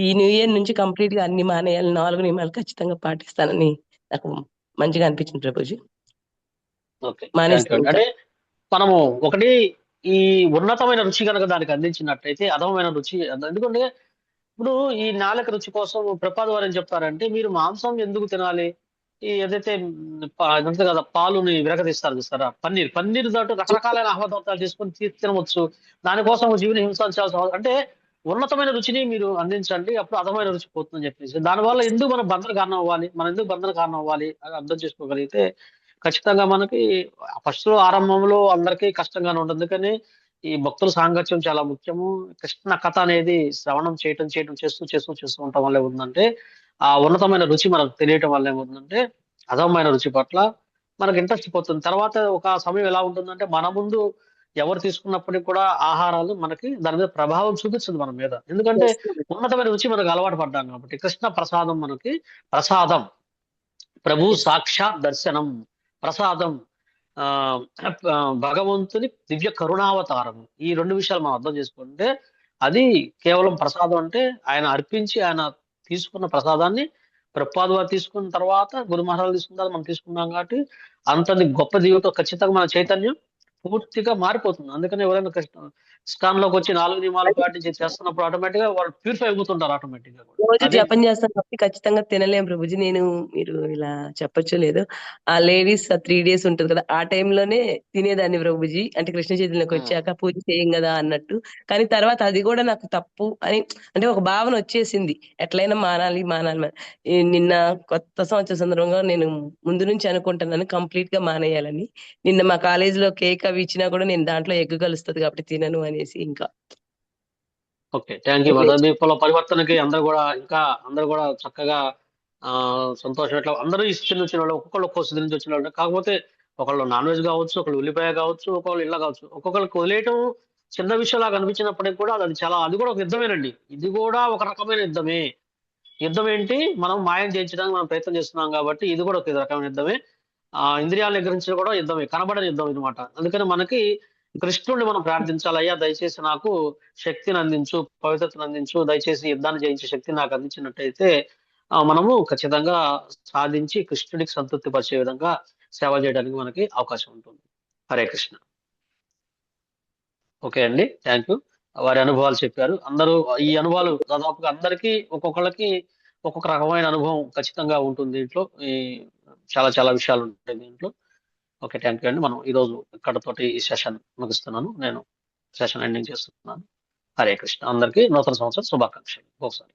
[SPEAKER 12] ఈ న్యూ ఇయర్ నుంచి కంప్లీట్ గా అన్ని మానేయాలి, 4 నియమాలు ఖచ్చితంగా పాటిస్తానని నాకు మంచిగా అనిపించింది ప్రభుజీ.
[SPEAKER 5] అంటే మనము ఒకటి ఈ ఉన్నతమైన రుచి కనుక దానికి అందించినట్టయితే అధమైన రుచి. ఎందుకంటే ఇప్పుడు ఈ నాలుక రుచి కోసం ప్రపాద వారు ఏం చెప్తారంటే మీరు మాంసం ఎందుకు తినాలి, ఈ ఏదైతే ఇదంతా కదా పాలుని విరగదీస్తారు చూస్తారా, పన్నీర్ దాంట్లో రకరకాలైన ఆహ్వాదాలు తీసుకొని తినవచ్చు. దానికోసం జీవిని హింసించాల్సిన అంటే ఉన్నతమైన రుచిని మీరు అందించండి, అప్పుడు అధమైన రుచి పోతుందని చెప్పేసి. దానివల్ల ఎందుకు మనం బంధన కారణం అవ్వాలి, ఎందుకు బంధన కారణం అవ్వాలి అని అర్థం చేసుకోగలిగితే ఖచ్చితంగా మనకి ఫస్ట్ ఆరంభంలో అందరికీ కష్టంగానే ఉంటుంది. కానీ ఈ భక్తుల సాంగత్యం చాలా ముఖ్యము. కృష్ణ కథ అనేది శ్రవణం చేయటం చేస్తూ ఉండటం వల్ల ఏముందంటే ఆ ఉన్నతమైన రుచి మనకు తెలియటం వల్ల ఏమవుతుందంటే అధమైన రుచి పట్ల మనకు ఇంట్రెస్ట్ పోతుంది. తర్వాత ఒక సమయం ఎలా ఉంటుందంటే మన ముందు ఎవరు తీసుకున్నప్పటికీ కూడా ఆహారాలు మనకి దాని మీద ప్రభావం చూపిస్తుంది మన మీద. ఎందుకంటే ఉన్నతమైన రుచి మనకు అలవాటు పడ్డాం కాబట్టి. కృష్ణ ప్రసాదం మనకి ప్రసాదం ప్రభు
[SPEAKER 6] ఎస్
[SPEAKER 5] సాక్షాత్ దర్శనం, ప్రసాదం, ఆ భగవంతుని దివ్య కరుణావతారం. ఈ రెండు విషయాలు మనం అర్థం చేసుకుంటే అది కేవలం ప్రసాదం అంటే ఆయన అర్పించి ఆయన తీసుకున్న ప్రసాదాన్ని ప్రభుపాదులు వారు తీసుకున్న తర్వాత గురు మహారాజులు తీసుకున్న తర్వాత మనం తీసుకున్నాం కాబట్టి అంతది గొప్ప జీవితం ఖచ్చితంగా మన చైతన్యం పూర్తిగా మారిపోతుంది. అందుకని ఎవరైనా ఇస్కాన్ లోకి వచ్చి 4 నియమాలు పాటించి చేస్తున్నప్పుడు ఆటోమేటిక్ గా వాళ్ళు ప్యూరిఫై అయిపోతుంటారు ఆటోమేటిక్ గా కూడా.
[SPEAKER 12] రోజు
[SPEAKER 5] అది
[SPEAKER 12] జపం చేస్తాను కాబట్టి ఖచ్చితంగా తినలేం ప్రభుజీ. మీరు ఇలా చెప్పొచ్చో లేదో, ఆ లేడీస్ 3 days ఉంటుంది కదా, ఆ టైంలోనే తినేదాన్ని ప్రభుజీ. అంటే కృష్ణ చైతన్యంలోకి వచ్చాక పూజ చేయం కదా అన్నట్టు. కానీ తర్వాత అది కూడా నాకు తప్పు అని అంటే ఒక భావన వచ్చేసింది, ఎట్లయినా మానాలి మానాలి. నిన్న కొత్త సంవత్సర సందర్భంగా నేను ముందు నుంచి అనుకుంటున్నాను కంప్లీట్ గా మానేయాలని. నిన్న మా కాలేజీలో కేక్ అవి ఇచ్చినా కూడా నేను దాంట్లో ఎగ్ కలుస్తుంది కాబట్టి తినను అనేసి ఇంకా
[SPEAKER 5] ఓకే, థ్యాంక్ యూ మదర్. మీ పొల పరివర్తనకి అందరూ కూడా చక్కగా సంతోషం. ఇట్లా అందరూ ఇష్టం వచ్చిన వాళ్ళు, ఒక్కొక్కళ్ళు ఒక్కో స్థితి నుంచి వచ్చిన వాళ్ళు. కాకపోతే ఒకళ్ళు నాన్ వెజ్ కావచ్చు, ఒకళ్ళు ఉల్లిపాయ కావచ్చు, ఒకళ్ళు ఇళ్ళ కావచ్చు. ఒక్కొక్కరికి వదిలేయటం చిన్న విషయంలాగా అనిపించినప్పటికీ కూడా అది కూడా ఒక యుద్ధమేనండి. ఇది కూడా ఒక రకమైన యుద్ధమే. యుద్ధం ఏంటి? మనం మాయం చేయించడానికి మనం ప్రయత్నం చేస్తున్నాం కాబట్టి ఇది కూడా ఒక రకమైన యుద్ధమే. ఇంద్రియాలు నిగ్రహించడం కూడా యుద్ధమే, కనబడని యుద్ధం అనమాట. అందుకని మనకి కృష్ణుడిని మనం ప్రార్థించాలి. అయ్యా దయచేసి నాకు శక్తిని అందించు, పవిత్రతను అందించు, దయచేసి యుద్ధాన్ని జయించే శక్తిని నాకు అందించినట్టయితే మనము ఖచ్చితంగా సాధించి కృష్ణుడికి సంతృప్తి పరిచే విధంగా సేవ చేయడానికి మనకి అవకాశం ఉంటుంది. హరే కృష్ణ. ఓకే అండి, థ్యాంక్ యూ. వారి అనుభవాలు చెప్పారు. అందరూ ఈ అనుభవాలు దాదాపుగా అందరికీ ఒక్కొక్కళ్ళకి ఒక్కొక్క రకమైన అనుభవం ఖచ్చితంగా ఉంటుంది దీంట్లో. ఈ చాలా విషయాలు ఉంటాయి దీంట్లో. ఓకే, థ్యాంక్ యూ అండి. మనం ఈరోజు ఇక్కడతోటి ఈ సెషన్ ముగిస్తున్నాను. నేను సెషన్ ఎండింగ్ చేస్తున్నాను. హరే కృష్ణ. అందరికీ నూతన సంవత్సర శుభాకాంక్షలు ఒకసారి.